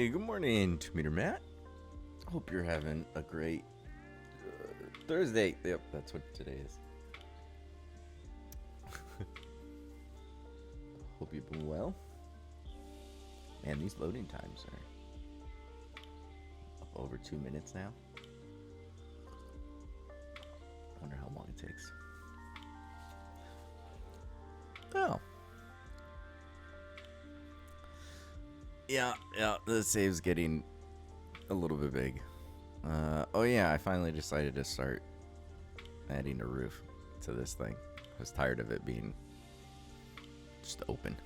Hey, good morning, 2 Meter Matt. Hope you're having a great Thursday. Yep, that's what today is. Hope you've been well. Man, these loading times are up over 2 minutes now. Wonder how long it takes. Oh. Yeah, the save's getting a little bit big. Oh yeah, I finally decided to start adding a roof to this thing. I was tired of it being just open.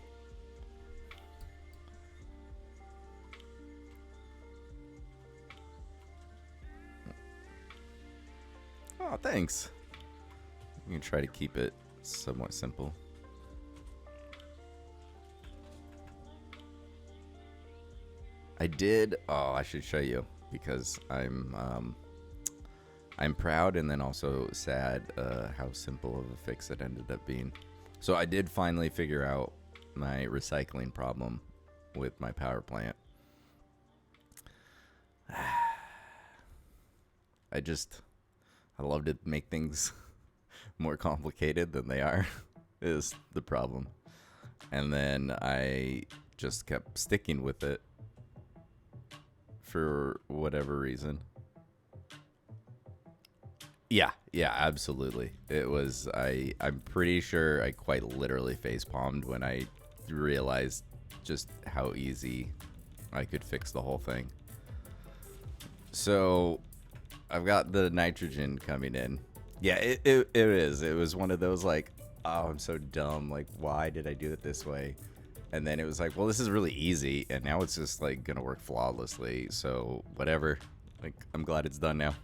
Oh, thanks. You can try to keep it somewhat simple. I did. Oh, I should show you because I'm proud and then also sad how simple of a fix it ended up being. So I did finally figure out my recycling problem with my power plant. I love to make things more complicated than they are is the problem. And then I just kept sticking with it for whatever reason. Yeah, absolutely. It was I'm pretty sure I quite literally face palmed when I realized just how easy I could fix the whole thing. So I've got the nitrogen coming in. Yeah, it is. It was one of those like, oh, I'm so dumb. Like, why did I do it this way? And then it was like, well, this is really easy. And now it's just like gonna work flawlessly. So whatever. Like, I'm glad it's done now.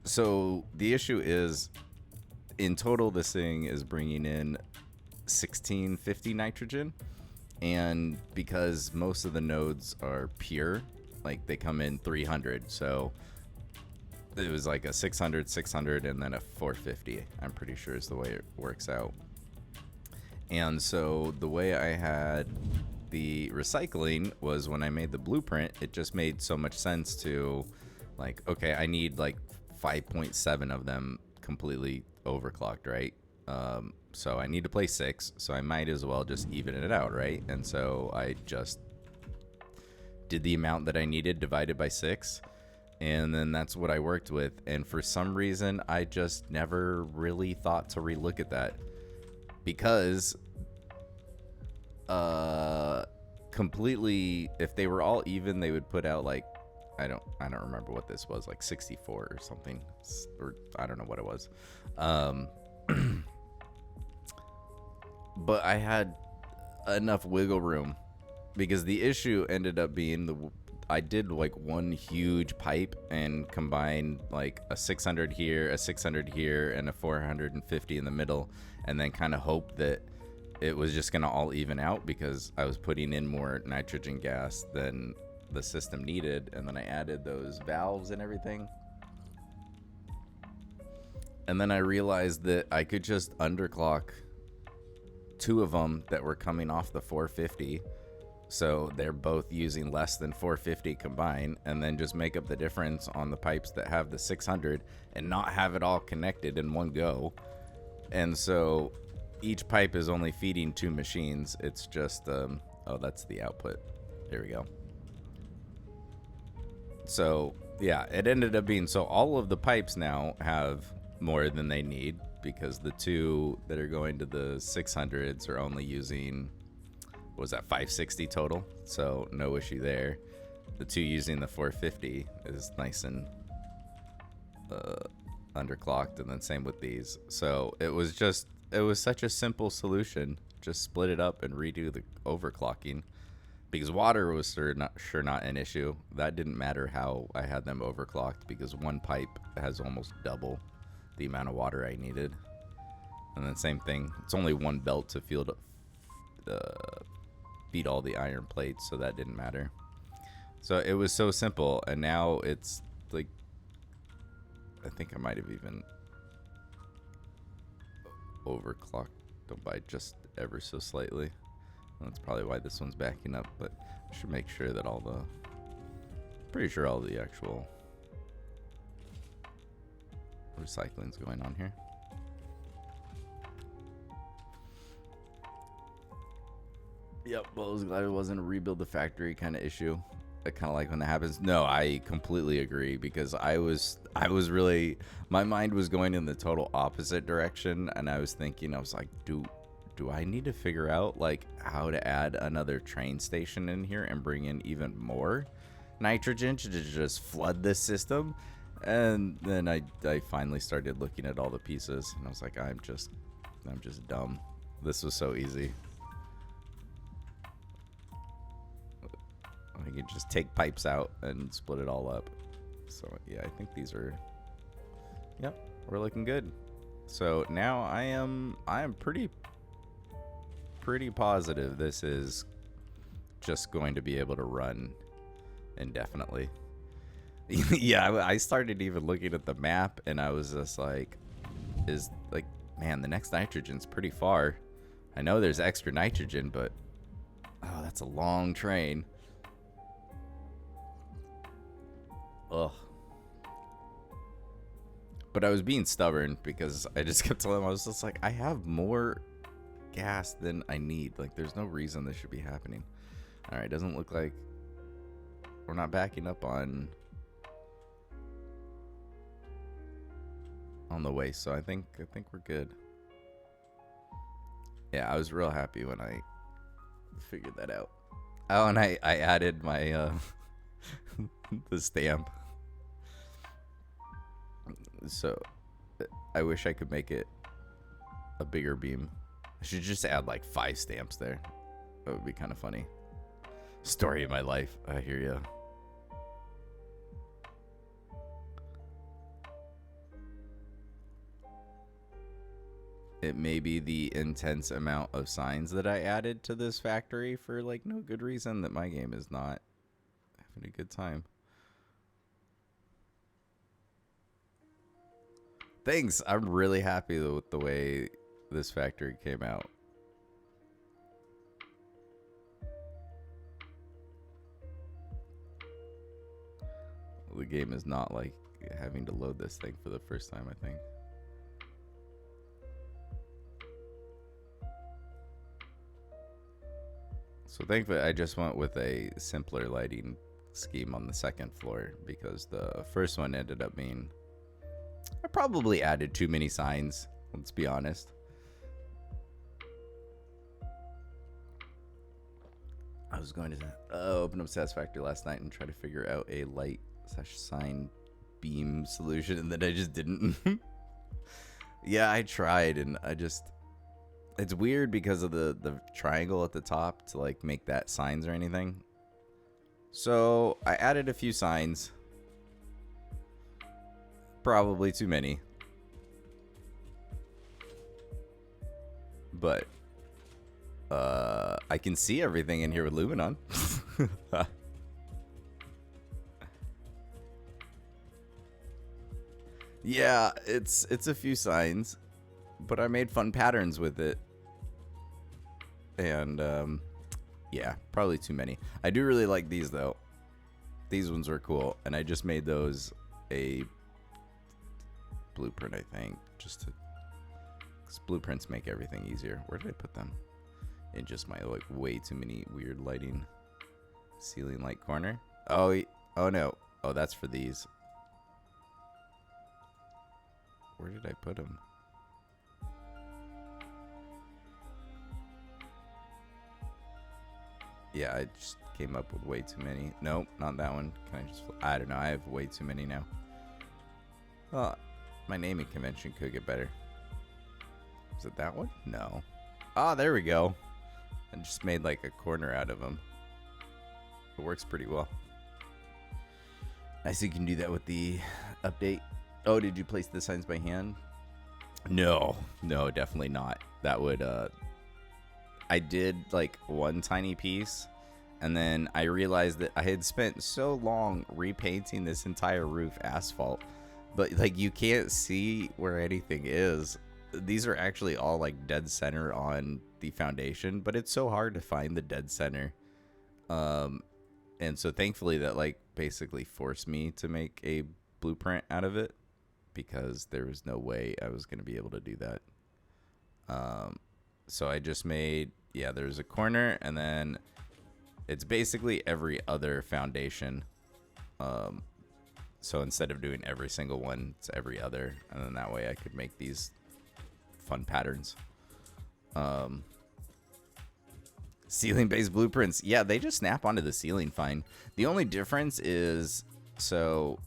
So the issue is, in total, this thing is bringing in 1650 nitrogen. And because most of the nodes are pure, like they come in 300. So it was like a 600, 600, and then a 450. I'm pretty sure is the way it works out. And so the way I had the recycling was when I made the blueprint, it just made so much sense to like, okay, I need like 5.7 of them completely overclocked, right? So I need to play 6, so I might as well just even it out, right? And so I just did the amount that I needed divided by 6, and then that's what I worked with. And for some reason, I just never really thought to relook at that because completely, if they were all even, they would put out like, I don't remember what this was, like 64 or something, or I don't know what it was. But I had enough wiggle room because the issue ended up being I did like one huge pipe and combined like a 600 here, a 600 here, and a 450 in the middle, and then kind of hoped that it was just gonna all even out because I was putting in more nitrogen gas than the system needed. And then I added those valves and everything, and then I realized that I could just underclock 2 of them that were coming off the 450, so they're both using less than 450 combined, and then just make up the difference on the pipes that have the 600 and not have it all connected in one go. And so each pipe is only feeding 2 machines. It's just oh, that's the output. There we go. So yeah, it ended up being, so all of the pipes now have more than they need because the 2 that are going to the 600s are only using, what was that, 560 total, so no issue there. The 2 using the 450 is nice and underclocked, and then same with these. So it was such a simple solution. Just split it up and redo the overclocking, because water was sure not an issue. That didn't matter how I had them overclocked because one pipe has almost double the amount of water I needed. And then same thing, it's only one belt to feed all the iron plates, so that didn't matter. So it was so simple, and now it's like, I think I might have even overclocked them by just ever so slightly. That's probably why this one's backing up, but I should make sure that pretty sure all the actual recycling's going on here. Yep, well, I was glad it wasn't a rebuild the factory kind of issue. I kind of like when that happens. No, I completely agree, because I was really, my mind was going in the total opposite direction, and I was like, do I need to figure out like how to add another train station in here and bring in even more nitrogen to just flood this system? And then I finally started looking at all the pieces, and I was like, I'm just dumb. This was so easy. I can just take pipes out and split it all up. So yeah, I think these are, yep, we're looking good. So now I am pretty positive this is just going to be able to run indefinitely. Yeah, I started even looking at the map, and I was just like, man, the next nitrogen's pretty far. I know there's extra nitrogen, but oh, that's a long train. Ugh. But I was being stubborn, because I just kept telling him, I was just like, I have more gas than I need. Like, there's no reason this should be happening. All right, doesn't look like we're not backing up on the waste, so I think we're good. Yeah, I was real happy when I figured that out. Oh, and I added my the stamp. So I wish I could make it a bigger beam. I should just add like 5 stamps there. That would be kind of funny. Story of my life. I hear ya. It may be the intense amount of signs that I added to this factory for like no good reason that my game is not having a good time. Thanks. I'm really happy with the way this factory came out. The game is not like having to load this thing for the first time, I think. So thankfully, I just went with a simpler lighting scheme on the second floor, because the first one ended up being, I probably added too many signs, let's be honest. I was going to open up Satisfactory last night and try to figure out a light/sign beam solution, and then I just didn't. Yeah, I tried, and it's weird because of the triangle at the top to like make that signs or anything. So I added a few signs. Probably too many. But I can see everything in here with Luminon. Yeah, it's a few signs, but I made fun patterns with it. And yeah, probably too many. I do really like these though. These ones were cool, and I just made those a blueprint, I think, just to, because blueprints make everything easier. Where did I put them? In just my like way too many weird lighting ceiling light corner. Oh no. Oh, that's for these. Where did I put them? Yeah, I just came up with way too many. Nope, not that one. Can I just, I don't know, I have way too many now. Well, my naming convention could get better. Was it that one? No. Ah, there we go. I just made like a corner out of them. It works pretty well. I see you can do that with the update. Oh, did you place the signs by hand? No, definitely not. That would, I did like one tiny piece, and then I realized that I had spent so long repainting this entire roof asphalt, but like you can't see where anything is. these are actually all like dead center on the foundation, but it's so hard to find the dead center. Um, and so thankfully that like basically forced me to make a blueprint out of it because there was no way I was going to be able to do that. So I just made, yeah, there's a corner, and then it's basically every other foundation. So instead of doing every single one, it's every other, and then that way I could make these fun patterns. Ceiling based blueprints, yeah, they just snap onto the ceiling fine. The only difference is, so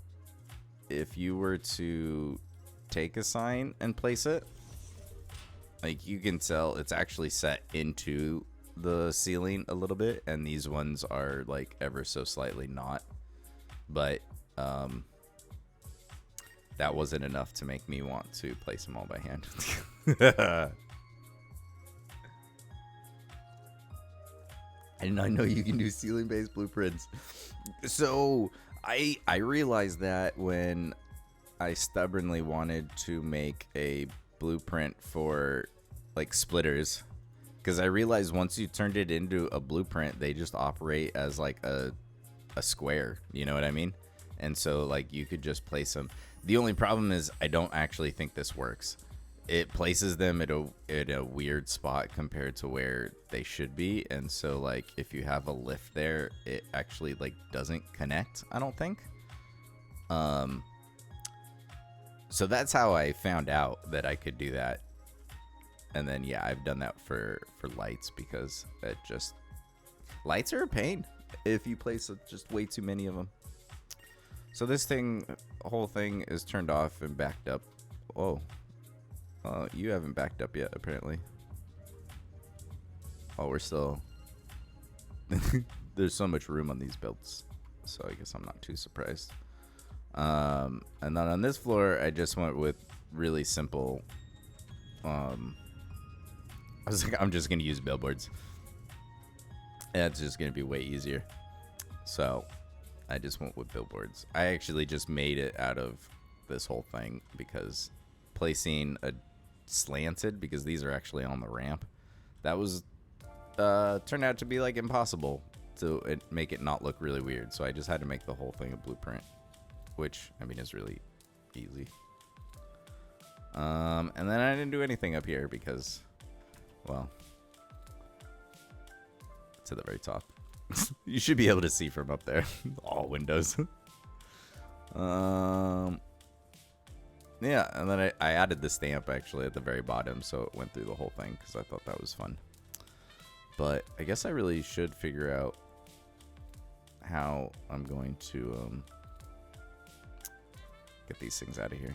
if you were to take a sign and place it, like you can tell it's actually set into the ceiling a little bit, and these ones are like ever so slightly not. But that wasn't enough to make me want to place them all by hand. And I know you can do ceiling based blueprints. So I realized that when I stubbornly wanted to make a blueprint for like splitters, because I realized once you turned it into a blueprint, they just operate as like a square, you know what I mean? And so like you could just place them. The only problem is I don't actually think this works. It places them at a weird spot compared to where they should be, and so like if you have a lift there, it actually like doesn't connect, I don't think. So that's how I found out that I could do that. And then yeah, I've done that for lights, because it just, lights are a pain if you place just way too many of them. So this whole thing is turned off and backed up. Oh, you haven't backed up yet, apparently. Oh, we're still... There's so much room on these builds, so I guess I'm not too surprised. And then on this floor, I just went with really simple... I was like, I'm just going to use billboards. And it's just going to be way easier. So, I just went with billboards. I actually just made it out of this whole thing, because placing a slanted, because these are actually on the ramp, that was turned out to be like impossible to make it not look really weird. So I just had to make the whole thing a blueprint, which I mean is really easy. And then I didn't do anything up here because, well, to the very top. You should be able to see from up there. All windows. Yeah, and then I added the stamp actually at the very bottom, so it went through the whole thing because I thought that was fun. But I guess I really should figure out how I'm going to get these things out of here.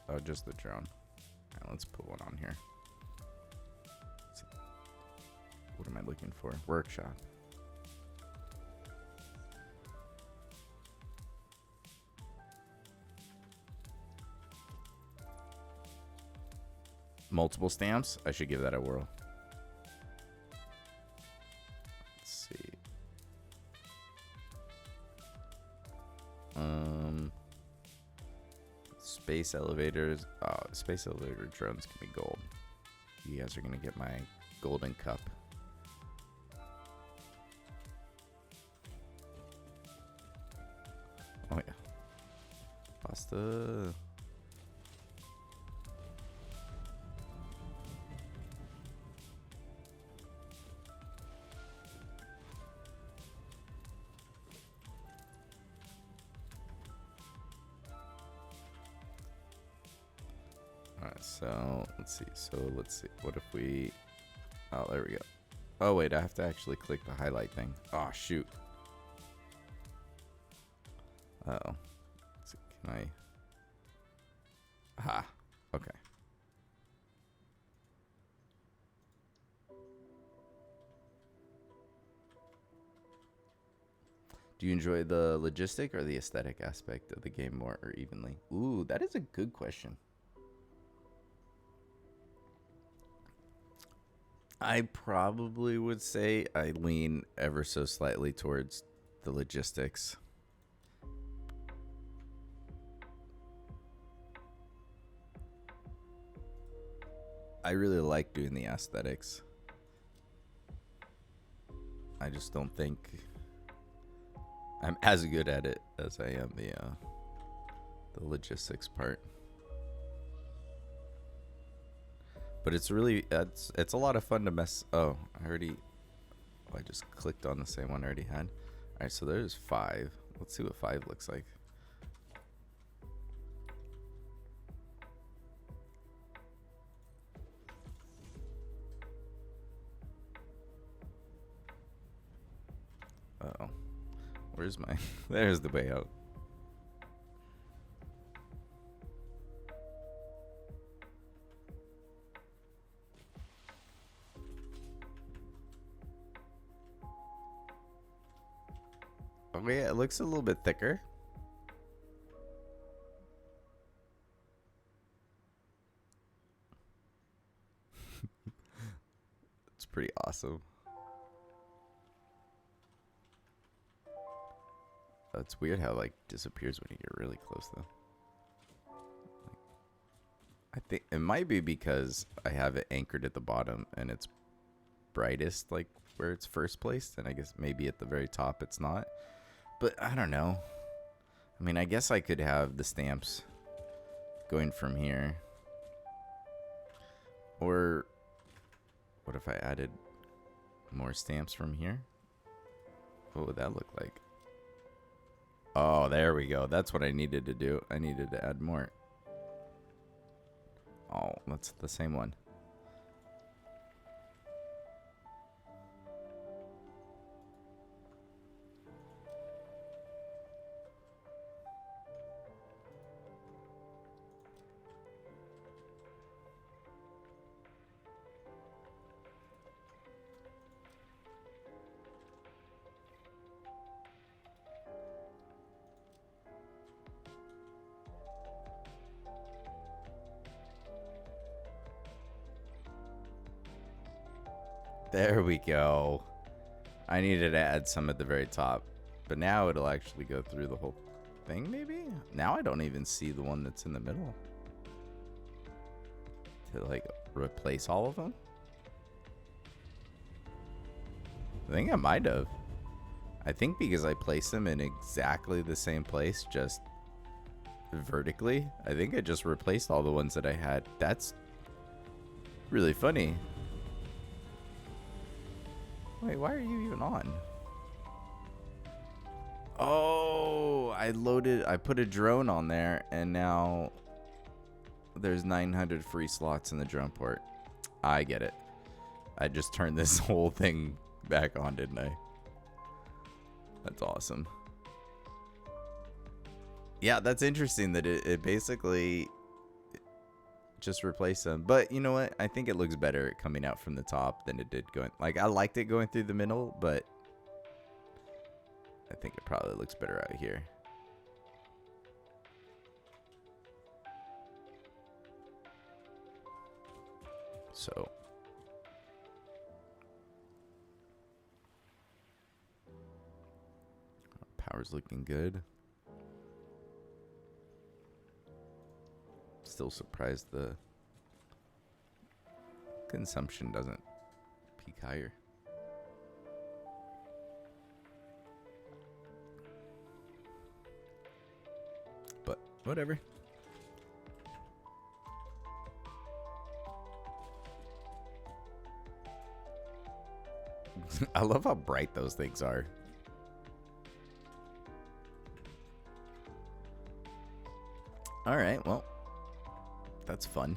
Oh, just the drone. All right, let's put one on here. What am I looking for? Workshop. Multiple stamps? I should give that a whirl. Let's see. Space elevators. Oh, space elevator drones can be gold. You guys are gonna get my golden cup. Oh yeah. Pasta. Alright, so let's see. What if we... Oh, there we go. Oh, wait, I have to actually click the highlight thing. Oh, shoot. Uh-oh. Let's see, can I... Aha. Okay. Do you enjoy the logistic or the aesthetic aspect of the game more or evenly? Ooh, that is a good question. I probably would say I lean ever so slightly towards the logistics. I really like doing the aesthetics. I just don't think I'm as good at it as I am the logistics part. But it's really it's a lot of fun to mess. Oh, I just clicked on the same one I already had. All right, so there's 5. Let's see what 5 looks like. Uh-oh. Where's my... There's the way out. Oh, yeah, it looks a little bit thicker. It's pretty awesome. It's weird how like disappears when you get really close though. I think it might be because I have it anchored at the bottom and it's brightest like where it's first placed, and I guess maybe at the very top it's not. But I don't know. I mean, I guess I could have the stamps going from here. Or what if I added more stamps from here? What would that look like? Oh, there we go. That's what I needed to do. I needed to add more. Oh, that's the same one. There we go. I needed to add some at the very top, but now it'll actually go through the whole thing, maybe? Now I don't even see the one that's in the middle. To, like, replace all of them? I think I might have. I think because I placed them in exactly the same place, just vertically, I think I just replaced all the ones that I had. That's really funny. Wait, why are you even on? Oh, I put a drone on there, and now there's 900 free slots in the drone port. I get it. I just turned this whole thing back on, didn't I? That's awesome. Yeah, that's interesting that it basically just replaced them. But you know what? I think it looks better coming out from the top than it did going... Like, I liked it going through the middle, but I think it probably looks better out here. So... Power's looking good. Still surprised the consumption doesn't peak higher. But whatever. I love how bright those things are. All right, well, that's fun.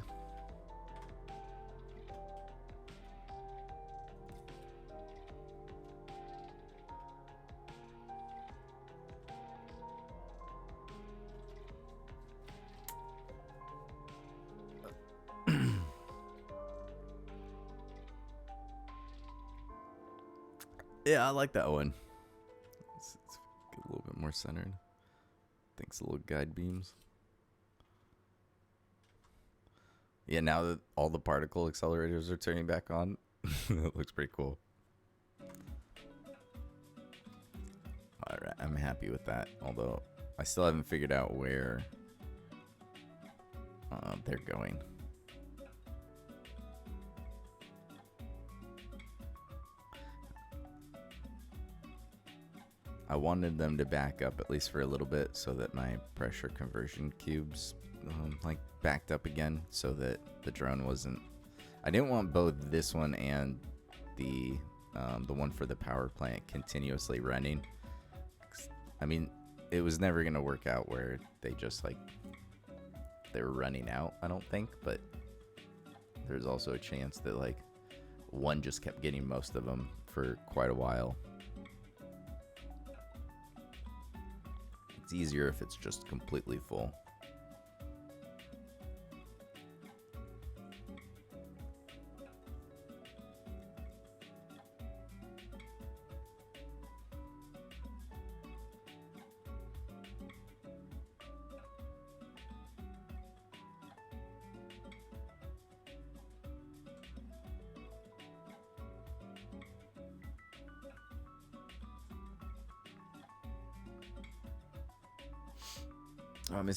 Yeah, I like that one. Let's get a little bit more centered. Thanks, little guide beams. Yeah, now that all the particle accelerators are turning back on, That looks pretty cool. Alright, I'm happy with that. Although, I still haven't figured out where they're going. I wanted them to back up at least for a little bit so that my pressure conversion cubes like backed up again so that the drone wasn't... I didn't want both this one and the one for the power plant continuously running. I mean, it was never going to work out where they just like they were running out, I don't think, but there's also a chance that like one just kept getting most of them for quite a while. It's easier if it's just completely full.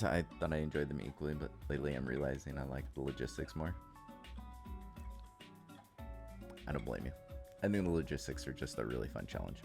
I thought I enjoyed them equally, but lately I'm realizing I like the logistics more. I don't blame you. I think the logistics are just a really fun challenge.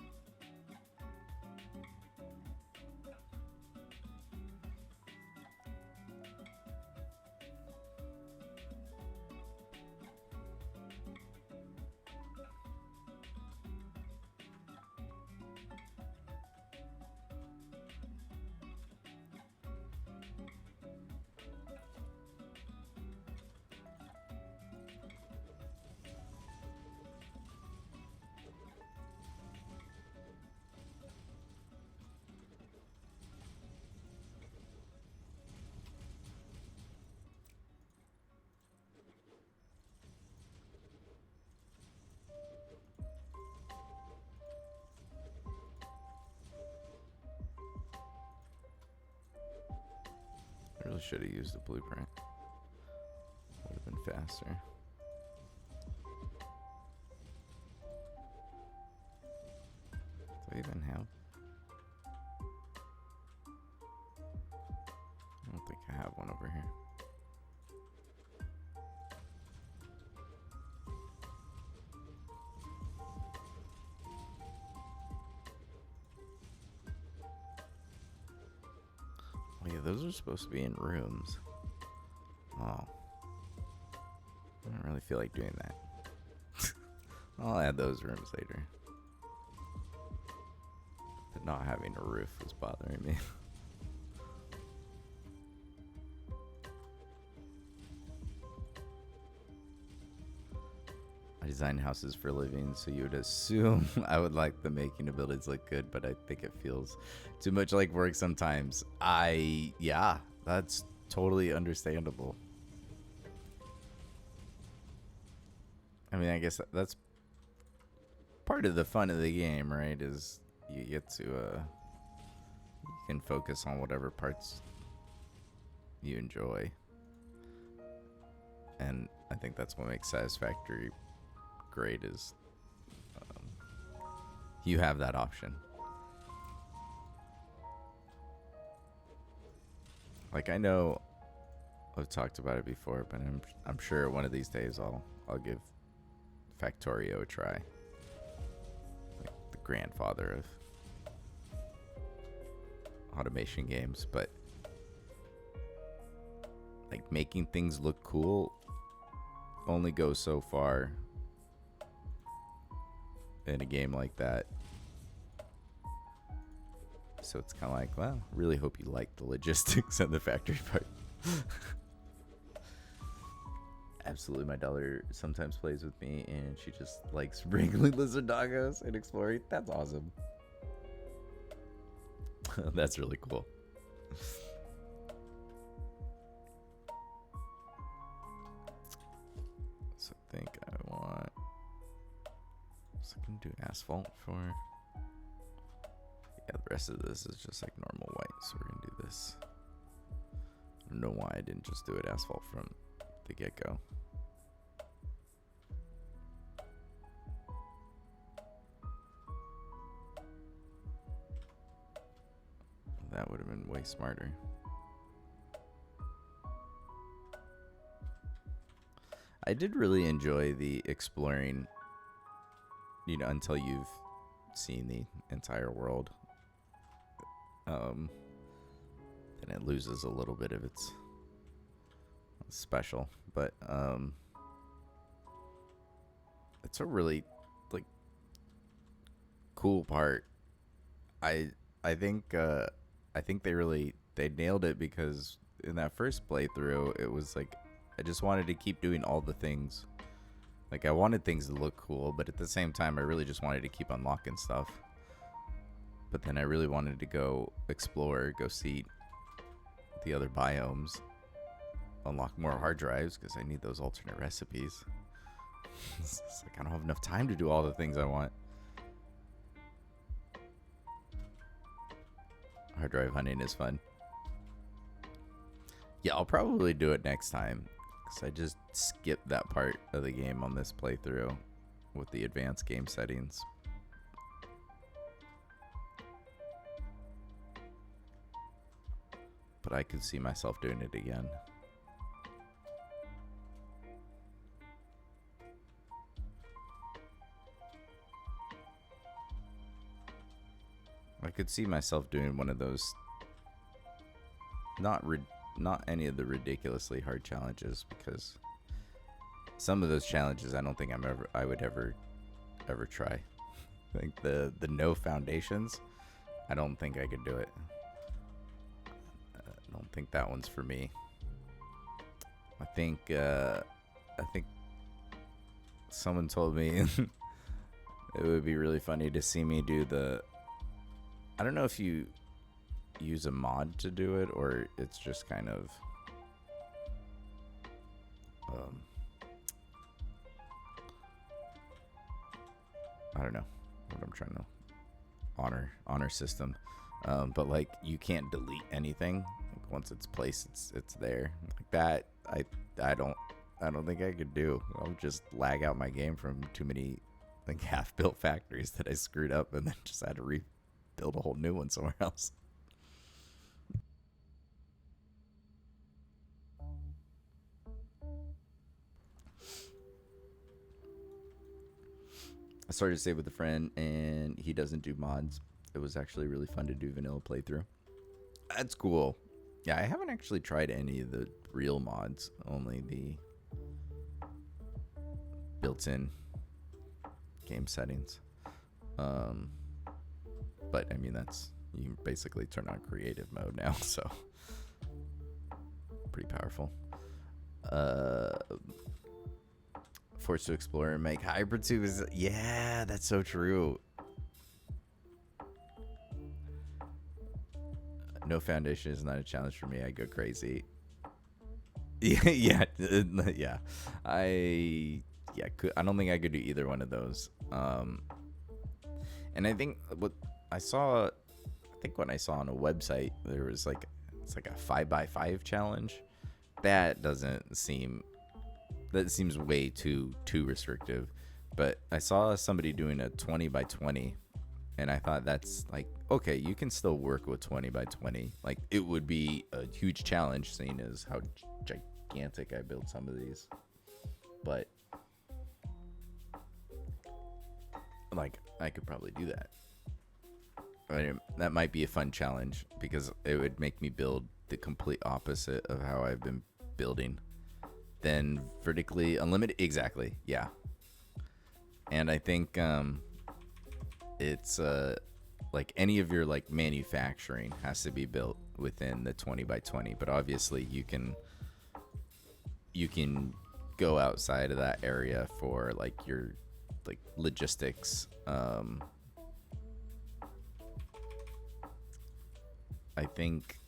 I really should have used the blueprint. Would have been faster. Do I even have? I don't think I have one over here. Oh yeah, those are supposed to be in rooms. Oh. I don't really feel like doing that. I'll add those rooms later. But not having a roof was bothering me. I design houses for a living, so you would assume I would like the making of buildings look good, but I think it feels too much like work sometimes. Yeah, that's totally understandable. I mean, I guess that's part of the fun of the game, right? Is you get to, you can focus on whatever parts you enjoy. And I think that's what makes Satisfactory great is you have that option. Like, I know I've talked about it before, but I'm sure one of these days I'll give Factorio a try. Like the grandfather of automation games, but like making things look cool only goes so far in a game like that. So it's kind of like, well, really hope you like the logistics and the factory part. Absolutely, my daughter sometimes plays with me and she just likes wrangling lizard doggos and exploring. That's awesome. That's really cool. So I think I want... So I can do asphalt for... Yeah, the rest of this is just like normal white, so we're gonna do this. I don't know why I didn't just do it asphalt from the get-go. That would have been way smarter. I did really enjoy the exploring, until you've seen the entire world. Then it loses a little bit of its special, but it's a really like cool part. I I think they nailed it, because in that first playthrough it was like I just wanted to keep doing all the things. Like I wanted things to look cool, but at the same time I really just wanted to keep unlocking stuff. But then I really wanted to go explore, go see the other biomes, unlock more hard drives because I need those alternate recipes. It's like I don't have enough time to do all the things I want. Hard drive hunting is fun. Yeah, I'll probably do it next time, because I just skipped that part of the game on this playthrough with the advanced game settings. But I could see myself doing it again. I could see myself doing one of those, not any of the ridiculously hard challenges, because some of those challenges I don't think I would ever try. Like the no foundations, I don't think I could do it. I don't think that one's for me. I think someone told me it would be really funny to see me do the, I don't know if you use a mod to do it or it's just kind of I don't know what I'm trying to honor system, but like you can't delete anything. Like once it's placed, it's there. Like that I don't think I could do. I'll just lag out my game from too many like half-built factories that I screwed up and then just had to rebuild a whole new one somewhere else. I started to save with a friend, and he doesn't do mods. It was actually really fun to do vanilla playthrough. That's cool. Yeah, I haven't actually tried any of the real mods, only the built-in game settings. But I mean, you can basically turn on creative mode now, so pretty powerful. Forced to explore and make hybrid tube is, yeah, that's so true. No foundation is not a challenge for me. I go crazy. Yeah. I don't think I could do either one of those. And I think when I saw on a website, there was like, it's like a 5x5 challenge. That seems way too restrictive. But I saw somebody doing a 20x20, and I thought that's like, okay, you can still work with 20x20. Like it would be a huge challenge, seeing as how gigantic I built some of these. But like I could probably do that. I mean, that might be a fun challenge, because it would make me build the complete opposite of how I've been building. Then vertically unlimited, exactly, yeah. And I think it's like any of your like manufacturing has to be built within the 20x20, but obviously you can go outside of that area for like your like logistics. I think,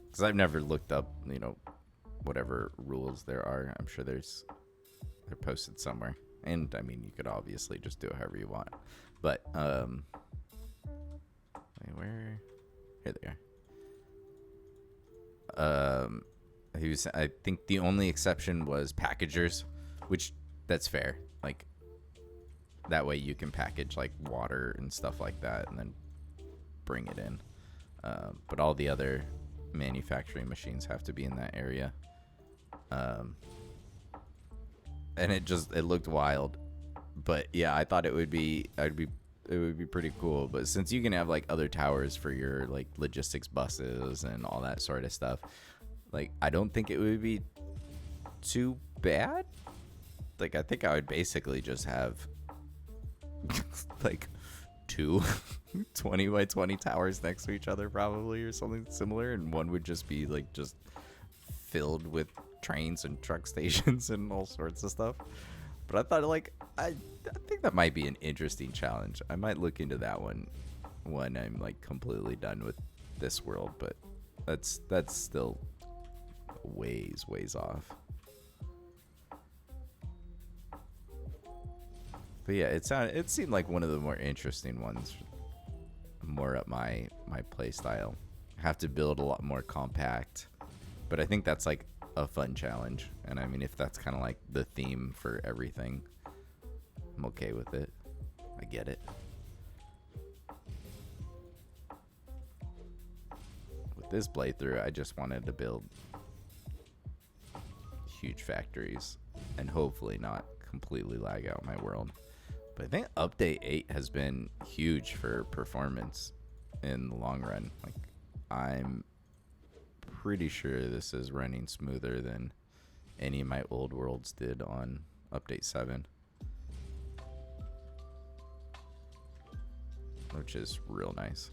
because I've never looked up, whatever rules there are. I'm sure they're posted somewhere. And I mean, you could obviously just do it however you want. But where? Here they are. I think the only exception was packagers, which that's fair. Like that way you can package like water and stuff like that and then bring it in. But all the other manufacturing machines have to be in that area. And it looked wild. But yeah, I thought it would be pretty cool. But since you can have like other towers for your like logistics buses and all that sort of stuff, like I don't think it would be too bad. Like I think I would basically just have like two 20 by 20 towers next to each other probably, or something similar, and one would just be like just filled with trains and truck stations and all sorts of stuff. But I thought like I think that might be an interesting challenge. I might look into that one when I'm like completely done with this world, but that's still ways off. But yeah, it seemed like one of the more interesting ones, more up my play style. Have to build a lot more compact, but I think that's like a fun challenge. And I mean, if that's kind of like the theme for everything, I'm okay with it. I get it. With this playthrough, I just wanted to build huge factories and hopefully not completely lag out my world. But I think update 8 has been huge for performance in the long run. Like, I'm pretty sure this is running smoother than any of my old worlds did on update 7. Which is real nice.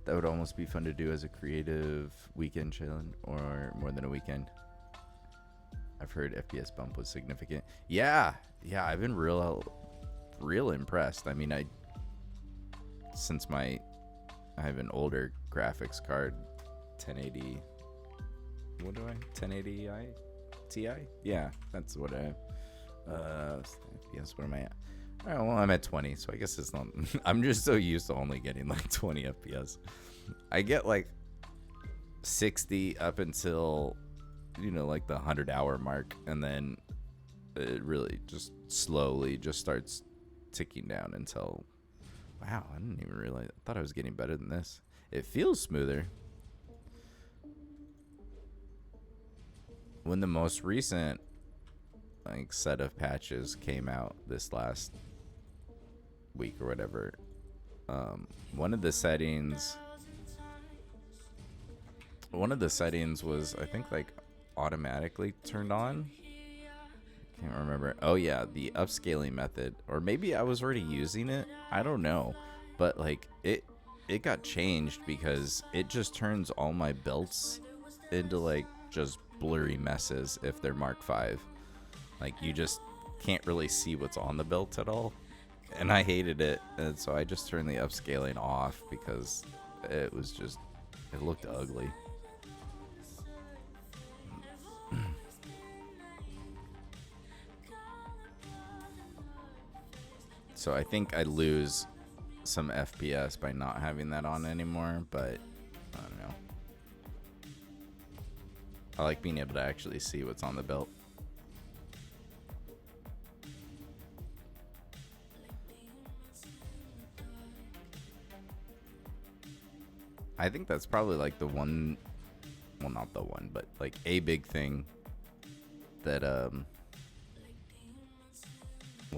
That would almost be fun to do as a creative weekend challenge, or more than a weekend. I've heard FPS bump was significant. Yeah, I've been real impressed. I mean, I have an older graphics card, 1080. What do I? 1080 Ti? Yeah, that's what I have. FPS, where am I at? All right, well, I'm at 20, so I guess it's not. I'm just so used to only getting like 20 FPS. I get like 60 up until, like the 100-hour mark, and then it really just slowly just starts ticking down until, wow, I didn't even realize. I thought I was getting better than this. It feels smoother. When the most recent like set of patches came out this last week or whatever, one of the settings was, I think, like automatically turned on. Can't remember. Oh yeah, the upscaling method, or maybe I was already using it, I don't know, but like it got changed because it just turns all my belts into like just blurry messes if they're Mark 5. Like, you just can't really see what's on the belt at all. And I hated it. And so I just turned the upscaling off because it looked ugly. So I think I lose some FPS by not having that on anymore. But I don't know. I like being able to actually see what's on the belt. I think that's probably like the one, well, not the one, but like a big thing that well,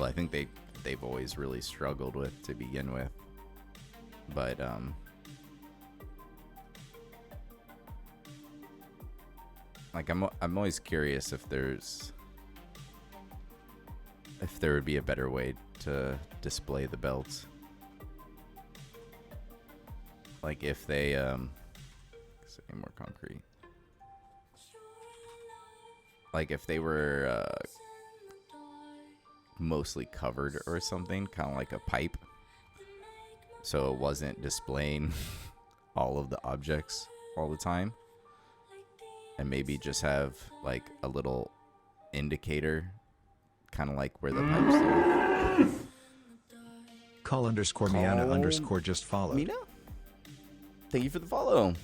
I think they've always really struggled with to begin with. But like I'm always curious if there would be a better way to display the belts. Like if they say more concrete. Like if they were mostly covered or something, kind of like a pipe, so it wasn't displaying all of the objects all the time, and maybe just have like a little indicator, kind of like where the pipes are. Call_Miana_ just followed. Mina? Thank you for the follow.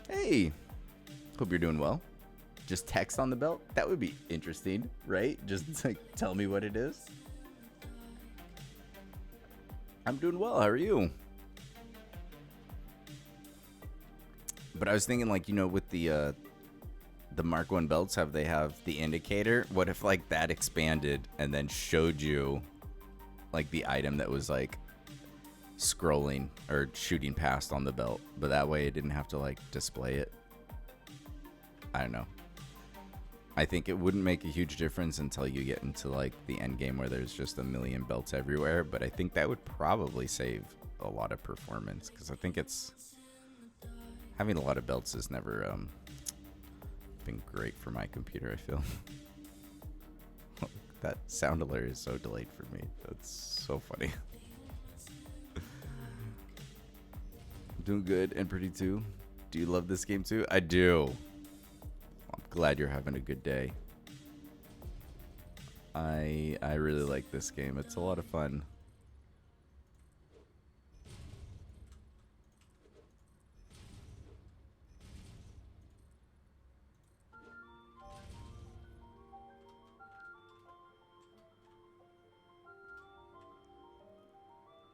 Hey, hope you're doing well. Just text on the belt? That would be interesting, right? Just like tell me what it is. I'm doing well. How are you? But I was thinking, like, you know, with the Mark One belts, they have the indicator? What if like that expanded and then showed you like the item that was like scrolling or shooting past on the belt, but that way it didn't have to like display it? I don't know. I think it wouldn't make a huge difference until you get into like the end game where there's just a million belts everywhere, but I think that would probably save a lot of performance, because I think it's having a lot of belts has never been great for my computer, I feel. That sound alert is so delayed for me. That's so funny. I'm doing good and pretty too. Do you love this game too? I do. I'm glad you're having a good day. I really like this game. It's a lot of fun.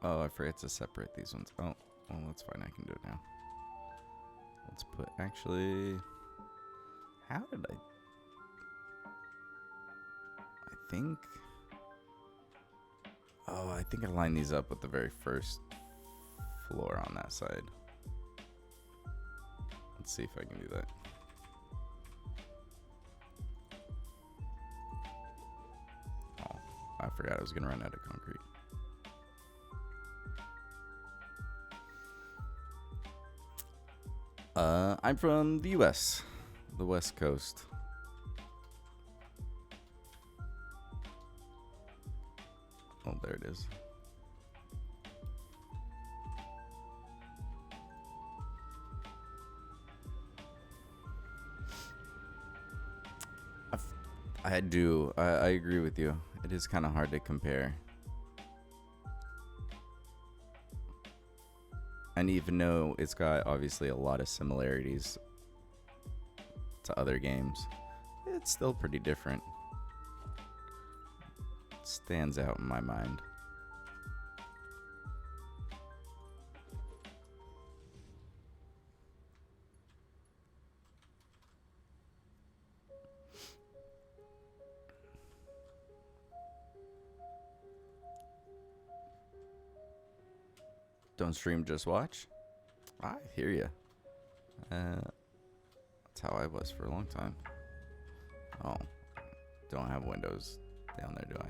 Oh, I forgot to separate these ones. Oh, well, that's fine. I can do it now. Let's put, actually, how did I think, oh, I think I lined these up with the very first floor on that side. Let's see if I can do that. Oh, I forgot I was gonna run out of concrete. I'm from the US, the West Coast. Oh, there it is. I agree with you. It is kind of hard to compare. And even though it's got obviously a lot of similarities to other games, it's still pretty different. It stands out in my mind. Don't stream, just watch. I hear you. That's how I was for a long time. Oh, don't have windows down there, do I?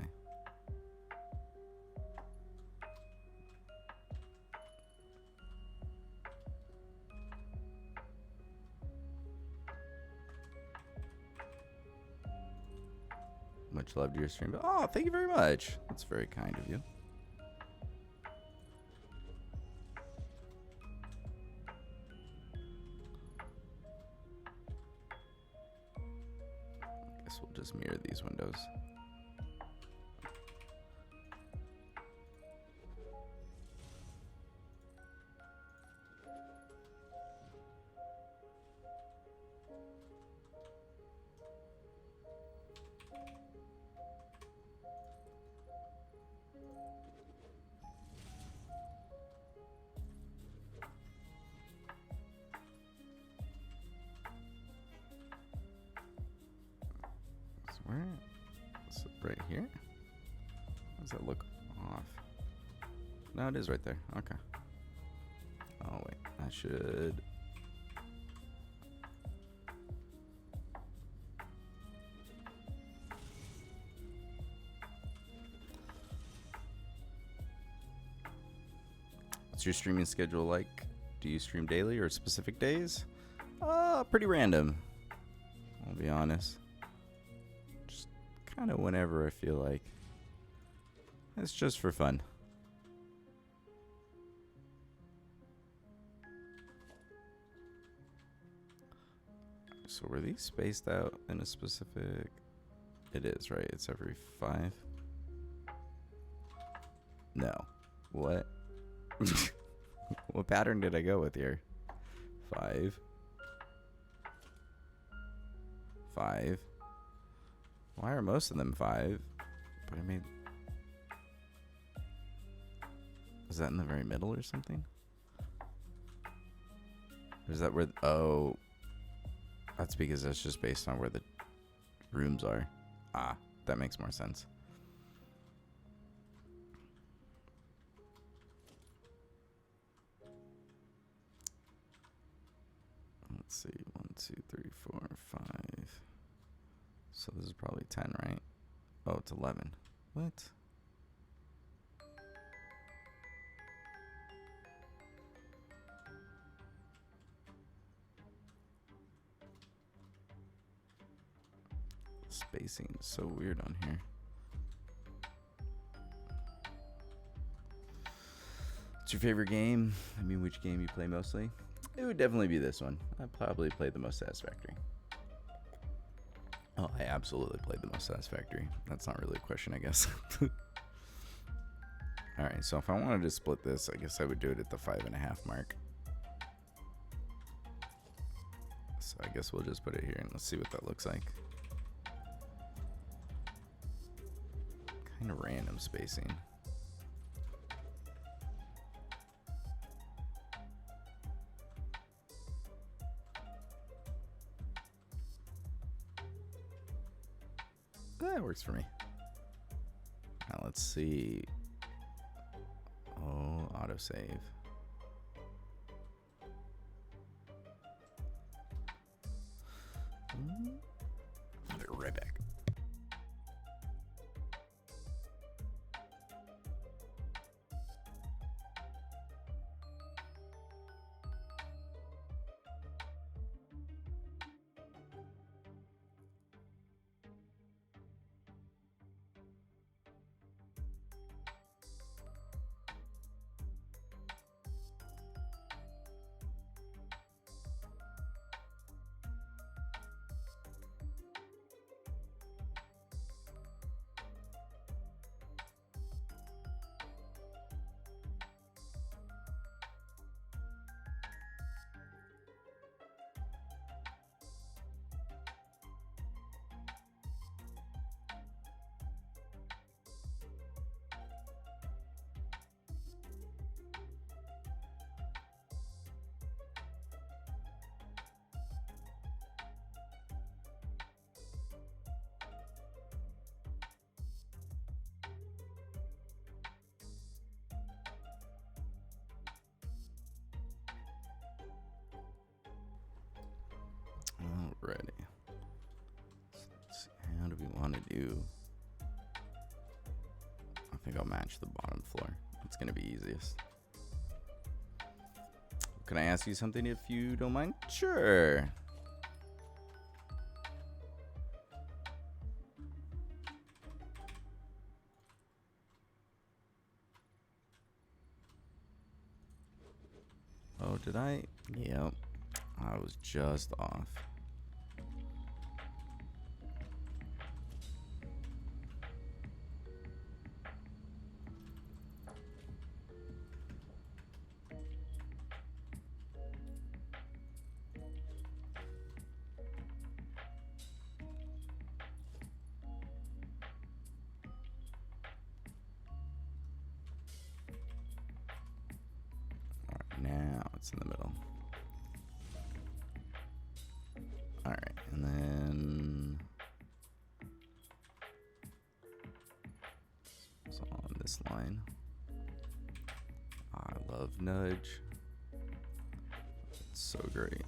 Much love to your stream. Oh, thank you very much. That's very kind of you. Guess we'll just mirror these windows. Where? Is it right here? Does that look off? No, it is right there. Okay. Oh, wait. I should... What's your streaming schedule like? Do you stream daily or specific days? Pretty random. I'll be honest. Kind of whenever I feel like. It's just for fun. So were these spaced out in a specific... It is, right? It's every 5? No. What? What pattern did I go with here? 5. 5. Why are most of them 5? But I mean... Is that in the very middle or something? Or is that where... Oh. That's because that's just based on where the rooms are. Ah, that makes more sense. Let's see. 1, 2, 3, 4, 5. So this is probably 10, right? Oh, it's 11. What? Spacing is so weird on here. What's your favorite game? I mean, which game you play mostly? It would definitely be this one. I probably played the most Satisfactory. Oh, I absolutely played the most Satisfactory. That's not really a question, I guess. Alright, so if I wanted to split this, I guess I would do it at the 5.5 mark. So I guess we'll just put it here and let's see what that looks like. Kind of random spacing. That works for me. Now let's see. Oh, autosave. I'll be right back. Alrighty. Let's see, how do we want to do? I think I'll match the bottom floor. It's gonna be easiest. Can I ask you something if you don't mind? Sure. Oh, did I? Yep. I was just off. Now it's in the middle. Alright, and then it's on this line. I love nudge. It's so great.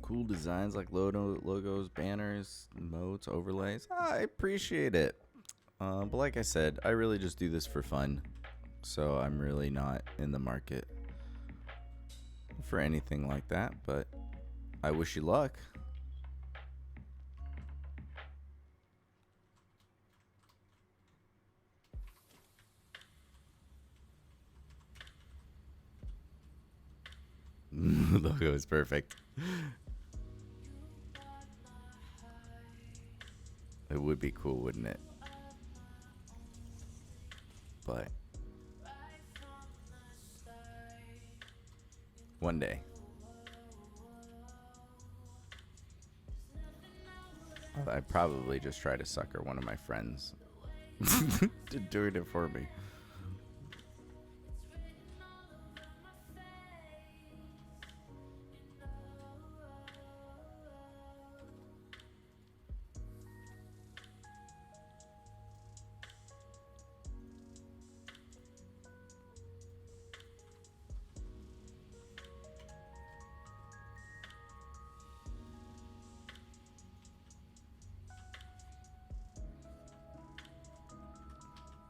Cool designs like logos, banners, emotes, overlays. I appreciate it. But like I said, I really just do this for fun. So I'm really not in the market for anything like that. But I wish you luck. logo is perfect. It would be cool, wouldn't it? But one day. I'd probably just try to sucker one of my friends to doing it for me.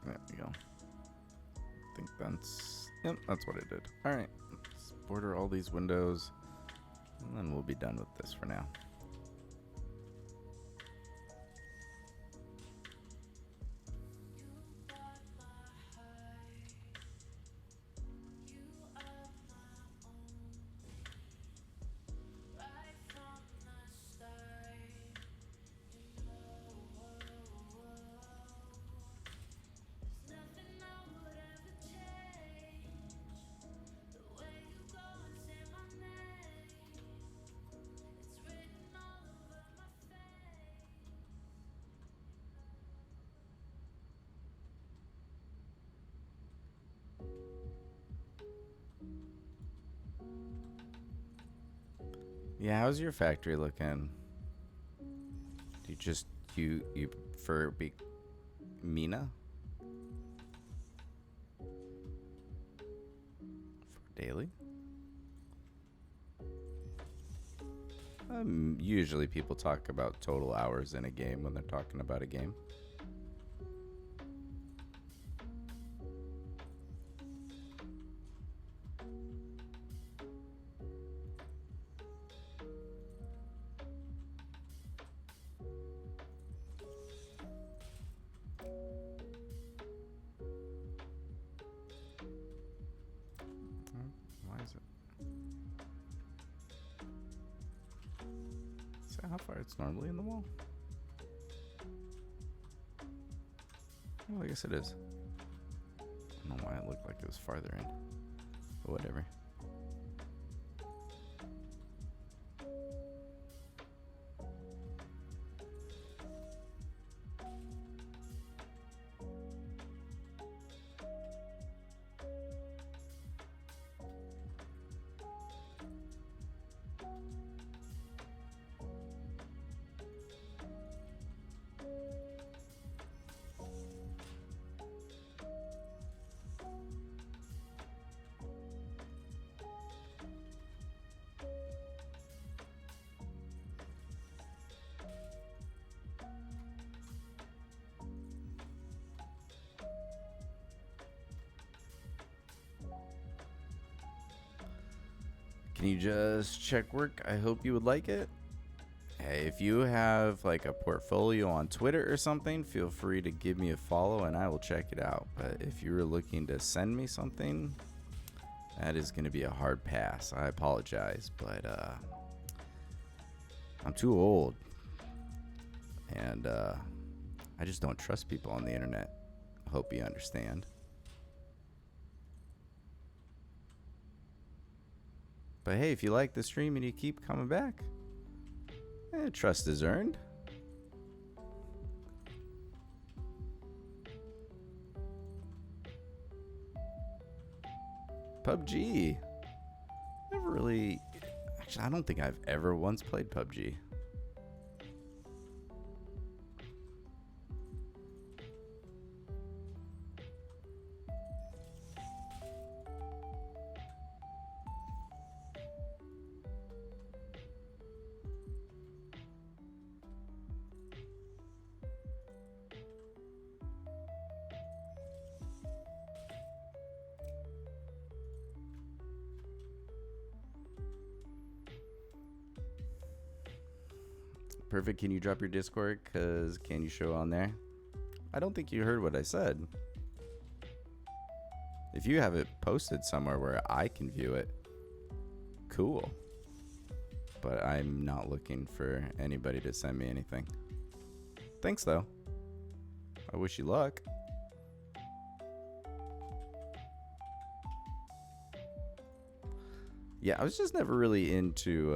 There we go. I think that's what it did. All right, let's border all these windows, and then we'll be done with this for now. Yeah, how's your factory looking? You prefer big Mina for daily? Usually people talk about total hours in a game when they're talking about a game. Why is it? Is that how far it's normally in the wall? Oh, I guess it is. I don't know why it looked like it was farther in. But whatever. Can you just check work? I hope you would like it. Hey, if you have like a portfolio on Twitter or something, feel free to give me a follow and I will check it out. But if you're looking to send me something, that is going to be a hard pass. I apologize, but I'm too old. And I just don't trust people on the internet. Hope you understand. But hey, if you like the stream and you keep coming back, trust is earned. PUBG. Never really... Actually, I don't think I've ever once played PUBG. Perfect. Can you drop your Discord? Because can you show on there? I don't think you heard what I said. If you have it posted somewhere where I can view it, cool. but I'm not looking for anybody to send me anything. Thanks, though. I wish you luck. Yeah, I was just never really into...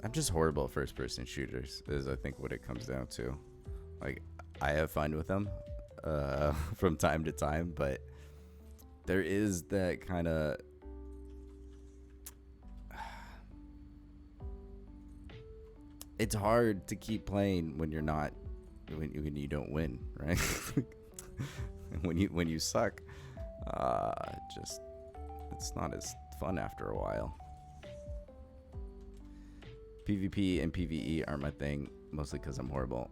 I'm just horrible at first-person shooters, is I think what it comes down to. Like, I have fun with them from time to time, but there is that kind of... It's hard to keep playing when you're not... When you don't win, right? when you suck, just... It's not as fun after a while. PvP and PvE aren't my thing, mostly because I'm horrible.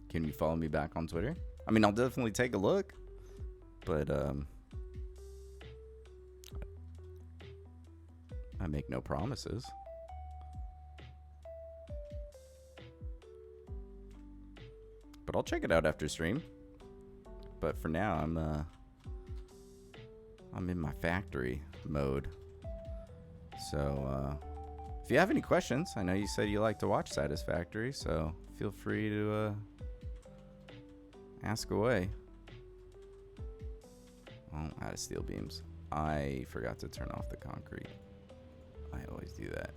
Can you follow me back on Twitter? I mean, I'll definitely take a look, but I make no promises. But I'll check it out after stream. But for now, I'm in my factory mode. So if you have any questions, I know you said you like to watch Satisfactory, so feel free to ask away. Oh, out of steel beams. I forgot to turn off the concrete. I always do that.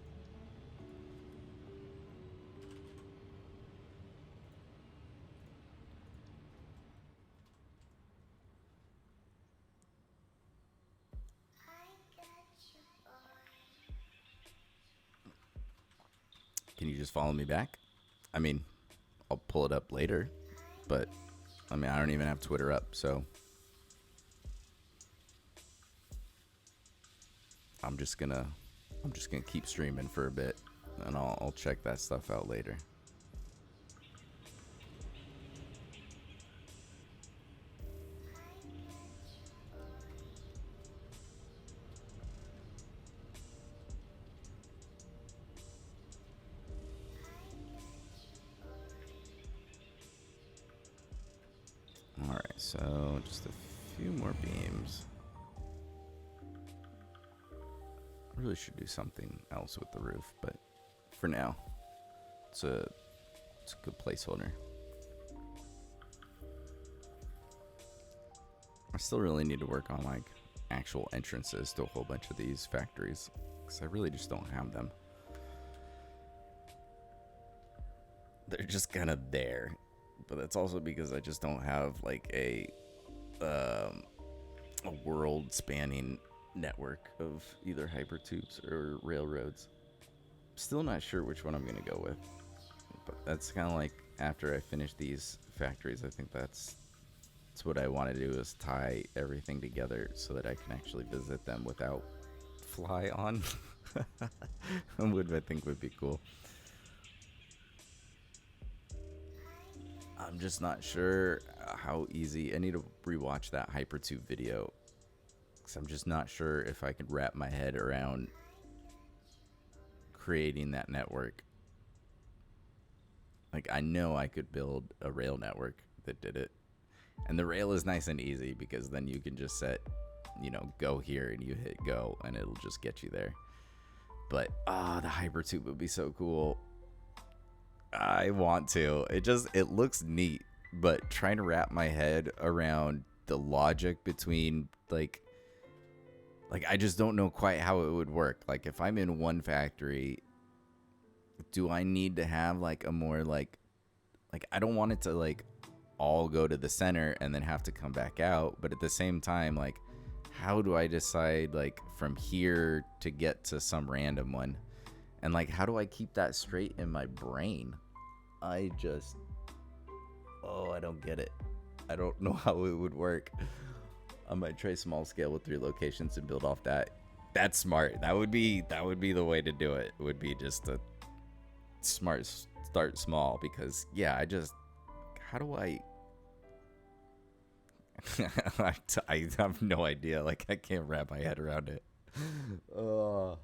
Can you just follow me back? I mean, I'll pull it up later, but I mean, I don't even have Twitter up, so I'm just gonna keep streaming for a bit, and I'll check that stuff out later. Alright, so just a few more beams. I really should do something else with the roof, but for now, it's a good placeholder. I still really need to work on like actual entrances to a whole bunch of these factories, because I really just don't have them. They're just kind of there. But that's also because I just don't have like a world spanning network of either hypertubes or railroads. Still not sure which one I'm gonna go with, but that's kind of like after I finish these factories, I think that's what I want to do, is tie everything together so that I can actually visit them without fly on. Would I think would be cool. I'm just not sure how easy. I need to rewatch that Hypertube video, because I'm just not sure if I could wrap my head around creating that network. Like, I know I could build a rail network that did it, and the rail is nice and easy because then you can just set, you know, go here and you hit go and it'll just get you there. But the Hypertube would be so cool. I want to. It looks neat, but trying to wrap my head around the logic between like I just don't know quite how it would work. Like, if I'm in one factory, do I need to have like a more like I don't want it to like all go to the center and then have to come back out, but at the same time, like, how do I decide like from here to get to some random one? And like, how do I keep that straight in my brain? I don't get it. I don't know how it would work. I might try small scale with 3 locations and build off that. That's smart. That would be the way to do it. It would be just a smart start small, because yeah, how do I I have no idea. Like, I can't wrap my head around it. Oh.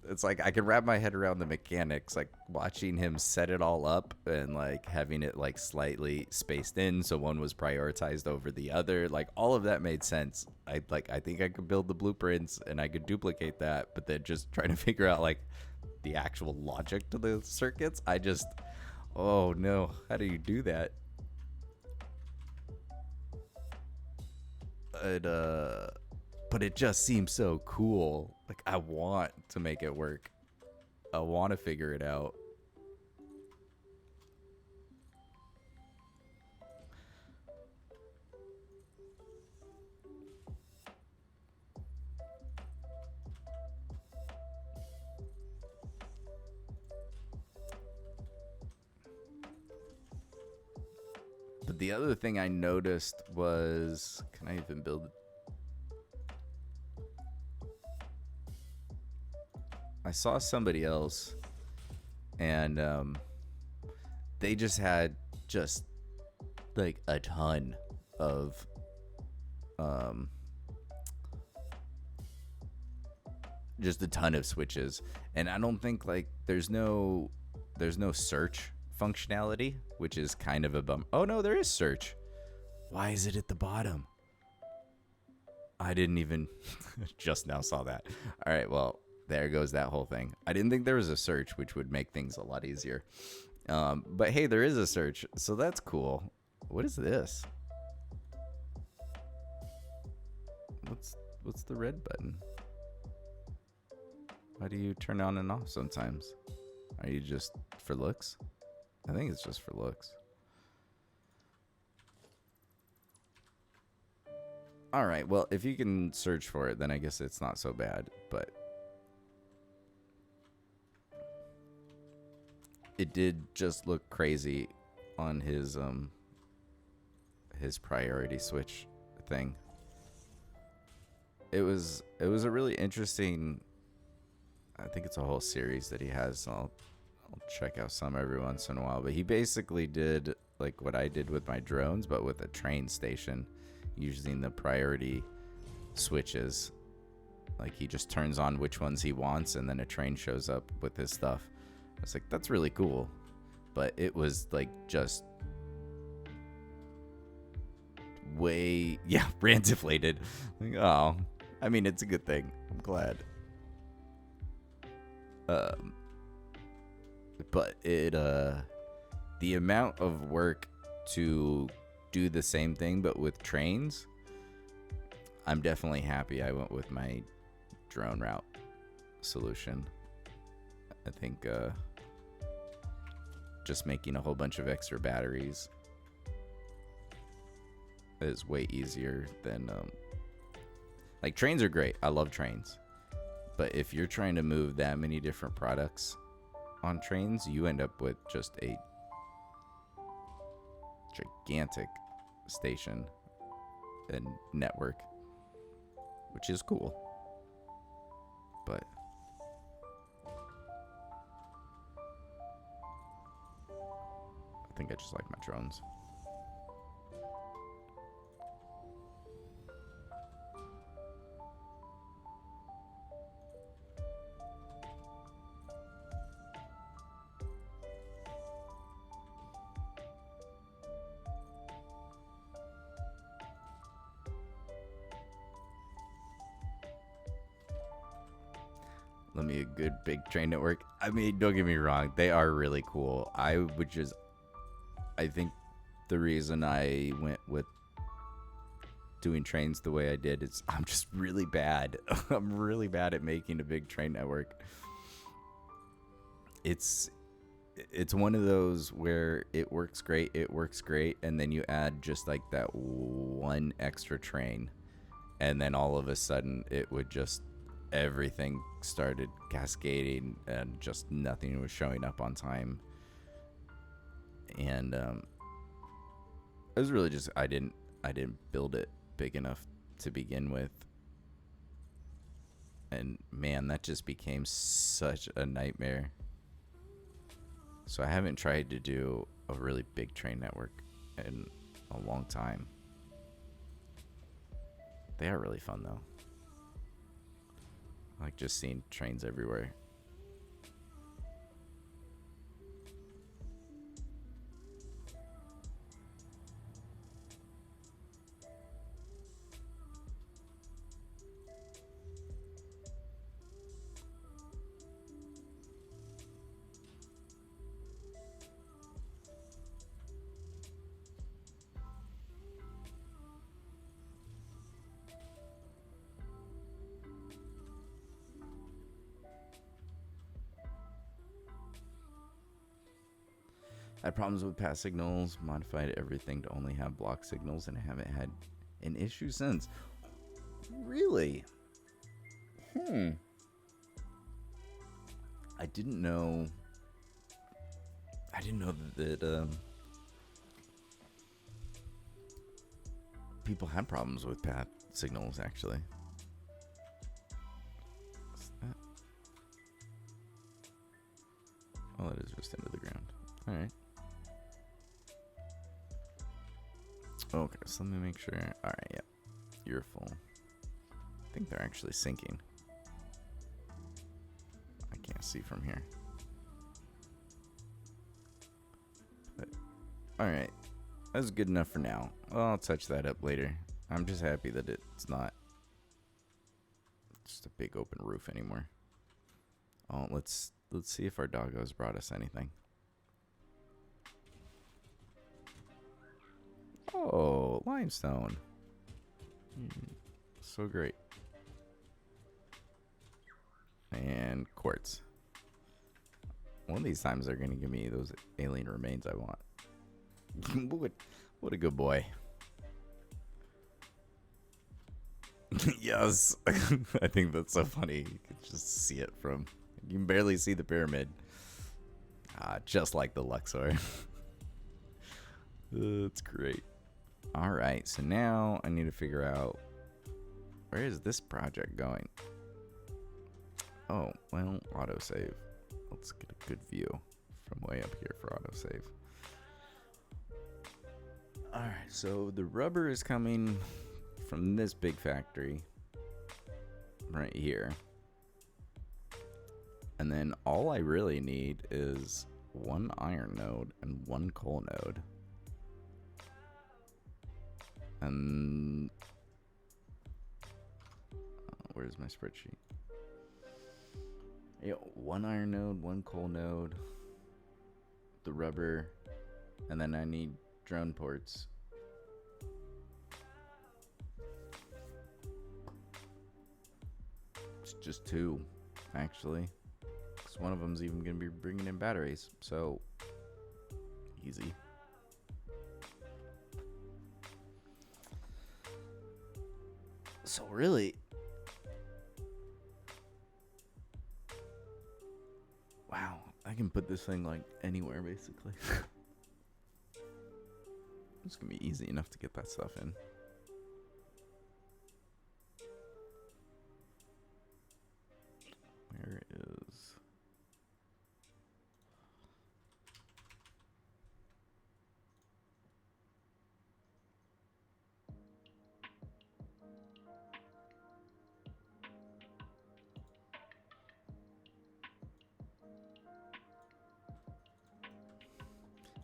It's like I can wrap my head around the mechanics, like watching him set it all up and like having it like slightly spaced in so one was prioritized over the other. Like all of that made sense. I think I could build the blueprints and I could duplicate that, but then just trying to figure out like the actual logic to the circuits, oh no, how do you do that? But it just seems so cool. Like I want to make it work. I want to figure it out. But the other thing I noticed was, can I even build it? I saw somebody else and they just had just like a ton of just a ton of switches, and I don't think like there's no search functionality, which is kind of a bum. Oh no, there is search. Why is it at the bottom? I didn't even just now saw that. All right, well, there goes that whole thing. I didn't think there was a search, which would make things a lot easier. But hey, there is a search, so that's cool. What is this? What's the red button? Why do you turn on and off sometimes? Are you just for looks? I think it's just for looks. All right, well, if you can search for it, then I guess it's not so bad, but it did just look crazy on his priority switch thing. It was a really interesting, I think it's a whole series that he has. I'll check out some every once in a while, but he basically did like what I did with my drones, but with a train station, using the priority switches. Like he just turns on which ones he wants, and then a train shows up with his stuff. I was like, that's really cool. But it was like just way, yeah, brand deflated. Like, oh, I mean, it's a good thing. I'm glad. But it, the amount of work to do the same thing, but with trains, I'm definitely happy I went with my drone route solution. I think just making a whole bunch of extra batteries is way easier than like trains are great. I love trains, but if you're trying to move that many different products on trains, you end up with just a gigantic station and network, which is cool. But I think I just like my drones. Let me a good big train network. I mean, don't get me wrong, they are really cool. I think the reason I went with doing trains the way I did is I'm just really bad. I'm really bad at making a big train network. It's one of those where it works great, and then you add just like that one extra train, and then all of a sudden it would just, everything started cascading and just nothing was showing up on time. And it was really just I didn't build it big enough to begin with, and man, that just became such a nightmare. So I haven't tried to do a really big train network in a long time. They are really fun, though. I like just seeing trains everywhere. I had problems with pass signals, modified everything to only have block signals, and I haven't had an issue since. Really? I didn't know that people had problems with path signals, actually. What's that? Oh, it is just into the ground. All right. Okay, so let me make sure. All right, yeah. You're full. I think they're actually sinking. I can't see from here. But, all right. That's good enough for now. Well, I'll touch that up later. I'm just happy that it's not just a big open roof anymore. Oh, let's see if our doggo's brought us anything. Oh, limestone. So great. And quartz. One of these times they're going to give me those alien remains I want. What a good boy. Yes. I think that's so funny. You can just see it from... You can barely see the pyramid. Just like the Luxor. That's great. All right, so now I need to figure out, where is this project going? Oh, well, autosave. Let's get a good view from way up here for autosave. All right, so the rubber is coming from this big factory right here. And then all I really need is one iron node and one coal node. And where's my spreadsheet? Yeah, one iron node, one coal node, the rubber, and then I need drone ports. It's just two, actually. Because one of them's even going to be bringing in batteries, so easy. So really, wow, I can put this thing like anywhere basically. It's gonna be easy enough to get that stuff in. Where is...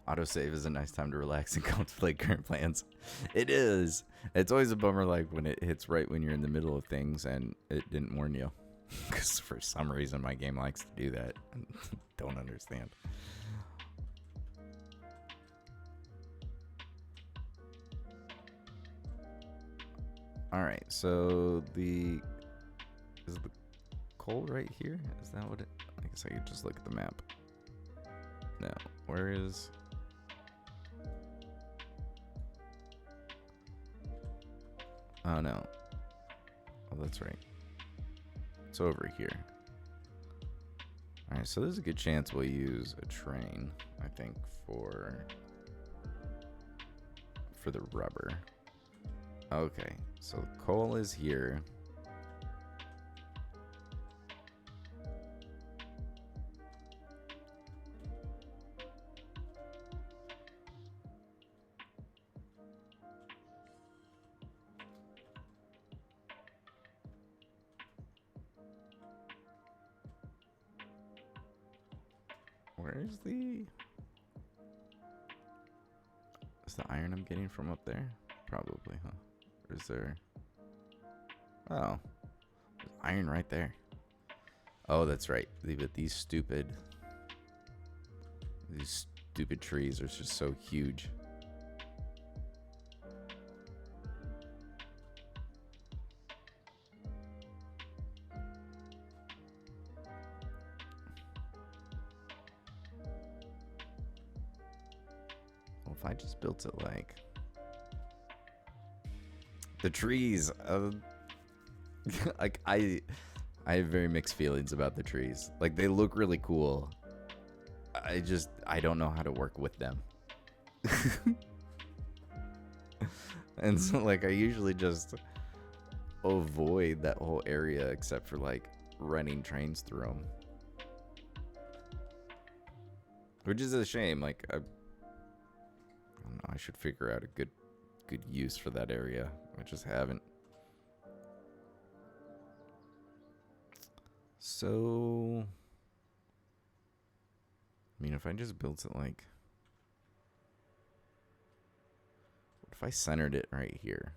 Autosave is a nice time to relax and contemplate current plans. It is. It's always a bummer, like when it hits right when you're in the middle of things and it didn't warn you. Because for some reason my game likes to do that. Don't understand. All right, so is the coal right here? Is that what it? I guess I could just look at the map. No, where is? Oh no. Oh, that's right. It's over here. All right, so there's a good chance we'll use a train, I think, for the rubber. Okay, so coal is here. Where's the... Is the iron I'm getting from up there? Probably, huh? Or is there... Oh. There's iron right there. Oh, that's right. But these stupid trees are just so huge. Well, if I just built it like the trees, like I have very mixed feelings about the trees. Like, they look really cool. I don't know how to work with them. And so, like, I usually just avoid that whole area except for, like, running trains through them. Which is a shame. Like, I don't know, I should figure out a good use for that area. I just haven't. So, I mean, if I just built it like, what if I centered it right here?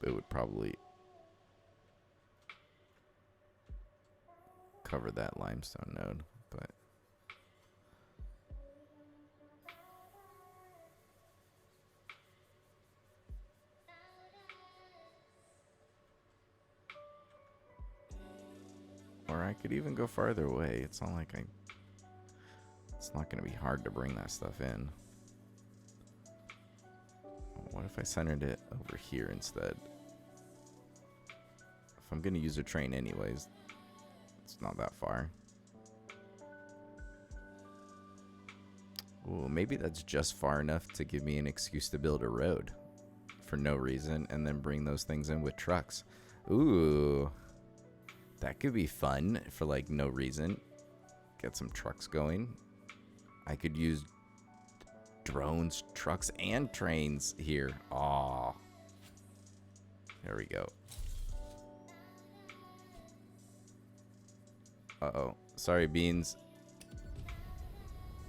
It would probably cover that limestone node, but or I could even go farther away. It's not like it's not going to be hard to bring that stuff in. What if I centered it over here instead? If I'm going to use a train anyways, it's not that far. Ooh, maybe that's just far enough to give me an excuse to build a road for no reason and then bring those things in with trucks. Ooh. That could be fun for, like, no reason. Get some trucks going. I could use drones, trucks, and trains here. Aw. There we go. Uh-oh. Sorry, Beans.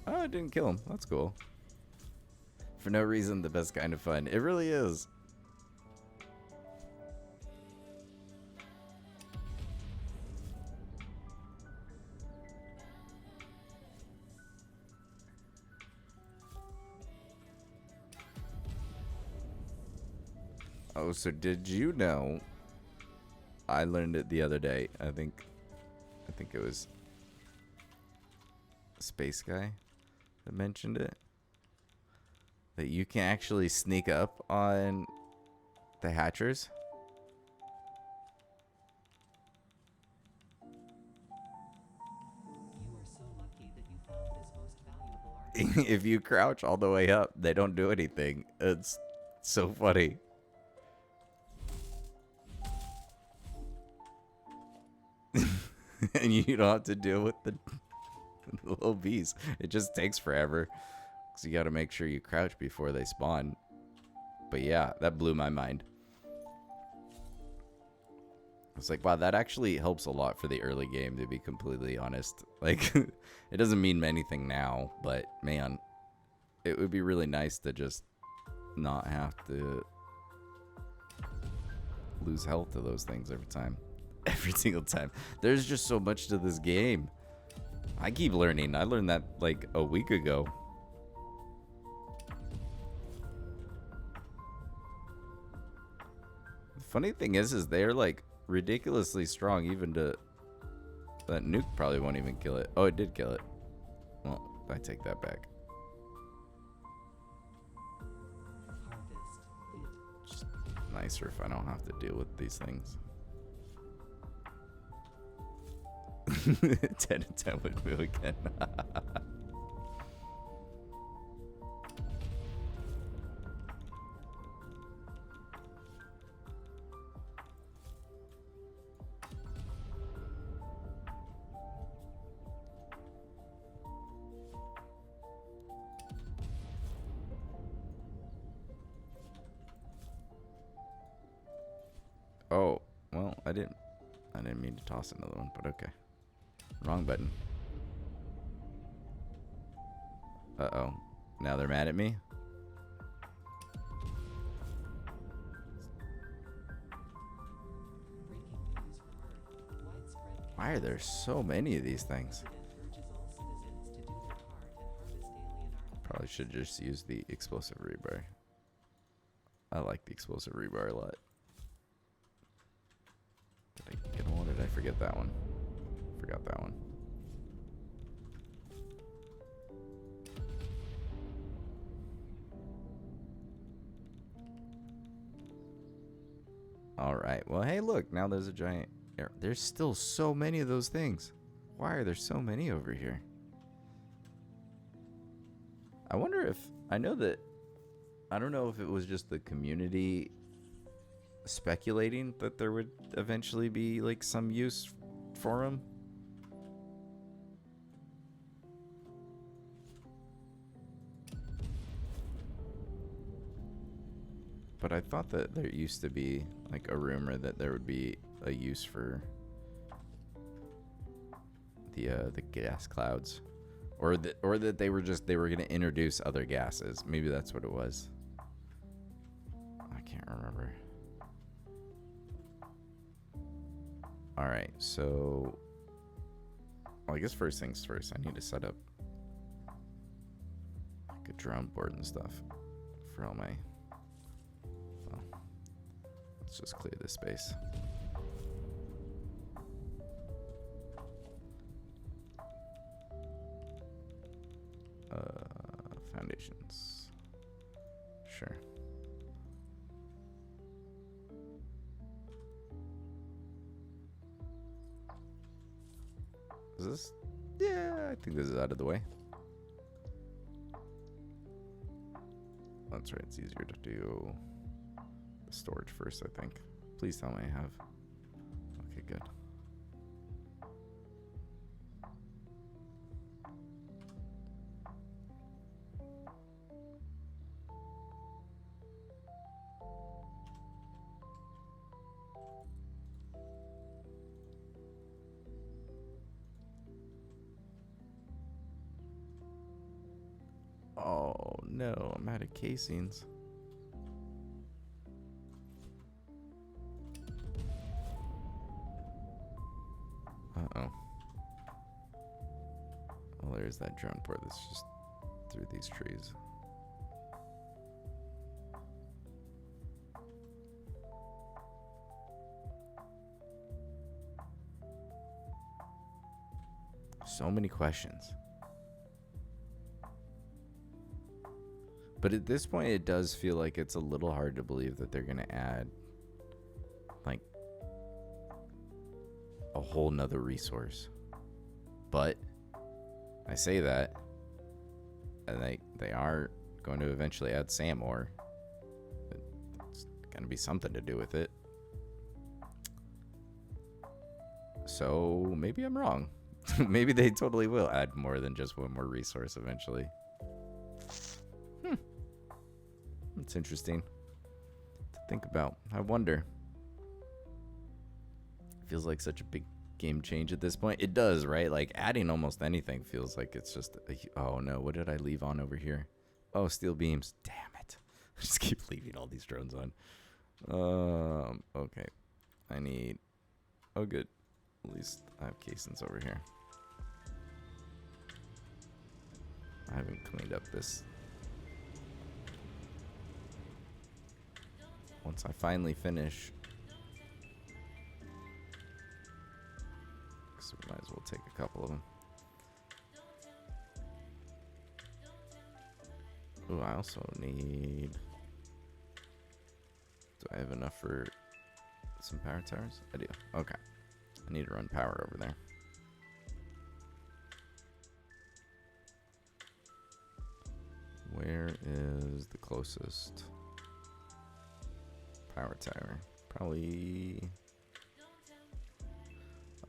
Oh, I didn't kill him. That's cool. For no reason, the best kind of fun. It really is. Oh, so did you know? I learned it the other day. I think it was Space Guy that mentioned it. That you can actually sneak up on the hatchers. You are so lucky that you found this most valuable artifact. If you crouch all the way up, they don't do anything. It's so funny. And you don't have to deal with the little bees. It just takes forever. So you got to make sure you crouch before they spawn. But yeah, that blew my mind. It's like, wow, that actually helps a lot for the early game, to be completely honest. Like, it doesn't mean anything now, but man, it would be really nice to just not have to lose health to those things every time. Every single time. There's just so much to this game. I keep learning. I learned that like a week ago. The funny thing is they're like ridiculously strong, even to that nuke probably won't even kill it. Oh, it did kill it. Well, I take that back. Harvest it. Just nicer if I don't have to deal with these things. 10 and 10 would move again. Oh, well, I didn't mean to toss another one, but okay. Wrong button. Uh-oh. Now they're mad at me? Why are there so many of these things? Probably should just use the explosive rebar. I like the explosive rebar a lot. Did I get one? Did I forget that one? Forgot that one. All right. Well, hey, look. Now there's a giant arrow. There's still so many of those things. Why are there so many over here? I wonder if... I know that... I don't know if it was just the community speculating that there would eventually be, like, some use for them. But I thought that there used to be, like, a rumor that there would be a use for the gas clouds, or that they were going to introduce other gases. Maybe that's what it was. I can't remember. All right, so well, I guess first things first. I need to set up like a drum board and stuff for all my. Let's just clear this space. Foundations. Sure. Is this? Yeah, I think this is out of the way. That's right, it's easier to do storage first, I think. Please tell me I have. Okay, good. Oh no, I'm out of casings. Uh-oh. Well, there's that drone port that's just through these trees. So many questions. But at this point, it does feel like it's a little hard to believe that they're going to add, like, a whole nother resource. But I say that, and they are going to eventually add sand ore. It's going to be something to do with it. So maybe I'm wrong. Maybe they totally will add more than just one more resource eventually. It's interesting to think about. I wonder. Feels like such a big game change at this point. It does, right? Like adding almost anything feels like it's just oh no, what did I leave on over here? Oh, steel beams. Damn it. I just keep leaving all these drones on. Okay. I need oh good. At least I have casings over here. I haven't cleaned up this. Once I finally finish, so we might as well take a couple of them. Oh, I also need. Do I have enough for some power towers? I do. Okay. I need to run power over there. Where is the closest power tower? Probably.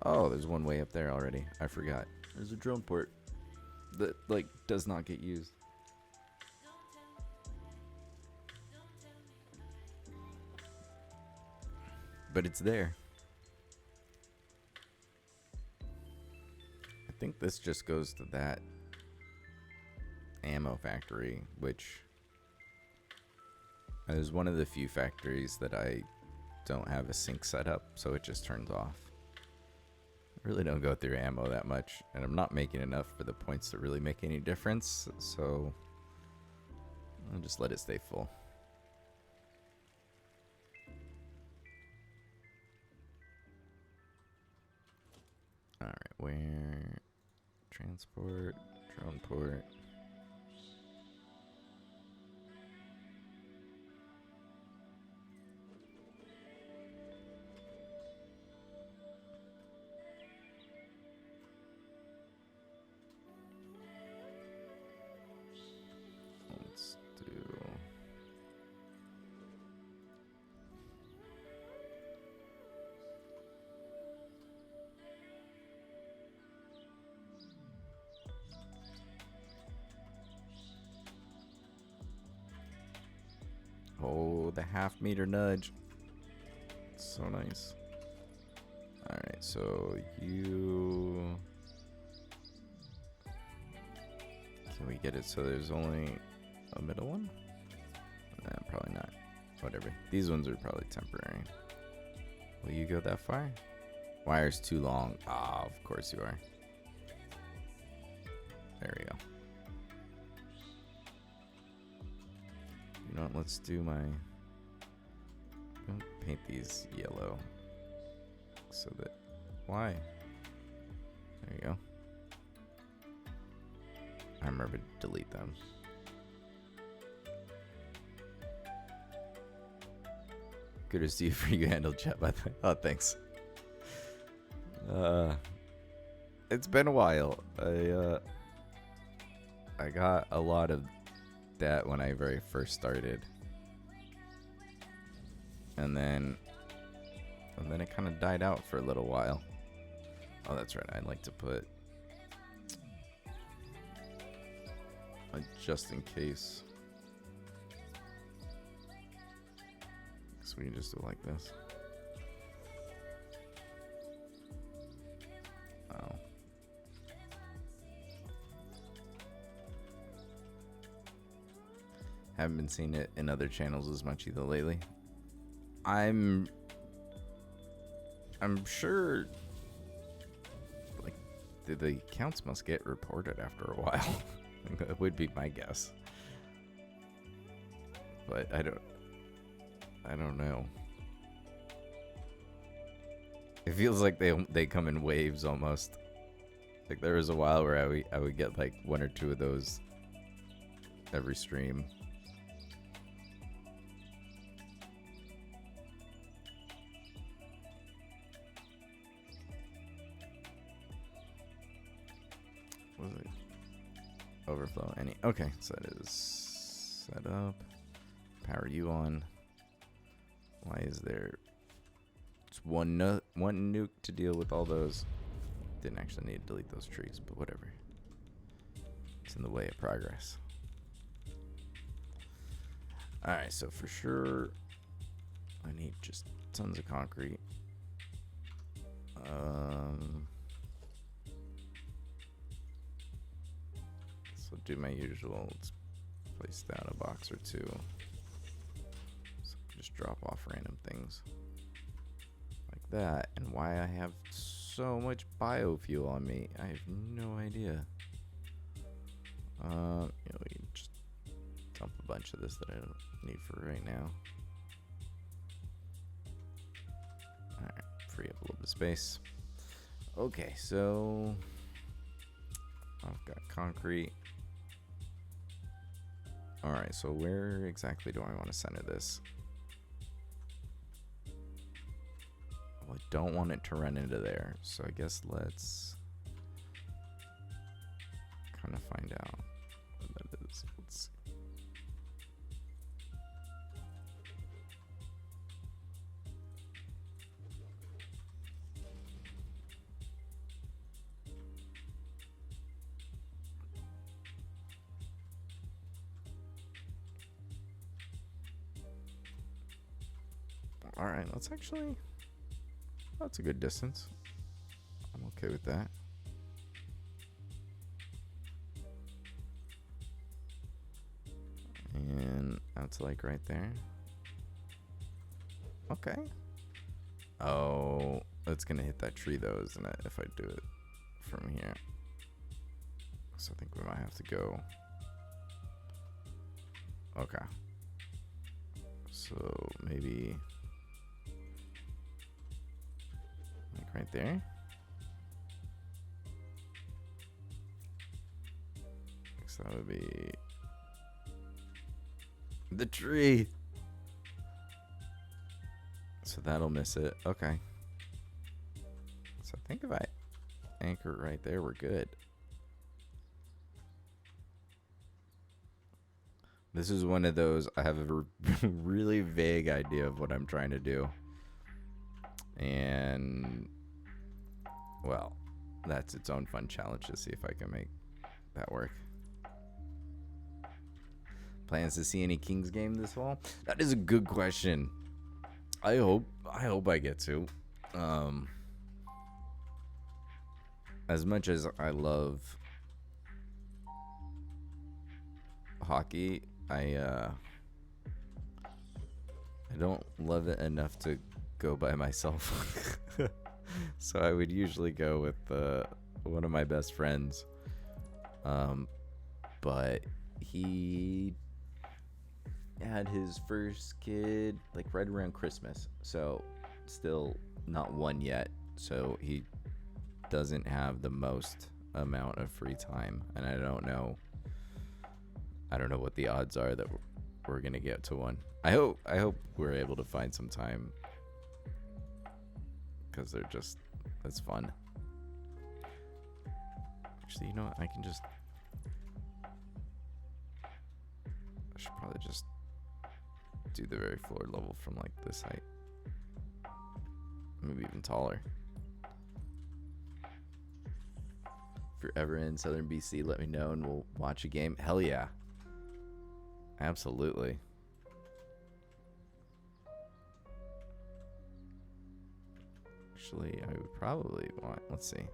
Oh, there's one way up there already. I forgot. There's a drone port that like does not get used. But it's there. I think this just goes to that ammo factory, which is one of the few factories that I don't have a sync set up, so it just turns off. I really don't go through ammo that much, and I'm not making enough for the points to really make any difference, so I'll just let it stay full. Alright, where? Transport, drone port. Let's do... Oh, the half-meter nudge. So nice. Alright, so you... Can we get it so there's only a middle one? Nah, probably not. Whatever. These ones are probably temporary. Will you go that far? Wire's too long. Ah, of course you are. There we go. You know what, let's do my... Don't paint these yellow. So that... Why? There you go. I remember to delete them. Good to see you for you handled chat, by the way. Oh, thanks. It's been a while. I got a lot of that when I very first started, and then it kind of died out for a little while. Oh, that's right. I'd like to put a just in case. So we can just do it like this. Oh. Haven't been seeing it in other channels as much either lately. I'm sure like the accounts must get reported after a while. That would be my guess. But I don't know. It feels like they come in waves almost. Like there was a while where I would get like one or two of those every stream. What was it? Overflow any. Okay, so that is set up. Power you on. Why is there just one nuke to deal with all those? Didn't actually need to delete those trees, but whatever. It's in the way of progress. Alright, so for sure I need just tons of concrete. So do my usual. Let's place down a box or two. So just drop off random things like that. And why I have so much biofuel on me, I have no idea. You know, we can just dump a bunch of this that I don't need for right now. Alright, free up a little bit of space. Okay, so I've got concrete. Alright, so where exactly do I want to center this? Well, I don't want it to run into there, so I guess let's kind of find out what that is. Let's see. All right, let's actually, that's a good distance. I'm okay with that. And out to like right there. Okay. Oh, it's gonna hit that tree though, isn't it? If I do it from here. So I think we might have to go. Okay. So maybe like right there. So that would be the tree. So that'll miss it. Okay. So I think if I anchor it right there, we're good. This is one of those, I have a really vague idea of what I'm trying to do. And, well, that's its own fun challenge to see if I can make that work. Plans to see any Kings game this fall? That is a good question. I hope I get to. As much as I love hockey, I don't love it enough to go by myself. So I would usually go with one of my best friends. But he had his first kid like right around Christmas, so still not one yet, so he doesn't have the most amount of free time, and I don't know what the odds are that we're gonna get to one. I hope we're able to find some time, because it's fun. Actually, you know what, I should probably just do the very floor level from like this height, maybe even taller. If you're ever in Southern BC, let me know and we'll watch a game. Hell yeah, absolutely. Actually, I would probably want, let's see,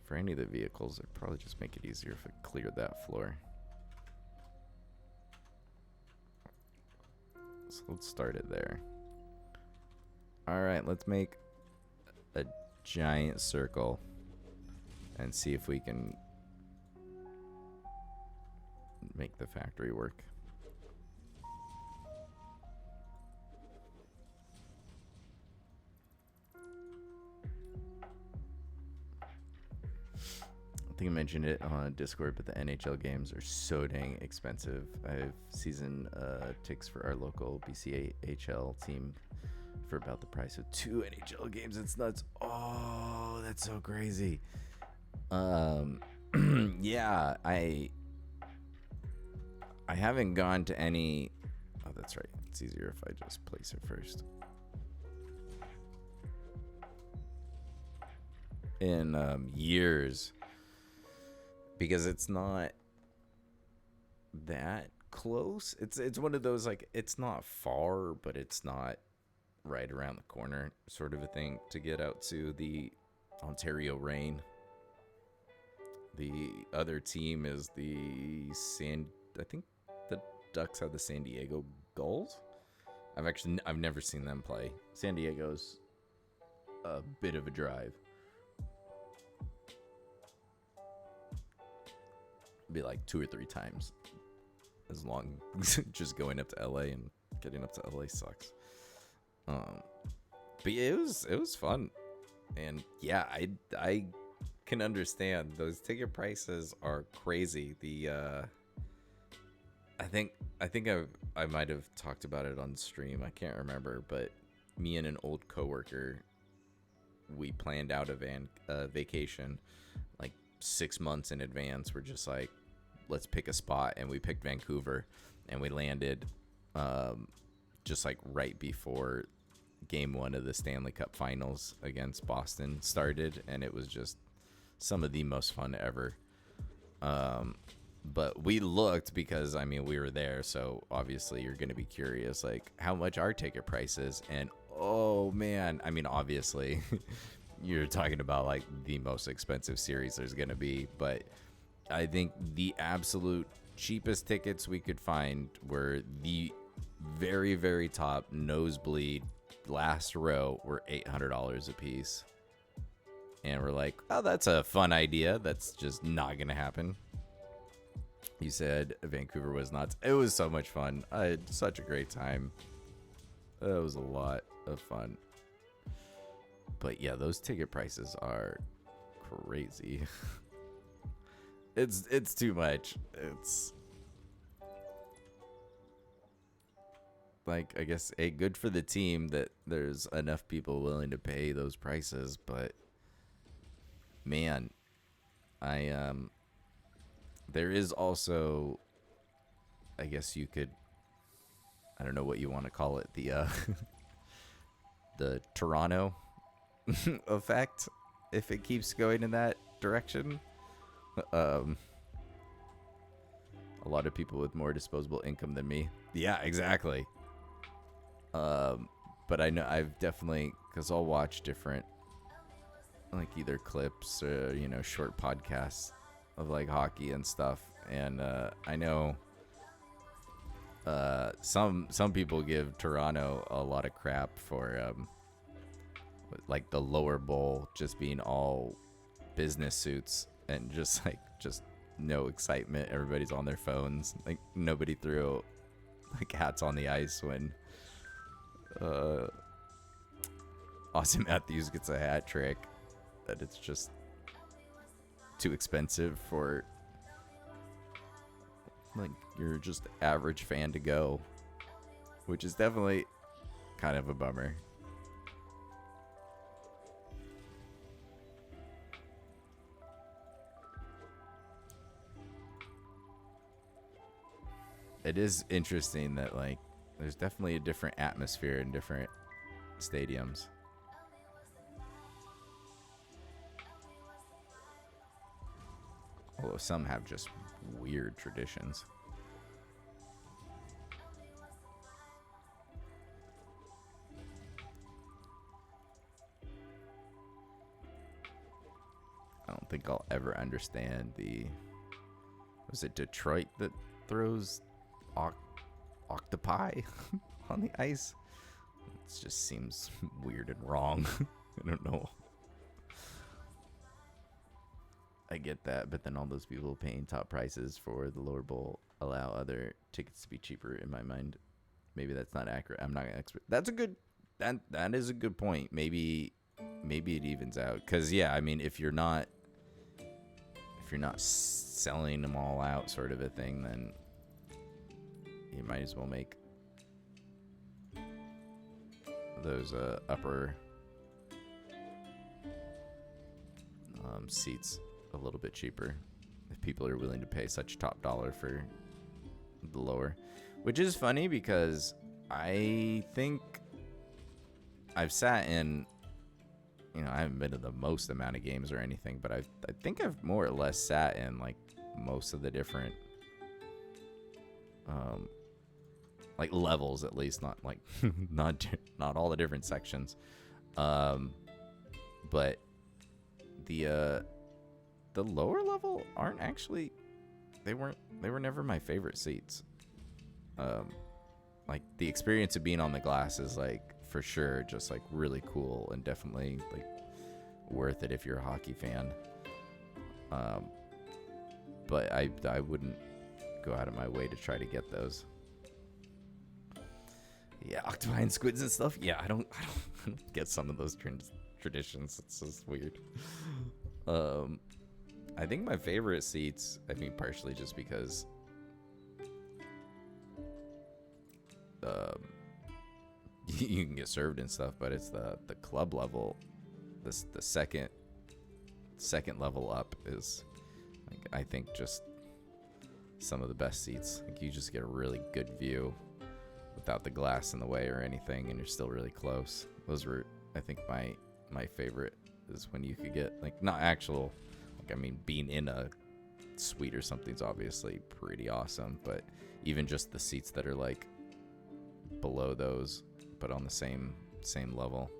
for any of the vehicles, it'd probably just make it easier if I cleared that floor. So let's start it there. All right, let's make a giant circle and see if we can make the factory work. I think I mentioned it on Discord, but the NHL games are so dang expensive. I have season tickets for our local BCHL team for about the price of 2 NHL games. It's nuts. Oh, that's so crazy. Yeah, I haven't gone to any. Oh, that's right. It's easier if I just place it first. In years. Because it's not that close. It's one of those, like, it's not far, but it's not right around the corner sort of a thing to get out to the Ontario Reign. The other team is I think the Ducks have the San Diego Gulls. I've never seen them play. San Diego's a bit of a drive. Be like 2 or 3 times as long. Just going up to LA and getting up to LA sucks. But yeah, it was fun, and yeah, I can understand those ticket prices are crazy. I think I might have talked about it on stream. I can't remember, but me and an old coworker, we planned out a vacation like 6 months in advance. We're just like, let's pick a spot, and we picked Vancouver, and we landed just like right before game 1 of the Stanley Cup Finals against Boston started, and it was just some of the most fun ever. But we looked, because I mean we were there, so obviously you're going to be curious like how much our ticket price is, and oh man, I mean obviously you're talking about like the most expensive series there's going to be, but I think the absolute cheapest tickets we could find were the very, very top nosebleed last row were $800 a piece. And we're like, oh, that's a fun idea. That's just not going to happen. You said Vancouver was nuts. It was so much fun. I had such a great time. It was a lot of fun. But yeah, those ticket prices are crazy. It's too much. It's like, I guess, good for the team that there's enough people willing to pay those prices, but man, there is also, I guess you could, I don't know what you want to call it, the the Toronto effect, if it keeps going in that direction. A lot of people with more disposable income than me. Yeah, exactly. But I know I've definitely, because I'll watch different, like either clips or, you know, short podcasts of like hockey and stuff. And I know some people give Toronto a lot of crap for like the lower bowl just being all business suits and just no excitement. Everybody's on their phones. Like nobody threw like hats on the ice when Austin Matthews gets a hat trick. That it's just too expensive for like you're just average fan to go, which is definitely kind of a bummer. It is interesting that like there's definitely a different atmosphere in different stadiums. Although some have just weird traditions. I don't think I'll ever understand was it Detroit that throws octopi on the ice? It just seems weird and wrong. I don't know. I get that, but then all those people paying top prices for the lower bowl allow other tickets to be cheaper in my mind. Maybe that's not accurate. I'm not an expert. That is a good point. Maybe it evens out. Cause yeah, I mean, if you're not selling them all out sort of a thing, then you might as well make those upper seats a little bit cheaper if people are willing to pay such top dollar for the lower, which is funny because I think I've sat in, you know, I haven't been to the most amount of games or anything, but I think I've more or less sat in like most of the different like levels, at least, not like not all the different sections, but the lower level aren't actually, they were never my favorite seats. Like the experience of being on the glass is like for sure just like really cool and definitely like worth it if you're a hockey fan. But I wouldn't go out of my way to try to get those. Yeah, octopi and squids and stuff. Yeah, I don't get some of those traditions. It's just weird. I think my favorite seats, I mean, partially just because you can get served and stuff, but it's the club level. The second level up is, like, I think just some of the best seats. Like, you just get a really good view without the glass in the way or anything, and you're still really close. Those were, I think, my favorite is when you could get, like, not actual, like, I mean, being in a suite or something's obviously pretty awesome, but even just the seats that are like below those but on the same level,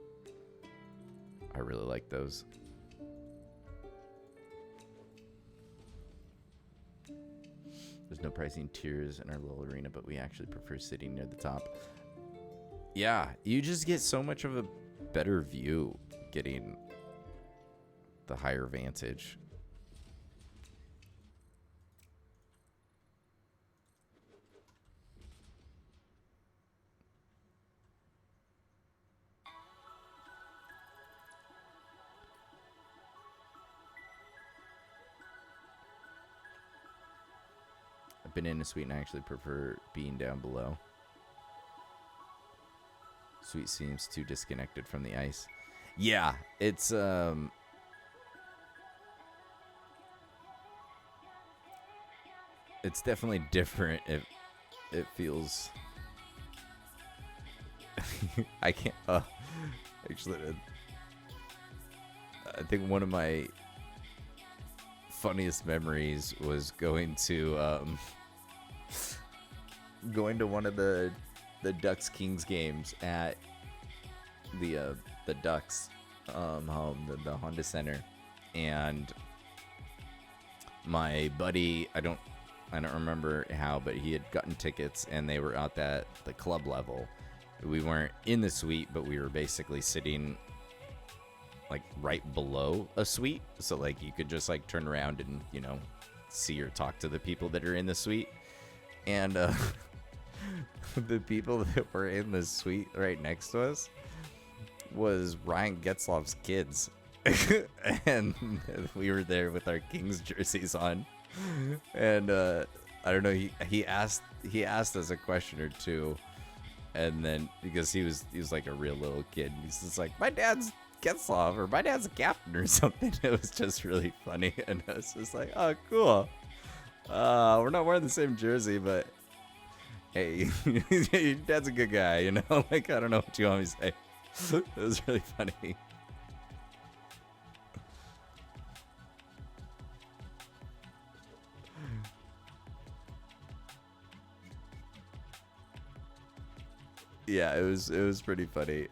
I really like those. There's no pricing tiers in our little arena, but we actually prefer sitting near the top. Yeah, you just get so much of a better view getting the higher vantage. I've been in a suite and I actually prefer being down below. Suite seems too disconnected from the ice. Yeah, it's definitely different. It feels I can't actually I think one of my funniest memories was going to one of the Ducks Kings games at the Ducks home, the Honda Center, and my buddy, I don't remember how, but he had gotten tickets and they were out at the club level. We weren't in the suite, but we were basically sitting like right below a suite, so like you could just like turn around and, you know, see or talk to the people that are in the suite. And the people that were in the suite right next to us was Ryan Getzloff's kids. And we were there with our Kings jerseys on. And I don't know, he asked us a question or two, and then because he was like a real little kid, he's just like, my dad's Getzloff, or my dad's a captain or something. It was just really funny, and I was just like, oh, cool. We're not wearing the same jersey, but hey, your dad's a good guy, you know? Like, I don't know what you want me to say. It was really funny. Yeah, it was pretty funny.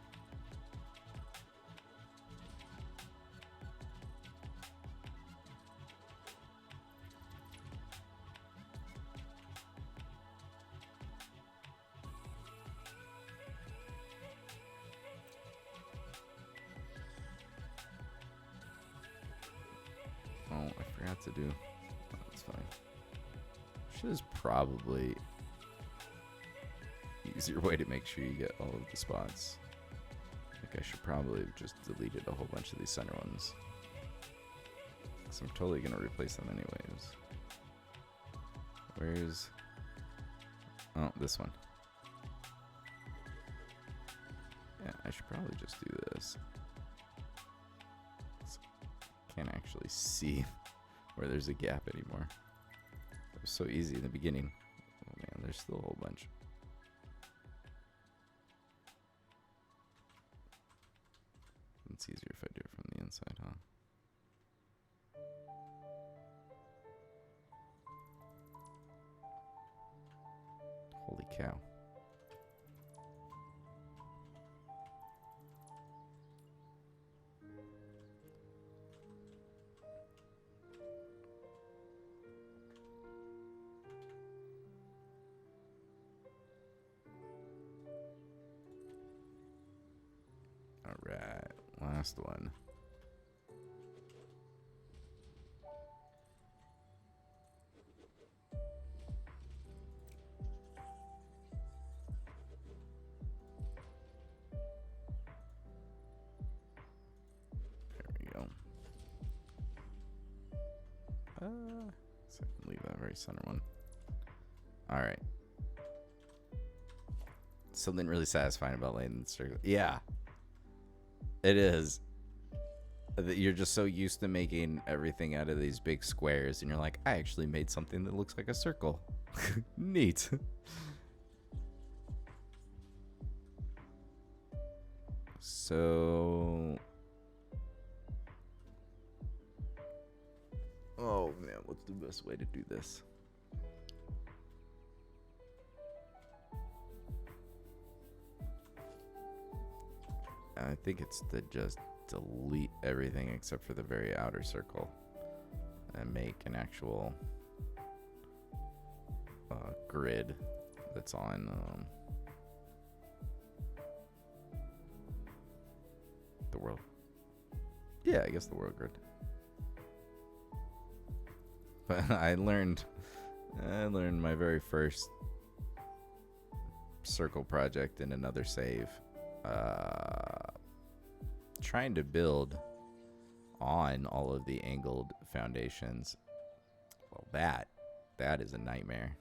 Oh, I forgot to do. Oh, that's fine. There's probably easier way to make sure you get all of the spots. Like, I should probably have just deleted a whole bunch of these center ones, because I'm totally gonna replace them anyways. Where's... oh, this one. Yeah, I should probably just do this. Can't actually see where there's a gap anymore. It was so easy in the beginning. Oh man, there's still a whole bunch. It's easier if I do it from the inside, huh? Holy cow. All right, last one. There we go. So I can leave that very center one. All right. Something really satisfying about laying the circle. Yeah. It is. You're just so used to making everything out of these big squares, and you're like, I actually made something that looks like a circle. Neat. So... oh man, what's the best way to do this? I think it's to just delete everything except for the very outer circle and make an actual grid that's on the world. Yeah, I guess the world grid. But I learned my very first circle project in another save. Trying to build on all of the angled foundations. Well, that is a nightmare.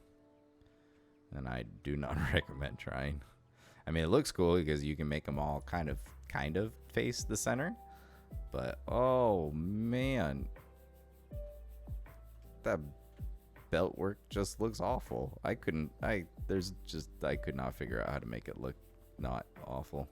And I do not recommend trying. I mean, it looks cool because you can make them all kind of face the center. But, oh, man. That belt work just looks awful. I could not figure out how to make it look not awful.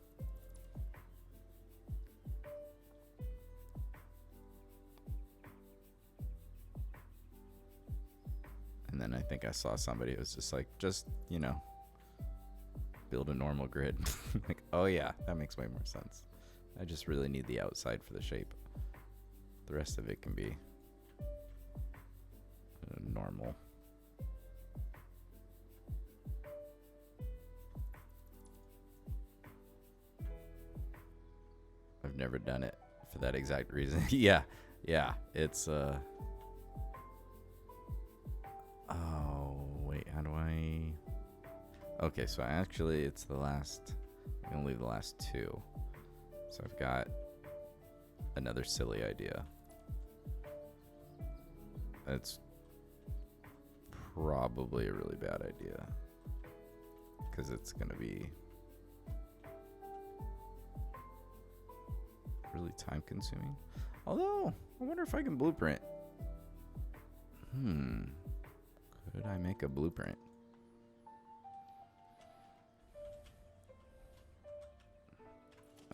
And then I think I saw somebody who was just like, build a normal grid. Like, oh yeah, that makes way more sense. I just really need the outside for the shape. The rest of it can be normal. I've never done it for that exact reason. yeah, it's oh, wait, how do I... Okay, so actually it's the last... I'm going to leave the last two. So I've got another silly idea. That's probably a really bad idea. Because it's going to be really time consuming. Although, I wonder if I can blueprint. Could I make a blueprint?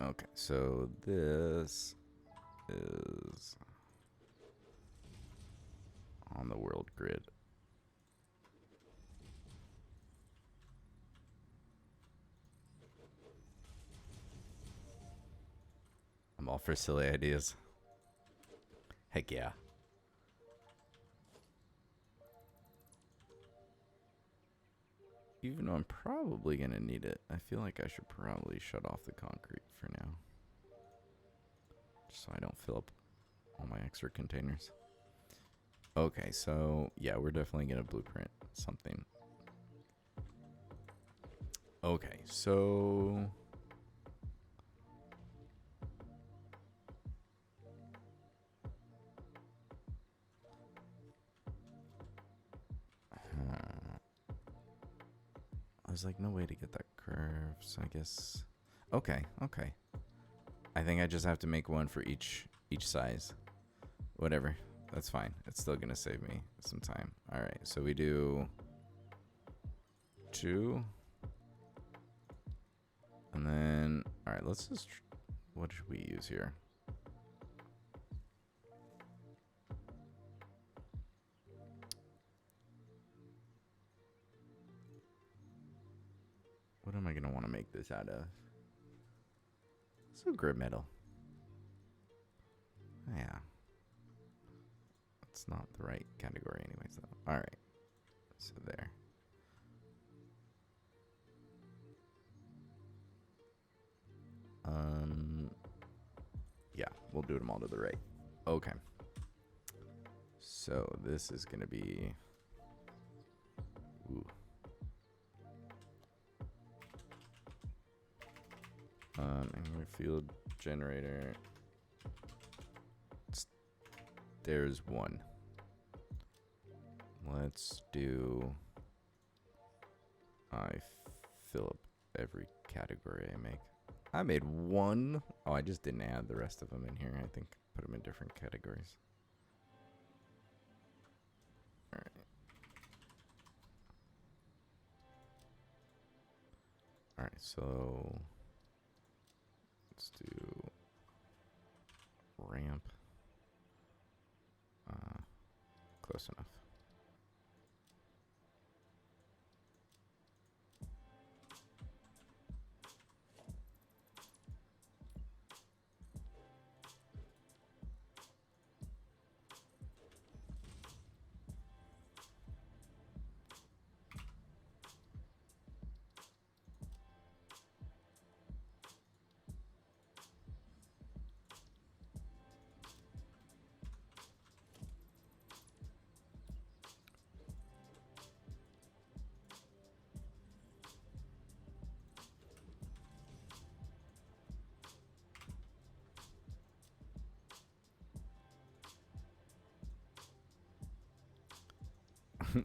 Okay, so this is on the world grid. I'm all for silly ideas. Heck yeah. Even though I'm probably going to need it, I feel like I should probably shut off the concrete for now. Just so I don't fill up all my extra containers. Okay, so yeah, we're definitely going to blueprint something. Okay, so... There's like no way to get that curve, so I guess... Okay. I think I just have to make one for each size. Whatever, that's fine. It's still gonna save me some time. Alright, so we do 2. And then, alright, let's just... What should we use here? What am I going to want to make this out of? So grit metal. Yeah. It's not the right category anyways, though. Alright. So there. Yeah, we'll do them all to the right. Okay. So this is going to be... Ooh. Angler field generator. There's one. Let's do... I fill up every category I make. I made one. Oh, I just didn't add the rest of them in here. I think put them in different categories. All right. All right, so let's do ramp. Close enough.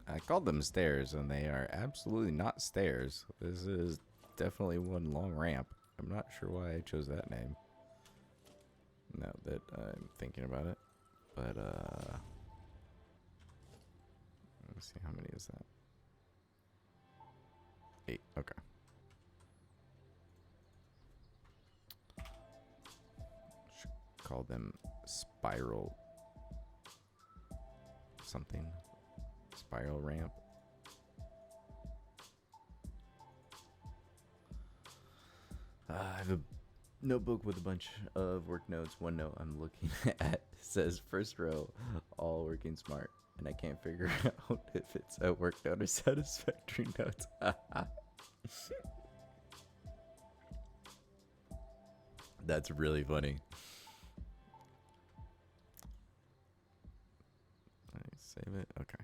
I called them stairs, and they are absolutely not stairs. This is definitely one long ramp. I'm not sure why I chose that name. Now that I'm thinking about it. But, let me see, how many is that? 8, okay. Should call them spiral something. Spiral ramp. I have a notebook with a bunch of work notes. One note I'm looking at says first row, all working smart. And I can't figure out if it's a work note or satisfactory notes. That's really funny. Let me save it. Okay.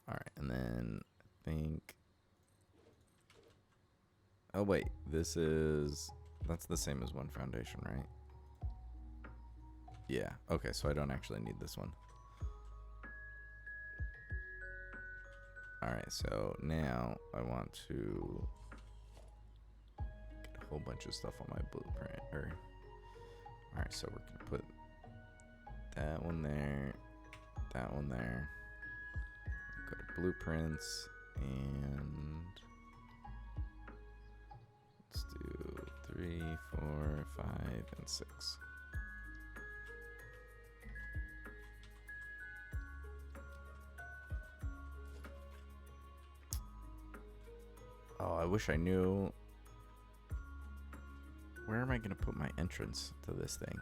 All right, and then I think. Oh wait, that's the same as one foundation, right? Yeah. Okay, so I don't actually need this one. All right, so now I want to get a whole bunch of stuff on my blueprint. All right, so we're gonna put that one there, that one there. Go to blueprints and let's do 3, 4, 5, and 6. Oh, I wish I knew. Where am I going to put my entrance to this thing?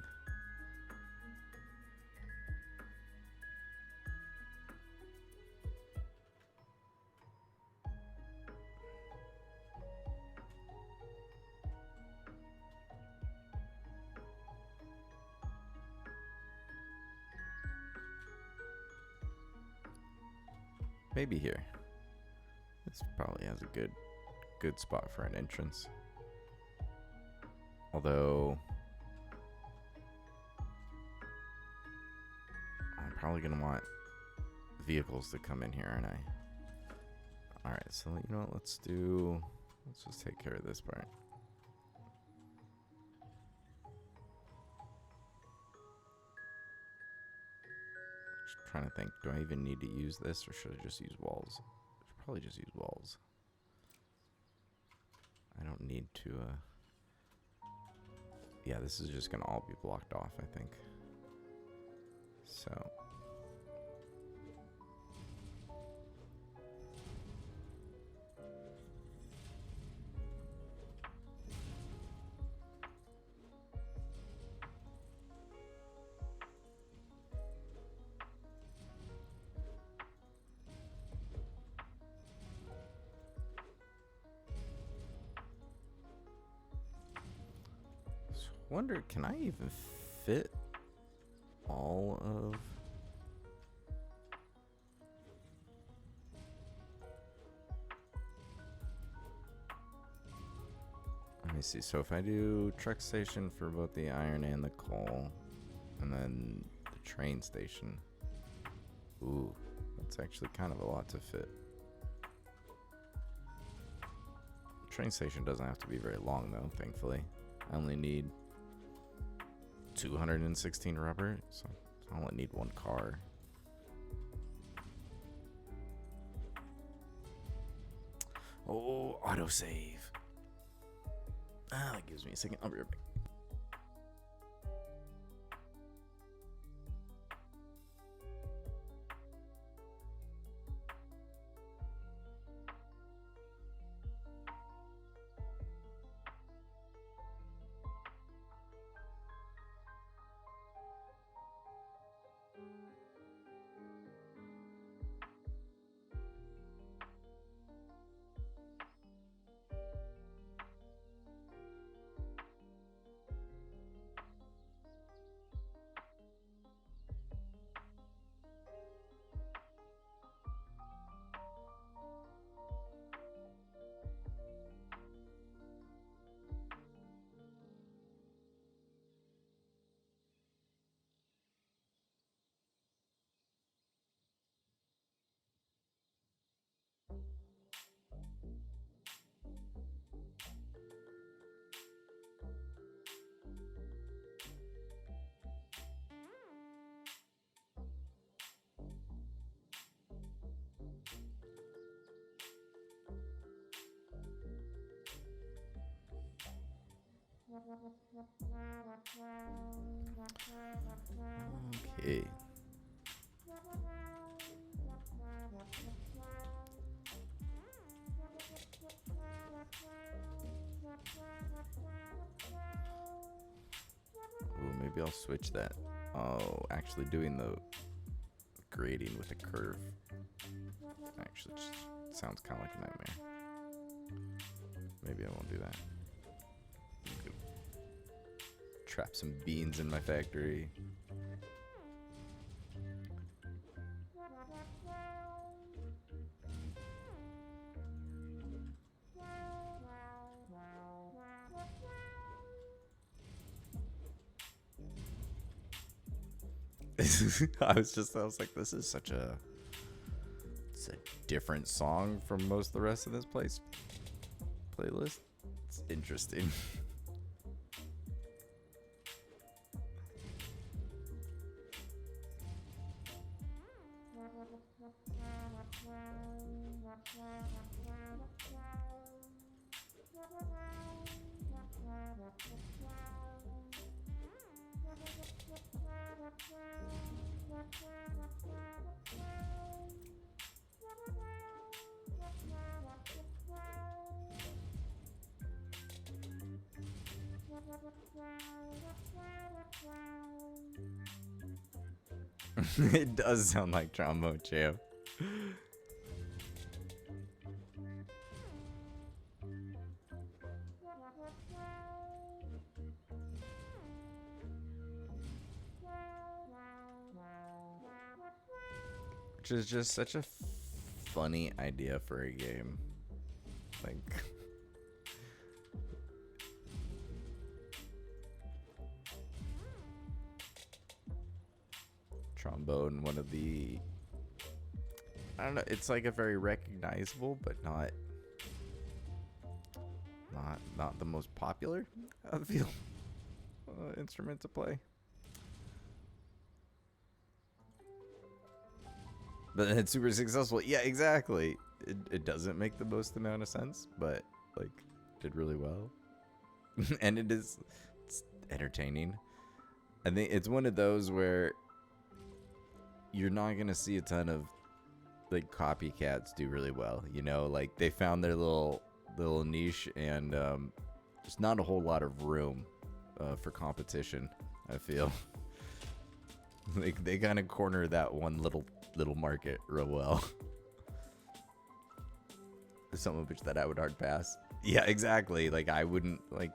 Maybe here. This probably has a good spot for an entrance. Although I'm probably gonna want vehicles to come in here, aren't I? Alright, so you know what, let's just take care of this part. Just trying to think, do I even need to use this or should I just use walls? I should probably just use walls. I don't need to yeah, this is just gonna all be blocked off, I think. So wonder, can I even fit all of... Let me see. So if I do truck station for both the iron and the coal, and then the train station. Ooh, that's actually kind of a lot to fit. The train station doesn't have to be very long though, thankfully. I only need 216 rubber, so I only need one car. Oh, autosave. Ah, that gives me a second. I'll be right back. Okay. Ooh, maybe I'll switch that. Oh, actually doing the grading with a curve actually just sounds kind of like a nightmare. Maybe I won't do that. Trap some beans in my factory. I was like, this is such a, it's a different song from most of the rest of this playlist. It's interesting. It does sound like Trombone Champ. Which is just such a funny idea for a game. Like, trombone, one of the, I don't know, it's like a very recognizable but not the most popular, I feel, instrument to play. But it's super successful. Yeah, exactly. It doesn't make the most amount of sense, but like did really well. And it's entertaining. I think it's one of those where you're not gonna see a ton of like copycats do really well. You know, like they found their little niche, and there's not a whole lot of room for competition, I feel. Like they kind of corner that one little market real well. Some of which that I would hard pass. Yeah, exactly. Like I wouldn't like.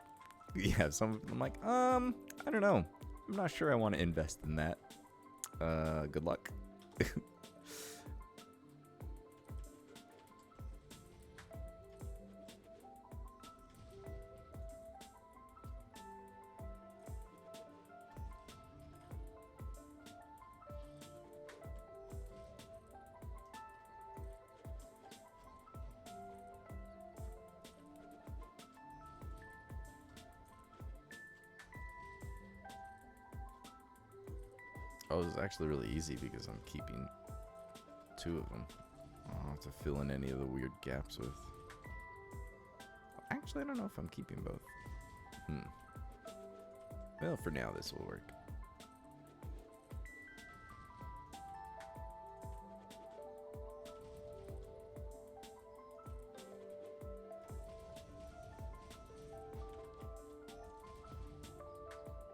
Yeah, some I'm like, I don't know. I'm not sure I want to invest in that. Good luck. Oh, it's actually really easy because I'm keeping 2 of them. I don't have to fill in any of the weird gaps with. Actually, I don't know if I'm keeping both. Well, for now, this will work.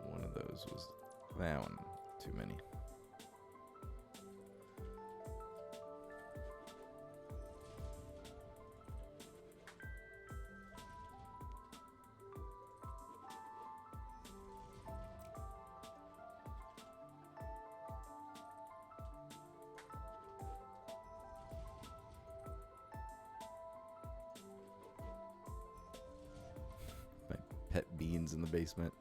One of those was that one. Too many. My pet beans in the basement.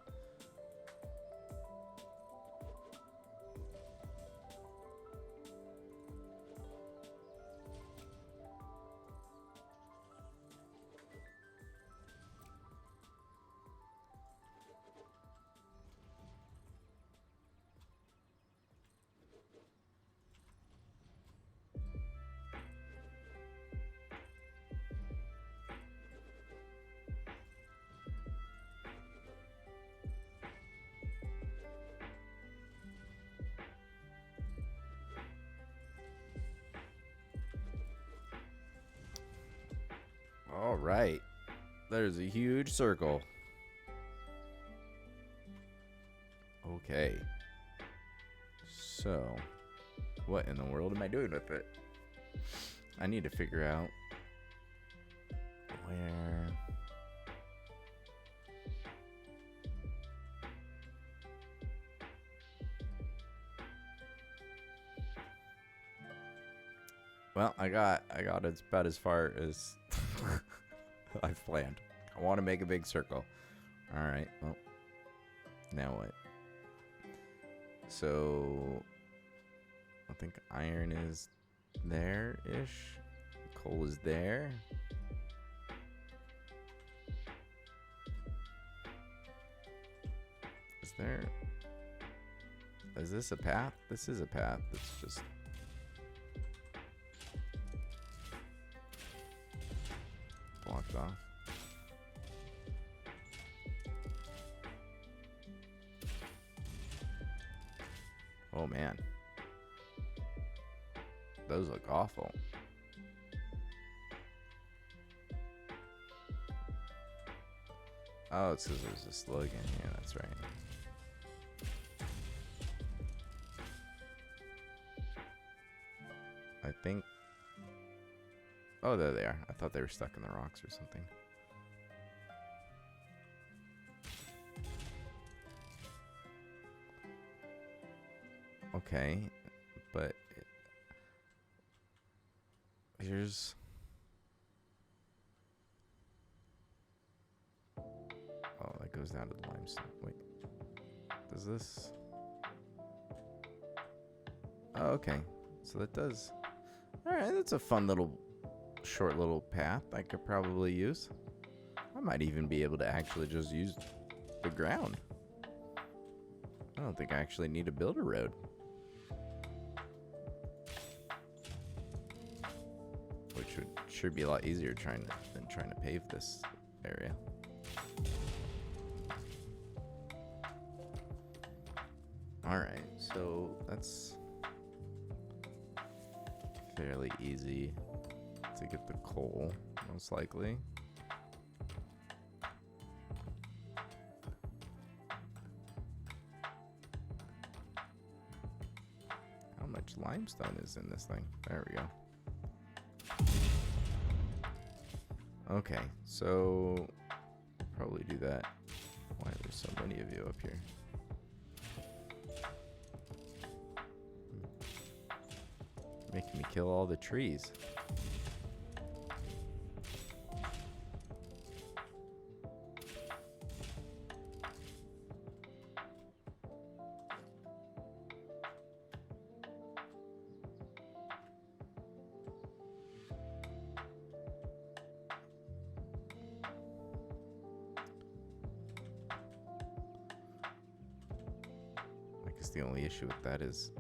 All right. There's a huge circle. Okay. So, what in the world am I doing with it? I need to figure out where... Well, I got it's about as far as I've planned. I want to make a big circle. All right. Well, now what? So I think iron is there-ish. Coal is there. Is this a path? This is a path. It's just blocked off. Oh man. Those look awful. Oh, it's because there's a slug in here. That's right. I think... Oh, there they are. I thought they were stuck in the rocks or something. Okay, but here's... Oh, that goes down to the limestone. Wait, does this... Oh, okay, so that does... Alright, that's a fun little, short little path I could probably use. I might even be able to actually just use the ground. I don't think I actually need to build a road. Which should be a lot easier than trying to pave this area. Alright, so that's fairly easy to get the coal, most likely. How much limestone is in this thing? There we go. Okay, so probably do that. Why there's so many of you up here? Making me kill all the trees. I guess the only issue with that is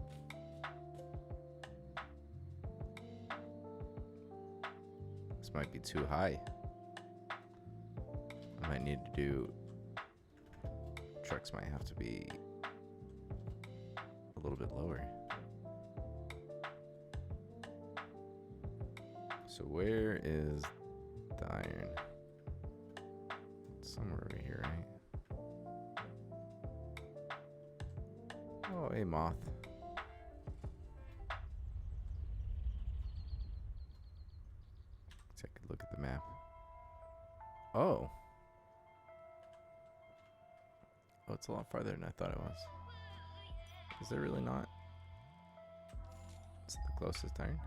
this might be too high. I might need to do... Trucks might have to be a little bit lower. So where is the iron? It's somewhere over here, right? Oh, hey, moth. Take a look at the map. Oh. Oh, it's a lot farther than I thought it was. Is it really not? It's the closest iron.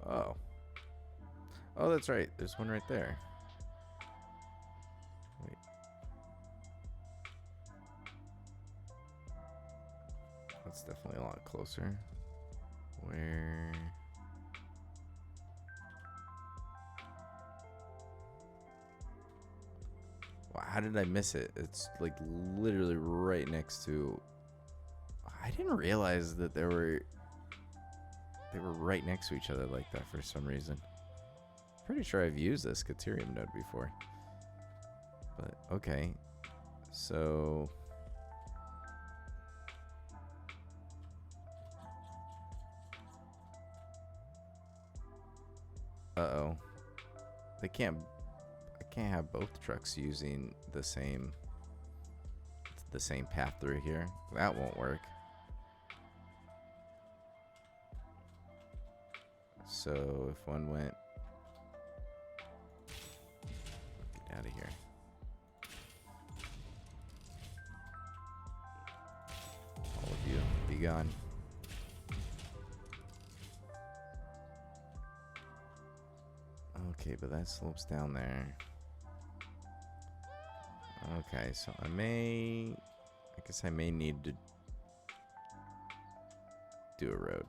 Oh. Oh, that's right. There's one right there. Wait. That's definitely a lot closer. Where... Wow, how did I miss it? It's like literally right next to... I didn't realize that they were right next to each other like that for some reason. Pretty sure I've used this Caterium node before. But okay. So They can't. I can't have both trucks using the same path through here. That won't work. So if one went, get out of here. All of you, be gone. Okay, but that slopes down there. Okay, so I guess I may need to do a road.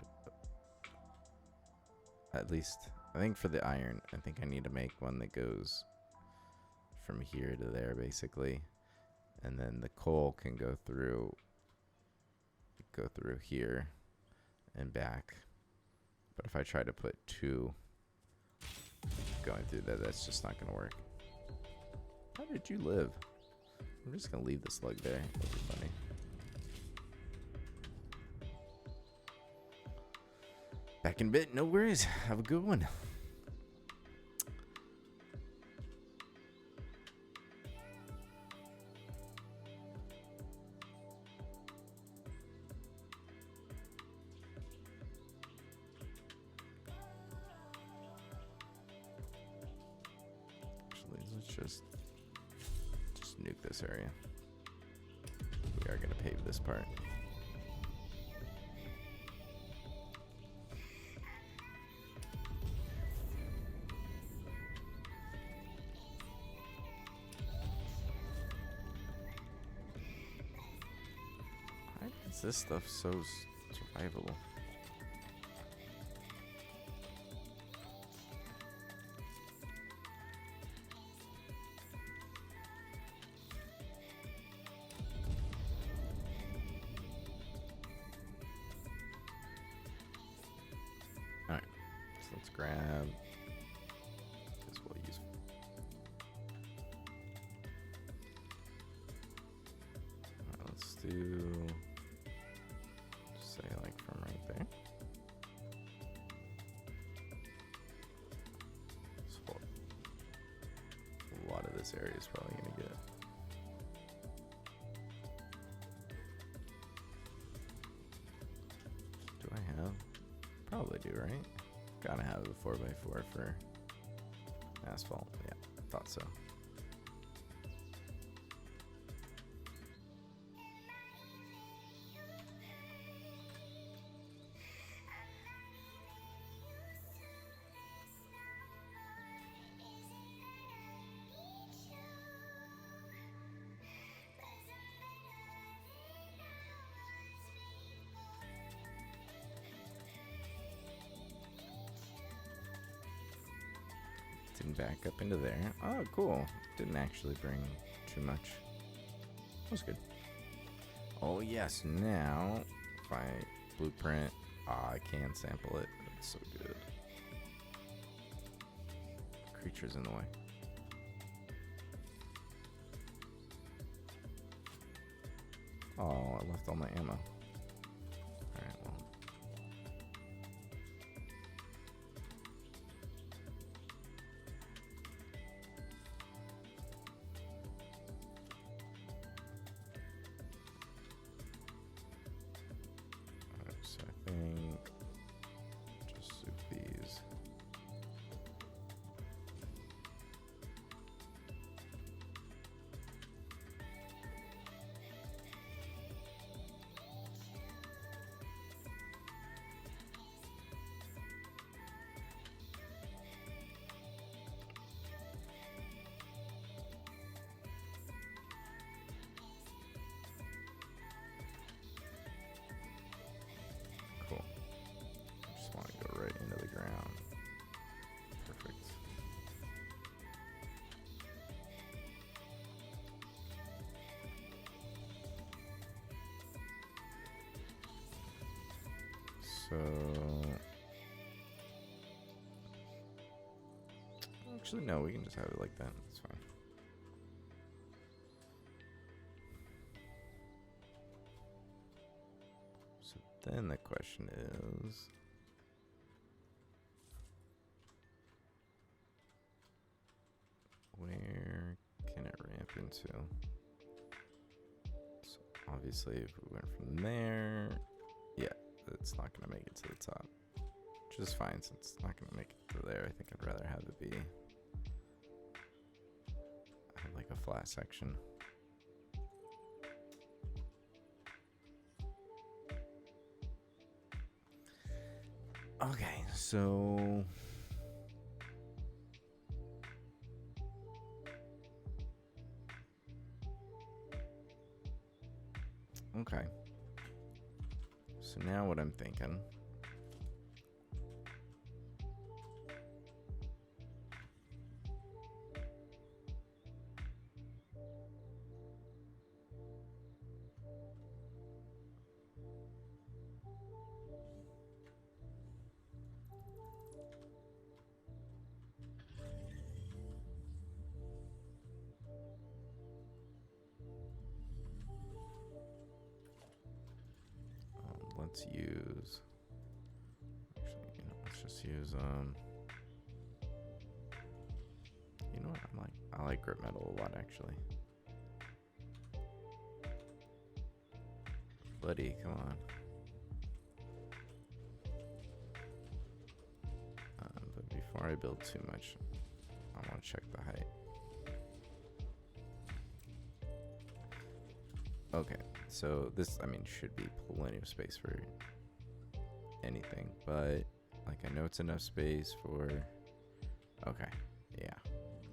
At least, I think for the iron, I think I need to make one that goes from here to there, basically. And then the coal can go through here and back. But if I try to put two going through there, that's just not going to work. How did you live? I'm just going to leave this lug there. That'd be funny. Back in a bit. No worries. Have a good one. Actually, let's just nuke this area. We are going to pave this part. Why is this stuff so survivable? Alright, so let's grab this. We'll use. Let's do, say, like from right there. So a lot of this area is probably going to get. Do I have? Probably do, right? Gotta have a 4x4 for asphalt. Yeah, thought so. Didn't back up into there. Oh, cool. Didn't actually bring too much. That was good. Oh, yes. Now, if I blueprint, I can sample it. It's so good. Creatures in the way. Oh, I left all my ammo. Alright, well. So I think just soup these. Cool. Just want to go right into the ground. Perfect. So, actually, no, we can just have it like that. It's fine. So then the question is, walk into. So obviously, if we went from there, yeah, it's not gonna make it to the top, which is fine since it's not gonna make it to there. I think I'd rather have it be like a flat section. Okay, so okay. So now what I'm thinking. Let's use. Actually, let's just use You know what? I like grip metal a lot actually. Buddy, come on. But before I build too much, I want to check the height. Okay, so this, should be plenty of space for anything, but like I know it's enough space for. Okay, yeah,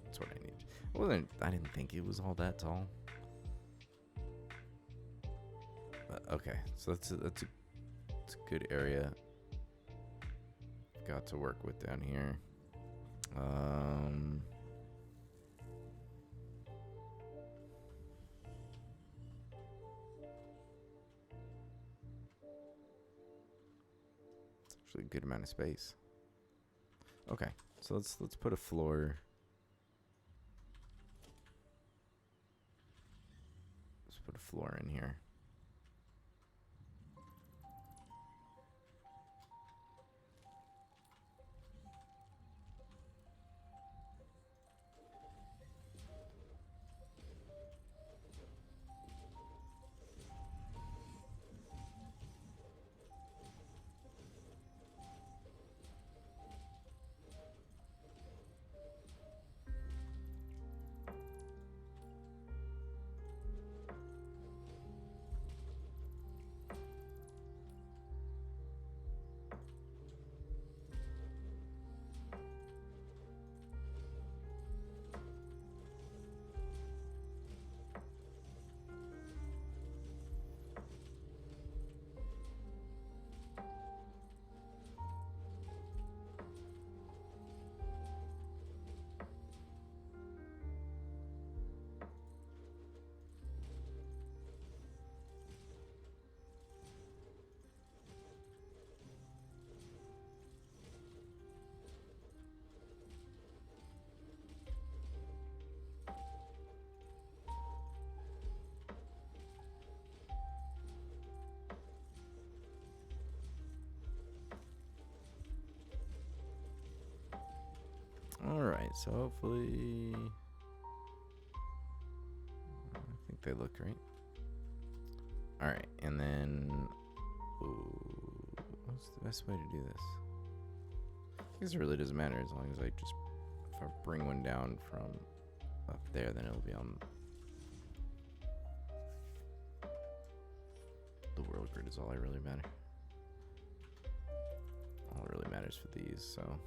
that's what I need. I didn't think it was all that tall. But okay, so that's a good area. Got to work with down here. Actually, a good amount of space. Okay, so let's put a floor. Let's put a floor in here. Alright, so hopefully I think they look great. Alright, and then what's the best way to do this? I guess it really doesn't matter as long as I just, if I bring one down from up there, then it'll be on the world grid is all I really matter. All that really matters for these, so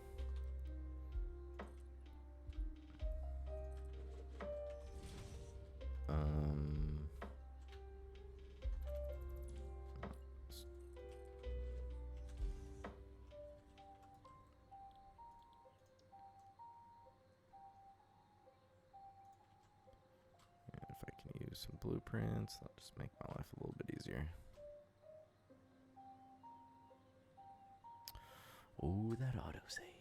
if I can use some blueprints, that'll just make my life a little bit easier. Oh, that autosave.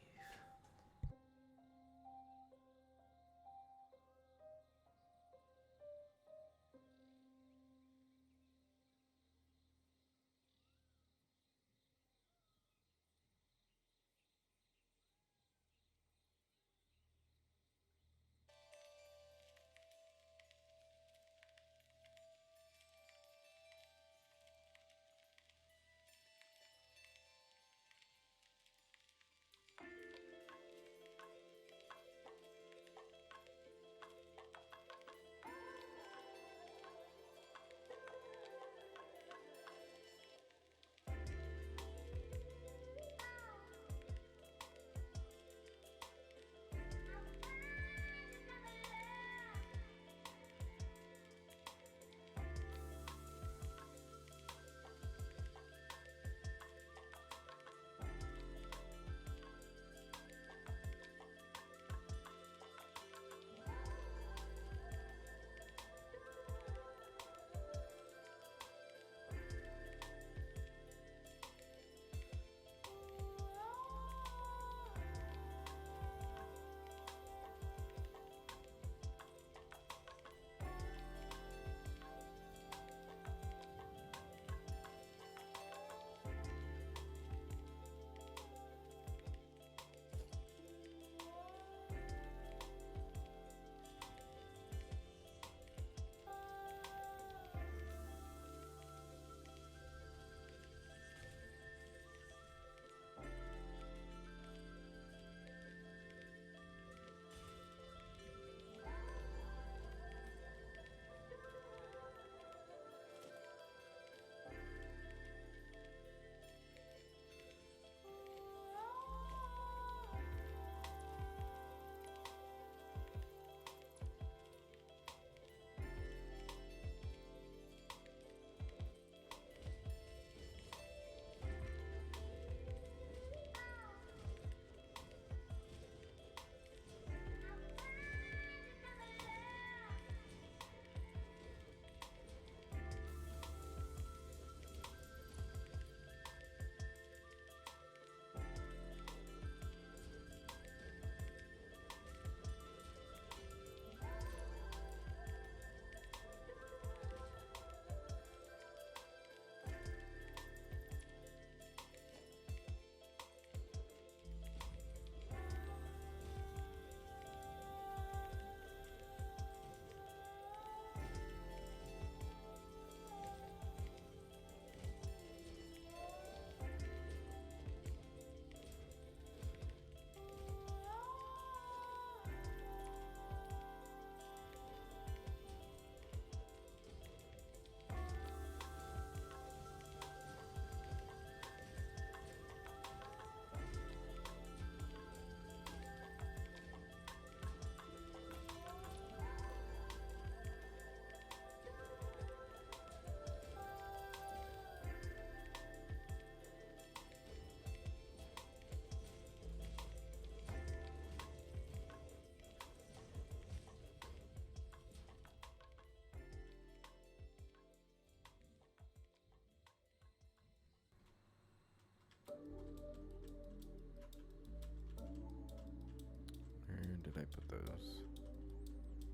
did I put those?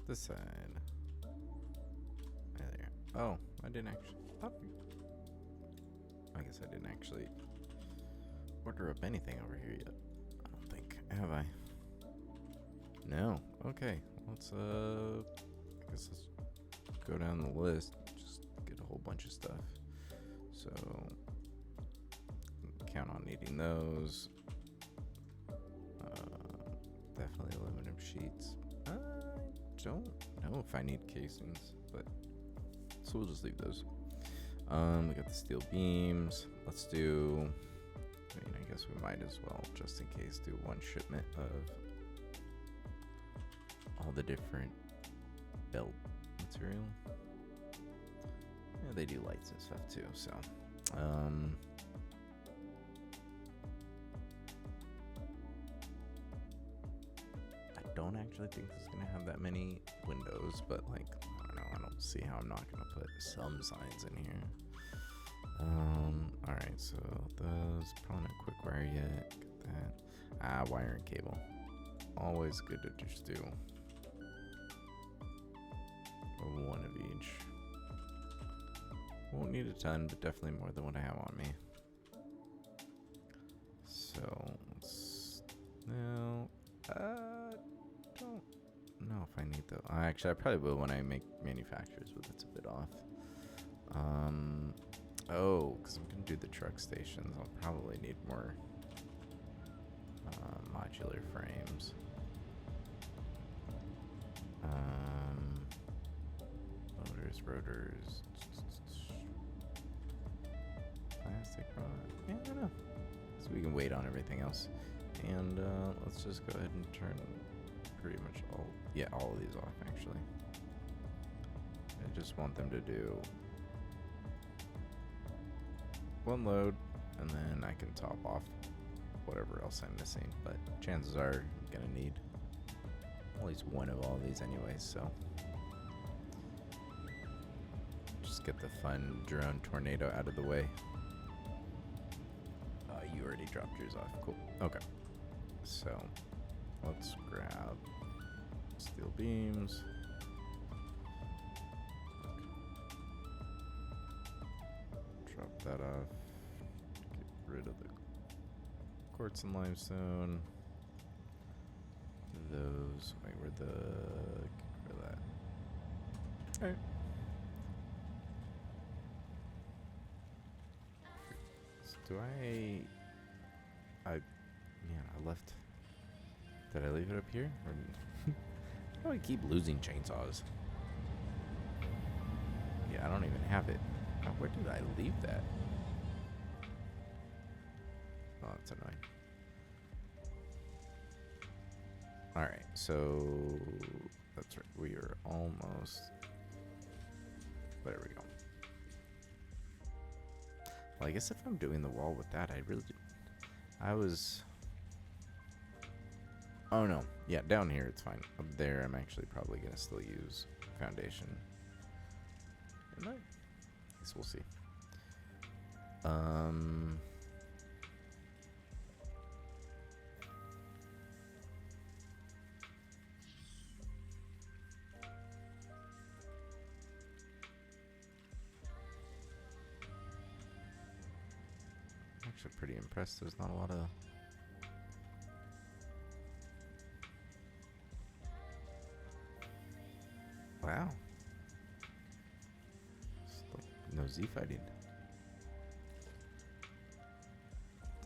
This side. There. Oh, I didn't actually. I guess I didn't actually order up anything over here yet. I don't think. Have I? No. Okay. Let's I guess let's go down the list. Just get a whole bunch of stuff. So count on needing those. Definitely aluminum sheets. I don't know if I need casings, but so we'll just leave those. We got the steel beams. Let's do. I mean, I guess we might as well, just in case, do one shipment of all the different belt material. Yeah, they do lights and stuff too. So, I don't actually think this is gonna have that many windows, but like, I don't know. I don't see how I'm not gonna put some signs in here. All right. So those probably not quick wire yet. Get that. Wire and cable. Always good to just do one of each. Won't need a ton, but definitely more than what I have on me. So let's now. Don't know if I need though. Actually, I probably will when I make manufacturers, but that's a bit off. Oh, because I'm gonna do the truck stations. I'll probably need more modular frames. Rotors. Plastic rod. Yeah, I don't know. So we can wait on everything else. And let's just go ahead and turn pretty much all of these off actually. I just want them to do one load, and then I can top off whatever else I'm missing. But chances are I'm gonna need at least one of all these anyways, so just get the fun drone tornado out of the way. You already dropped yours off. Cool. Okay. So let's grab steel beams. Drop that off. Get rid of the quartz and limestone. Those. Wait, where the. Get rid of that. Alright. So do I left. Did I leave it up here? Or how do I keep losing chainsaws? Yeah, I don't even have it. Where did I leave that? Oh, that's annoying. Alright, so that's right. We are almost. There we go. Well, I guess if I'm doing the wall with that, I was. Oh no, yeah, down here it's fine. Up there, I'm actually probably gonna still use foundation. I guess we'll see. I'm actually pretty impressed. There's not a lot of. Wow. It's like no Z fighting.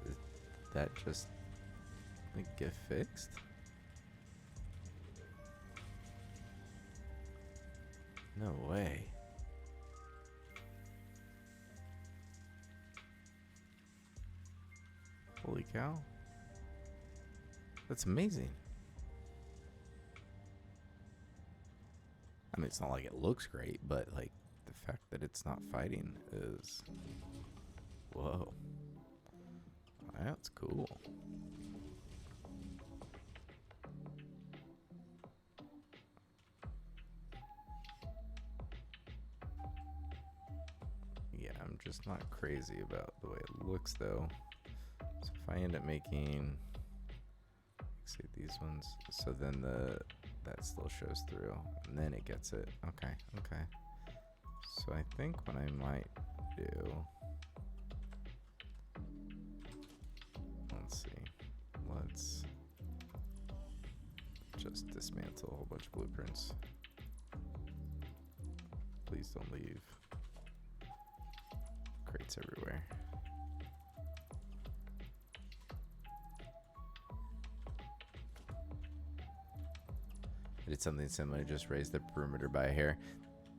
Did that just like get fixed? No way. Holy cow. That's amazing. I mean, it's not like it looks great, but like the fact that it's not fighting is. Whoa. That's cool. Yeah, I'm just not crazy about the way it looks though. So if I end up making, say these ones. So then that still shows through, and then it gets it. Okay, okay. So I think what I might do. Let's see. Let's just dismantle a whole bunch of blueprints. Please don't leave. Crates everywhere. I did something similar, just raise the perimeter by a hair.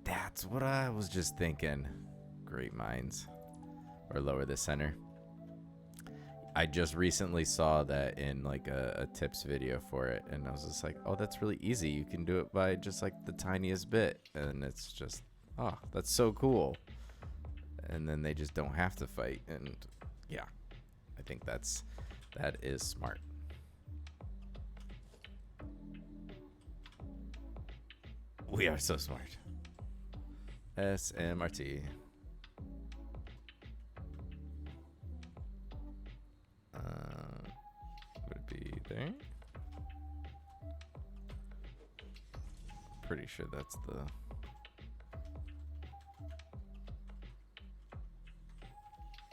That's what I was just thinking. Great minds. Or lower the center. I just recently saw that in like a tips video for it, and I was just like, oh, that's really easy. You can do it by just like the tiniest bit, and it's just, oh, that's so cool. And then they just don't have to fight, and yeah, I think that is smart. We are so smart. SMRT. Would it be there? Pretty sure that's the.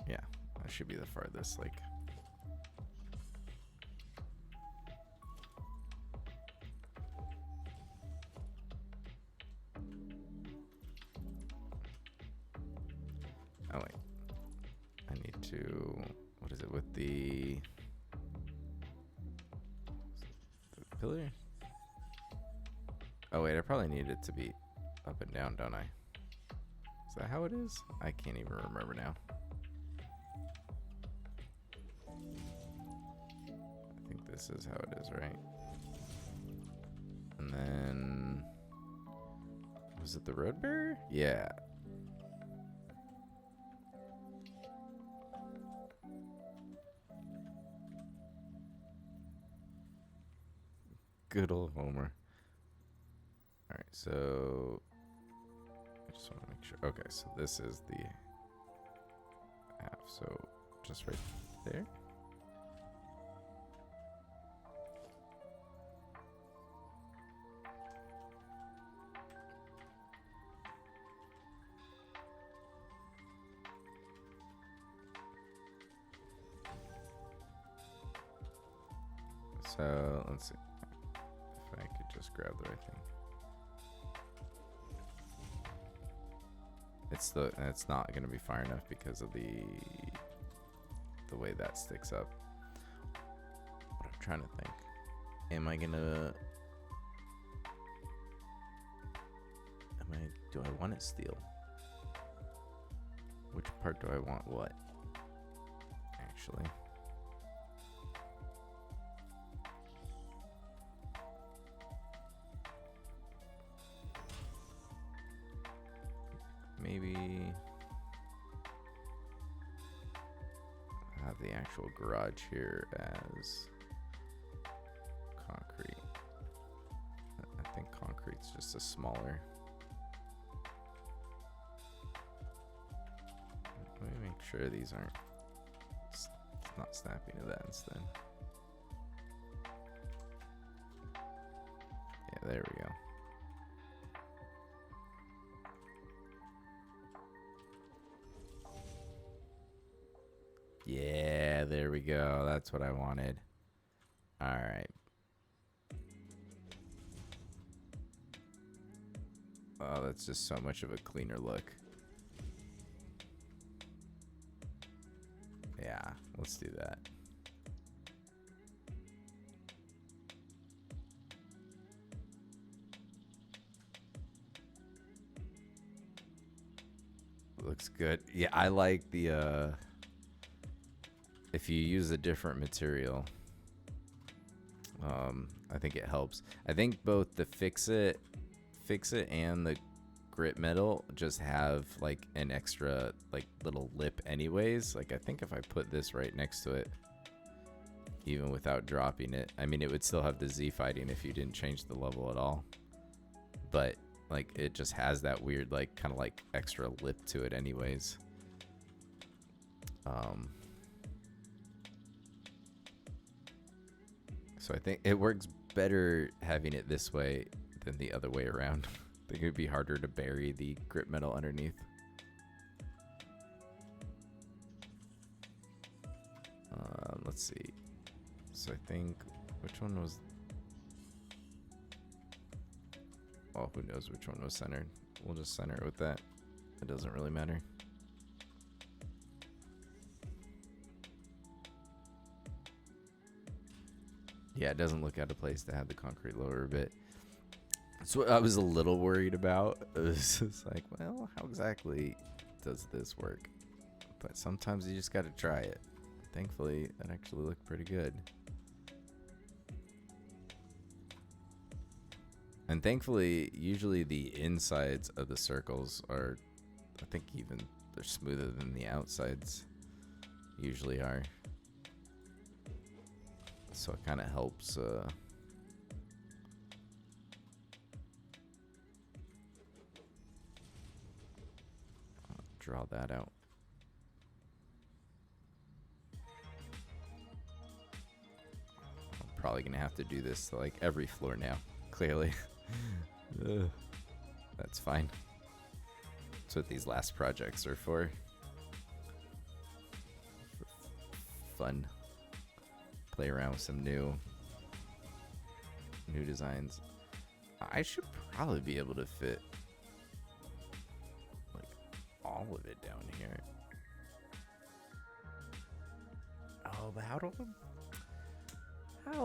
Yeah, that should be the farthest, like. Oh wait, I need to, what is it with the pillar? Oh wait, I probably need it to be up and down, don't I? Is that how it is? I can't even remember now. I think this is how it is, right? And then, was it the road barrier? Yeah. Good old Homer. All right, so I just want to make sure. Okay, so this is the half. So just right there. So let's see. If I could just grab the right thing. It's not gonna be far enough because of the way that sticks up. What I'm trying to think. Do I want it steel? Which part do I want what? Actually. Maybe have the actual garage here as concrete. I think concrete's just a smaller. Let me make sure these aren't it's not snapping to that instead. Yeah, there we go. Yeah, there we go. That's what I wanted. All right. Oh, that's just so much of a cleaner look. Yeah, let's do that. Looks good. Yeah, I like the if you use a different material, I think it helps. I think both the fix it and the grit metal just have like an extra like little lip anyways. Like I think if I put this right next to it, even without dropping it, I mean it would still have the Z fighting if you didn't change the level at all, but like it just has that weird like kind of like extra lip to it anyways. So I think it works better having it this way than the other way around. I think it would be harder to bury the grip metal underneath. Let's see. So I think, which one was... Well, who knows which one was centered. We'll just center it with that. It doesn't really matter. Yeah, it doesn't look out of place to have the concrete lower a bit. That's what I was a little worried about. It was just like, well, how exactly does this work? But sometimes you just got to try it. Thankfully, that actually looked pretty good. And thankfully, usually the insides of the circles are, I think even they're smoother than the outsides usually are. So it kind of helps draw that out. I'm probably gonna have to do this to like every floor now, clearly. That's fine. That's what these last projects are for. Fun. Play around with some new designs. I should probably be able to fit like all of it down here. Oh, but how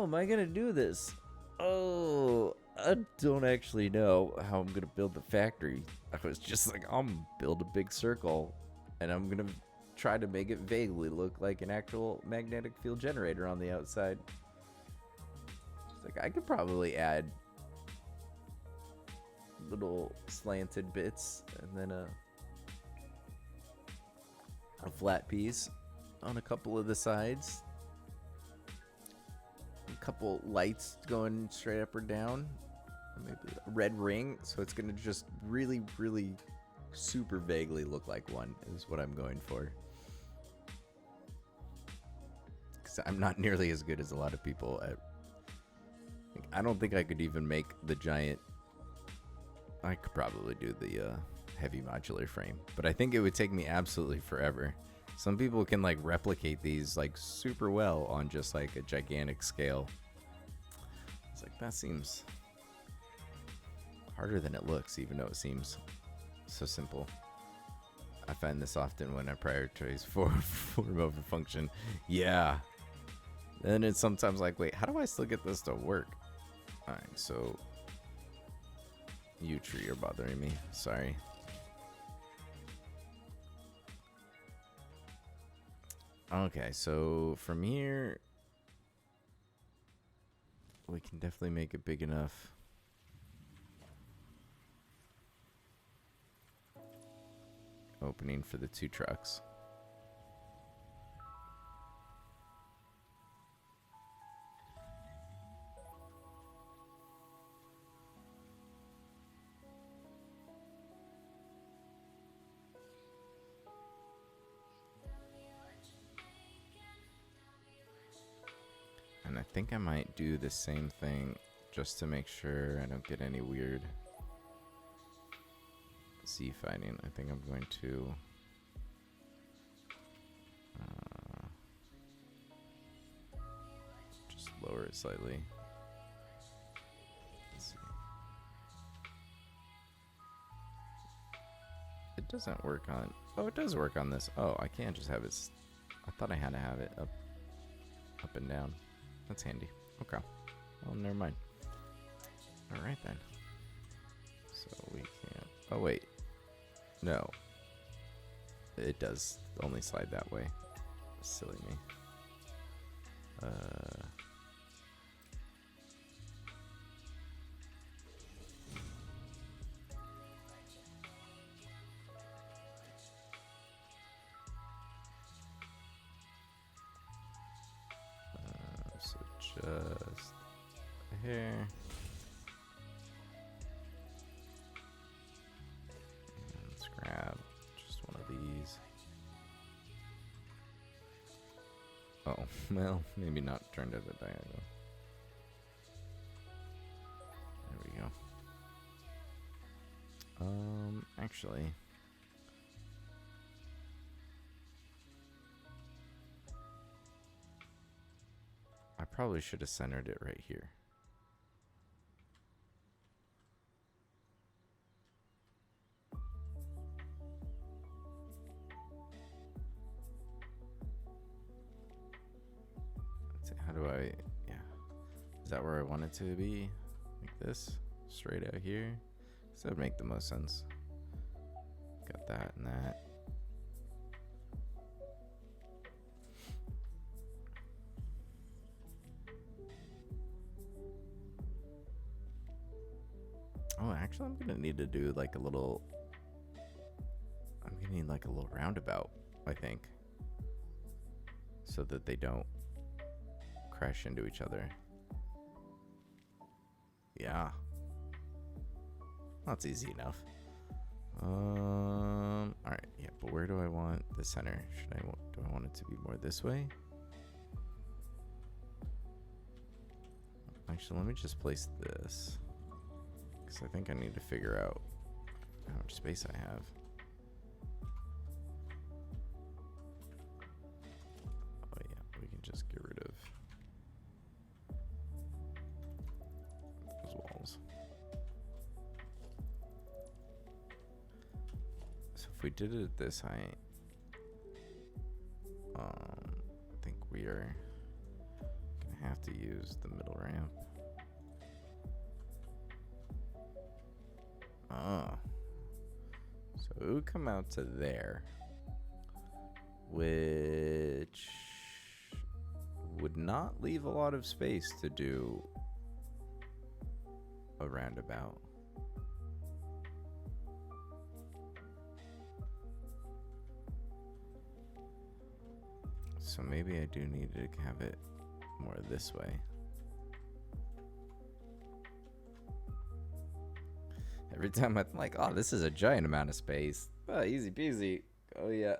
am I gonna do this? Oh, I don't actually know how I'm gonna build the factory. I was just like, I'm gonna build a big circle and I'm gonna try to make it vaguely look like an actual magnetic field generator on the outside. It's like I could probably add little slanted bits and then a flat piece on a couple of the sides. A couple lights going straight up or down. Maybe a red ring, so it's gonna just really, really super vaguely look like one is what I'm going for. Because I'm not nearly as good as a lot of people at... I don't think I could even make the giant... I could probably do the heavy modular frame, but I think it would take me absolutely forever. Some people can like replicate these like super well on just like a gigantic scale. It's like, that seems harder than it looks, even though it seems so simple. I find this often when I prioritize form over function. Yeah. Then it's sometimes like, wait, how do I still get this to work? Alright, so you tree are bothering me. Sorry. Okay, so from here we can definitely make it big enough. Opening for the 2 trucks. And I think I might do the same thing just to make sure I don't get any weird Z fighting. I think I'm going to just lower it slightly. Let's see. It doesn't work on... Oh, it does work on this. Oh, I can't just have it... I thought I had to have it up and down. That's handy. Okay. Well, never mind. Alright then. So we can't... Oh, wait. No. It does only slide that way. Silly me. So just here. Let's grab just one of these. Oh, well, maybe not turned at a diagonal. actually. I probably should have centered it right here. Let's see, how do I, yeah. Is that where I want it to be? Like this? Straight out here? So that would make the most sense. Got that and that. Oh, actually, I'm gonna need to do like a little. I'm gonna need like a little roundabout, I think, so that they don't crash into each other. Yeah, that's easy enough. All right, yeah, but where do I want the center? Do I want it to be more this way? Actually, let me just place this. I think I need to figure out how much space I have. Oh yeah, we can just get rid of those walls. So if we did it at this height, I think we are gonna have to use the middle ramp. Oh. So it would come out to there, which would not leave a lot of space to do a roundabout. So maybe I do need to have it more this way. Every time I'm like, oh, this is a giant amount of space. Oh, easy peasy. Oh, yeah.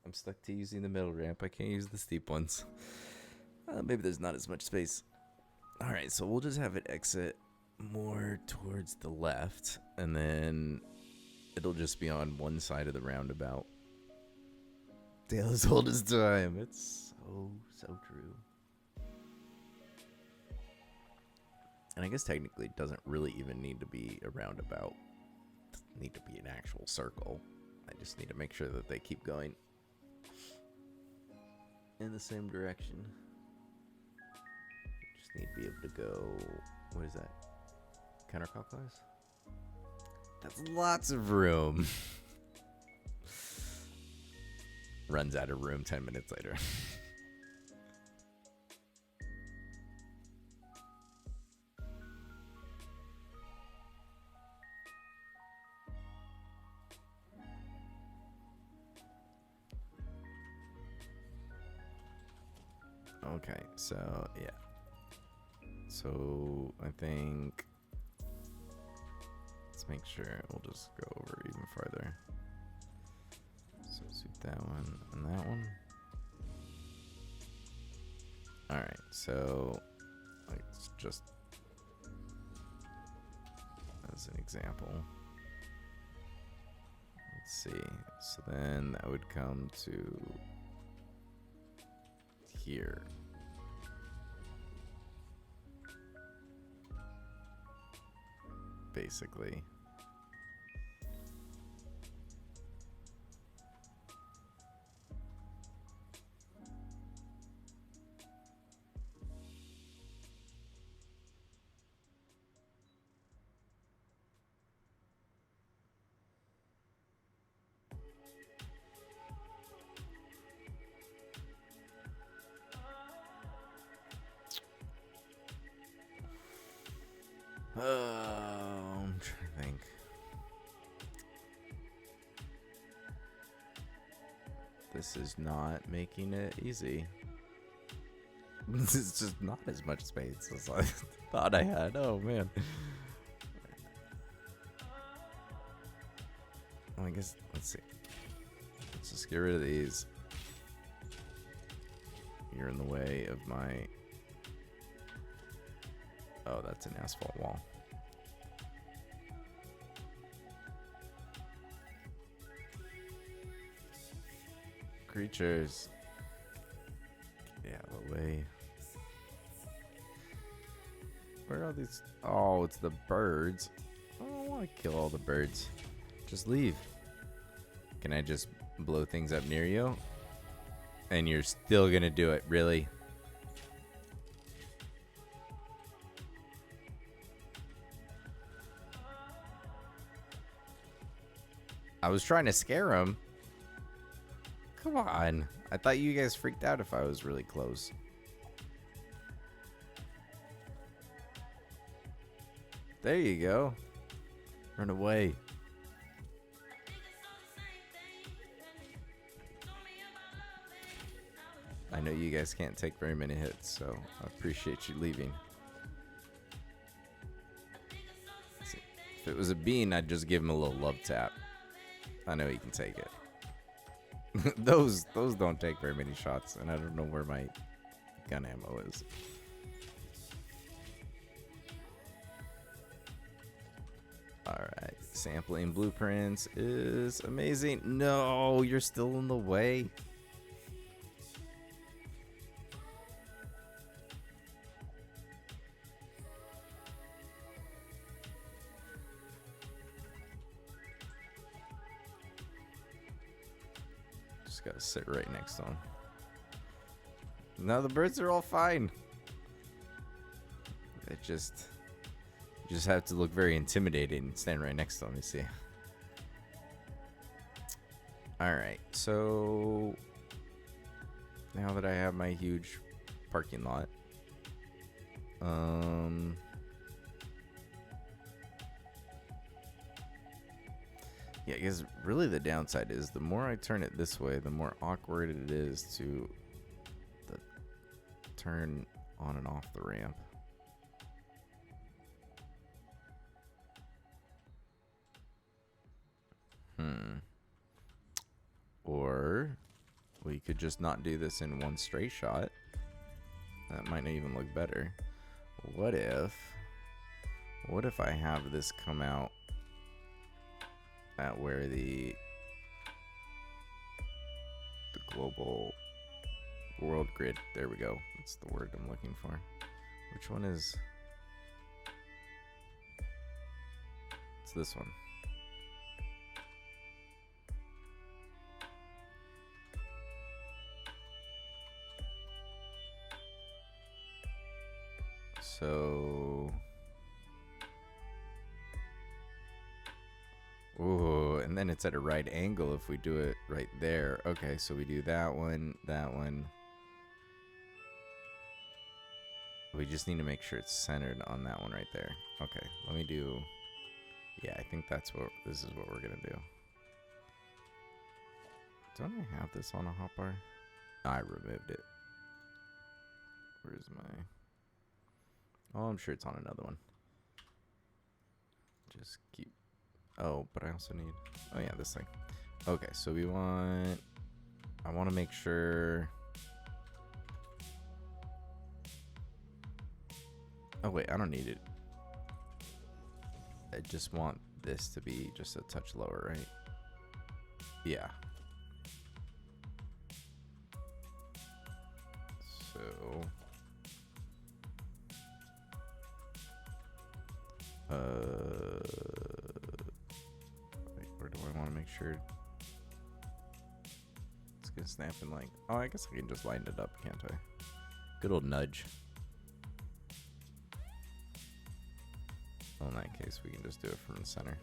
I'm stuck to using the middle ramp. I can't use the steep ones. Maybe there's not as much space. All right, so we'll just have it exit more towards the left. And then it'll just be on one side of the roundabout. Tale as old as time. It's so true. And I guess technically it doesn't really even need to be a roundabout. It doesn't need to be an actual circle. I just need to make sure that they keep going in the same direction. Just need to be able to go, what is that? Counterclockwise? That's lots of room. Runs out of room 10 minutes later. Okay, so yeah. So I think let's make sure we'll just go over even farther. So suit that one and that one. Alright, so let's just as an example. Let's see. So then that would come to here. Basically. I'm trying to think. This is not making it easy. This is just not as much space as I thought I had. Oh man. Well, I guess let's see. Let's just get rid of these. You're in the way of my. Oh, that's an asphalt wall. creatures. Get out of the way. Where are these? Oh, it's the birds. I don't want to kill all the birds. Just leave. Can I just blow things up near you? And you're still gonna do it, really? I was trying to scare him. Come on. I thought you guys freaked out if I was really close. There you go. Run away. I know you guys can't take very many hits, so I appreciate you leaving. If it was a bean, I'd just give him a little love tap. I know he can take it. those don't take very many shots, and I don't know where my gun ammo is. Alright, sampling blueprints is amazing. No, you're still in the way. Just gotta sit right next to him. No, the birds are all fine. It just... You just have to look very intimidating and stand right next to him, you see. Alright, so... Now that I have my huge parking lot... Yeah, I guess really the downside is the more I turn it this way, the more awkward it is to turn on and off the ramp. Or we could just not do this in one straight shot. That might not even look better. What if I have this come out at where the global world grid, there we go, that's the word I'm looking for. Which one is, it's this one. So, ooh, and then it's at a right angle if we do it right there. Okay, so we do that one, that one. We just need to make sure it's centered on that one right there. Okay, let me do, yeah, I think this is what we're gonna do. Don't I have this on a hotbar? I removed it. Where's my... Oh, I'm sure it's on another one. Just keep... Oh, but I also need... Oh, yeah, this thing. Okay, so we want... I want to make sure... Oh, wait, I don't need it. I just want this to be just a touch lower, right? Yeah. So... Wait, where do I want to make sure it's gonna snap in like... Oh, I guess I can just line it up, can't I? Good old nudge. Well, in that case, we can just do it from the center.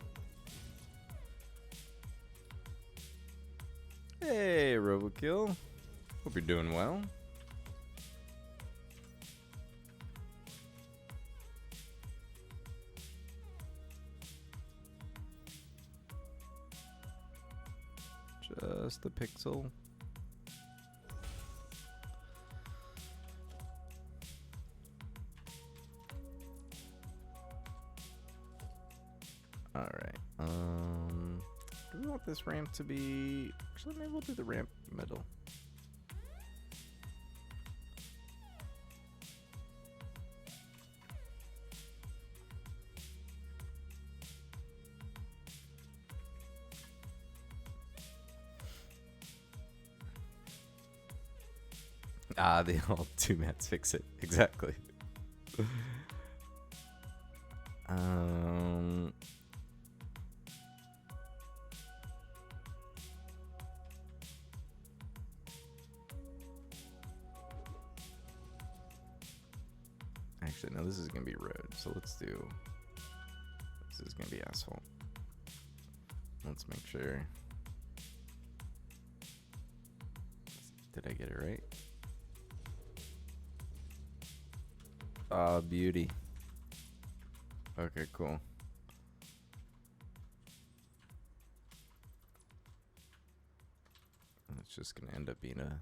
Hey, Robokill. Hope you're doing well. Just a pixel. All right. Do we want this ramp to be? Actually, maybe we'll do the ramp middle. The all two mats fix it. Exactly. Um. Actually, no, this is gonna be road, so let's do. This is gonna be asphalt. Let's make sure. Did I get it right? Ah, beauty. Okay, cool. It's just gonna end up being a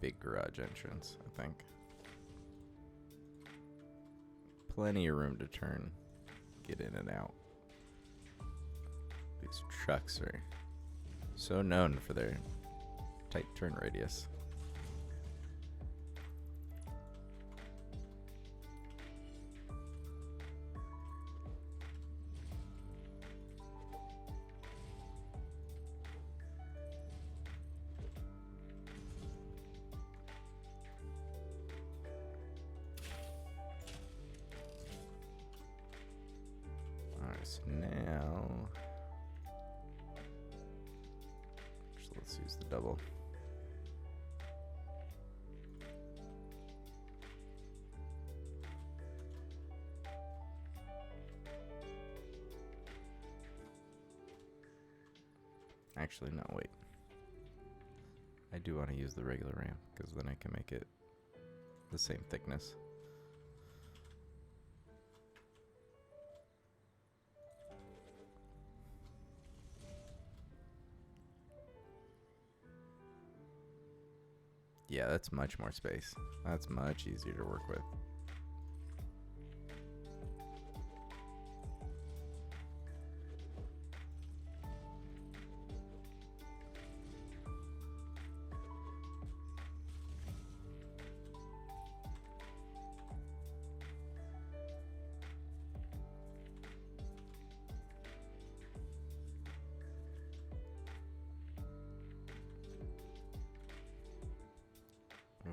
big garage entrance, I think. Plenty of room to turn, get in and out. These trucks are so known for their tight turn radius. Alright, so now let's use the double. Actually, no, wait. I do want to use the regular ramp because then I can make it the same thickness. Yeah, that's much more space. That's much easier to work with.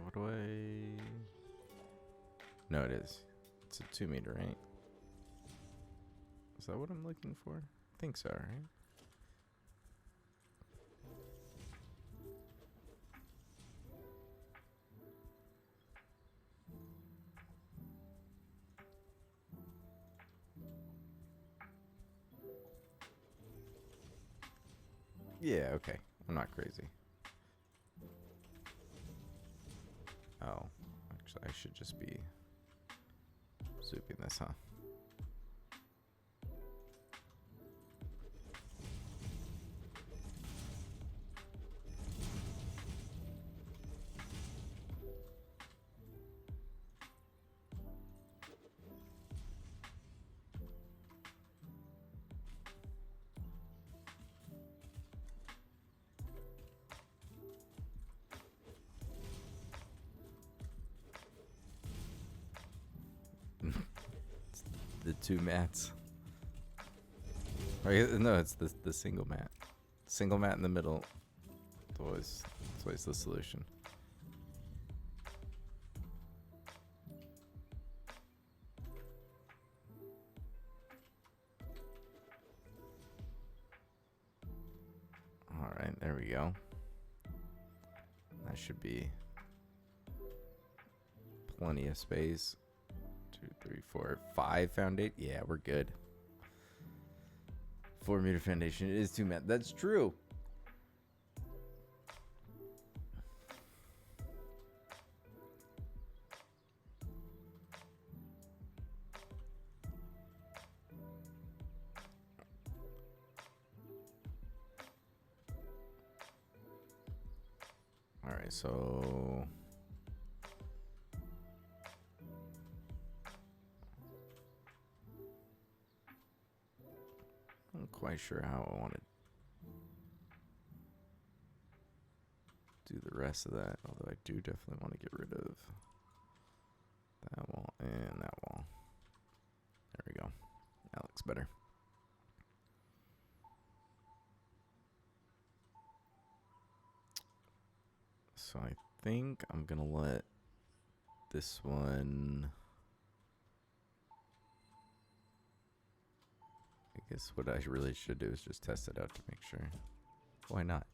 What do I... No, it is. It's a 2 meter, right? Is that what I'm looking for? I think so, right? Yeah, okay. I'm not crazy. Oh, actually, I should just be zooping this, huh? The 2 mats. Or, no, it's the single mat. Single mat in the middle. It's always the solution. Alright, there we go. That should be plenty of space. 2, 3, 4, 5 foundation. Yeah, we're good. 4 meter foundation. It is 2 mat. That's true. All right, so I'm not quite sure how I want to do the rest of that, although I do definitely want to get rid of that wall and that wall. There we go. That looks better. So I think I'm gonna let this one. I guess what I really should do is just test it out to make sure. Why not?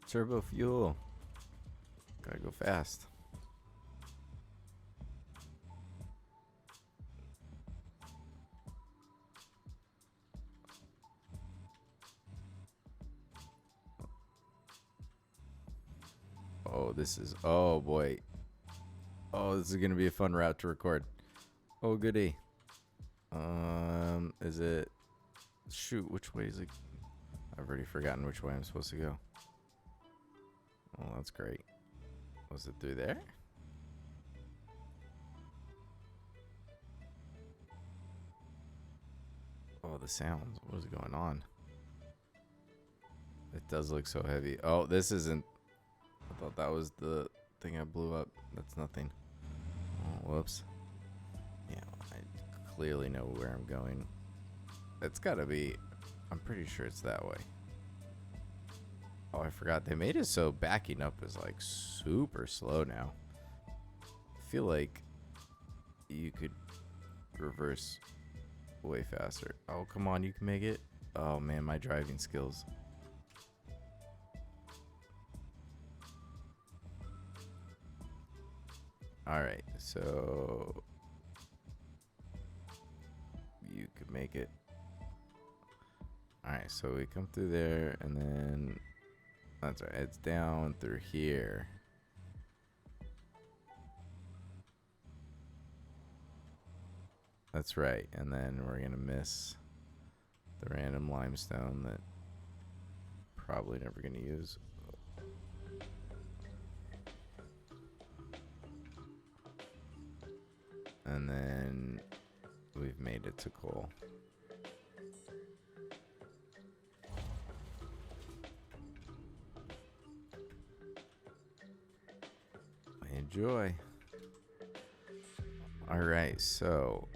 Turbo fuel. Gotta go fast. Oh, this is. Oh, boy. Oh, this is gonna be a fun route to record. Oh, goody. Is it? Shoot, which way is it? I've already forgotten which way I'm supposed to go. Oh, that's great. Was it through there? Oh, the sounds. What is going on? It does look so heavy. Oh, this isn't. I thought that was the thing I blew up. That's nothing. Oh, whoops. Yeah, I clearly know where I'm going. It's gotta be. I'm pretty sure it's that way. Oh, I forgot. They made it so backing up is like super slow now. I feel like you could reverse way faster. Oh, come on. You can make it. Oh, man. My driving skills. All right. So you could make it. All right. So we come through there and then. That's right. It's down through here. That's right. And then we're going to miss the random limestone that probably never going to use. And then we've made it to coal. Enjoy. All right, so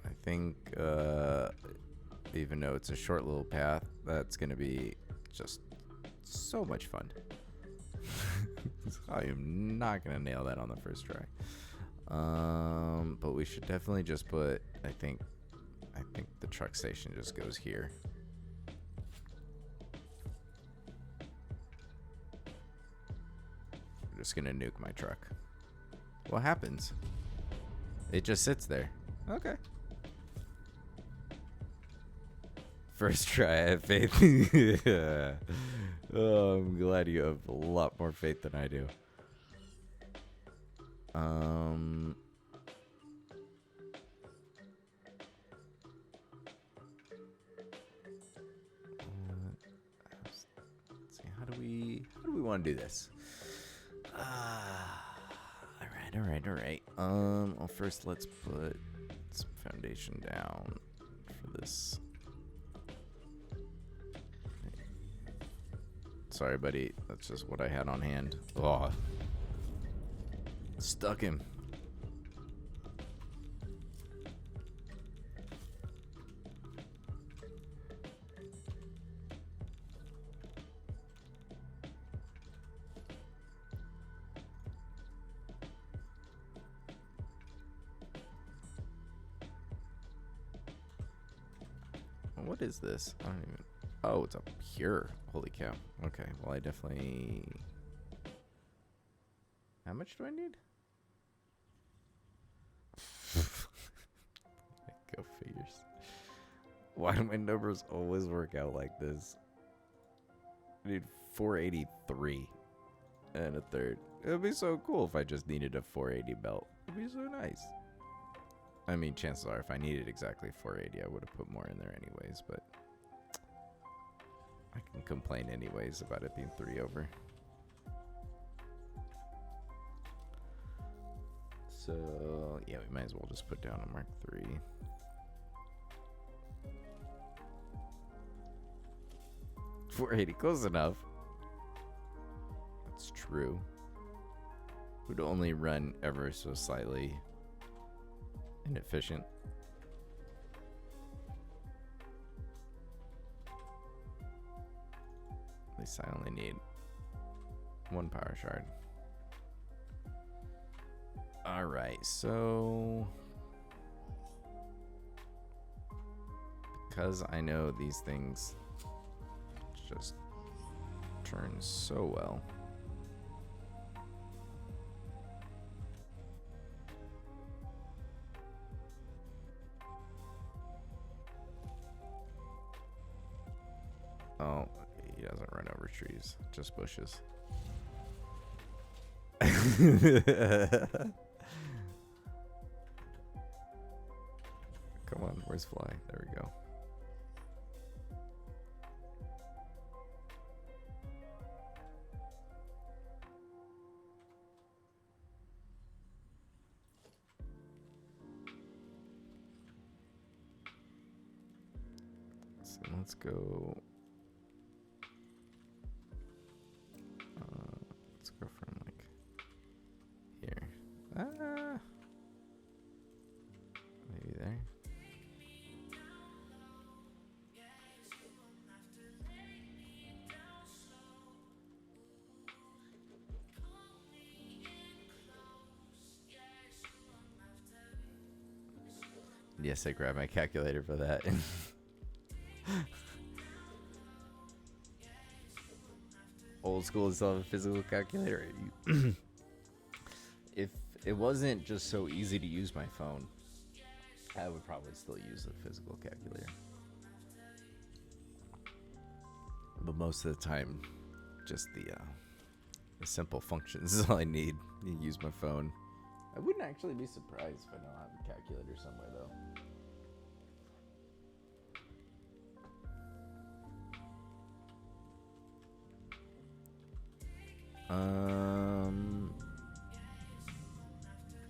I think even though it's a short little path, that's gonna be just so much fun. I am not gonna nail that on the first try, but we should definitely just put. I think the truck station just goes here. I'm just gonna nuke my truck. What happens? It just sits there. Okay. First try, I have faith. Oh, I'm glad you have a lot more faith than I do. Let's see. How do we want to do this? All right. Well, first let's put some foundation down for this. Sorry, buddy. That's just what I had on hand. Oh, stuck him. What is this? I don't even. Oh, it's up here. Holy cow. Okay. Well, I definitely. How much do I need? Go figures. Why do my numbers always work out like this? I need 483 and a third. It would be so cool if I just needed a 480 belt. It would be so nice. I mean, chances are if I needed exactly 480, I would have put more in there anyways, but I can complain anyways about it being 3 over. So, yeah, we might as well just put down a Mark III. $480, close enough. That's true. Would only run ever so slightly inefficient. least I only need one power shard. Alright, so because I know these things just turn so well. Oh, he doesn't run over trees, just bushes. Come on, where's Fly? There we go. So let's go. Let's go from like here. Maybe there. Yes, I grabbed my calculator for that. Old school still have a physical calculator. If it wasn't just so easy to use my phone, I would probably still use a physical calculator. But most of the time, just the simple functions is all I need. You use my phone. I wouldn't actually be surprised if I don't have a calculator somewhere though.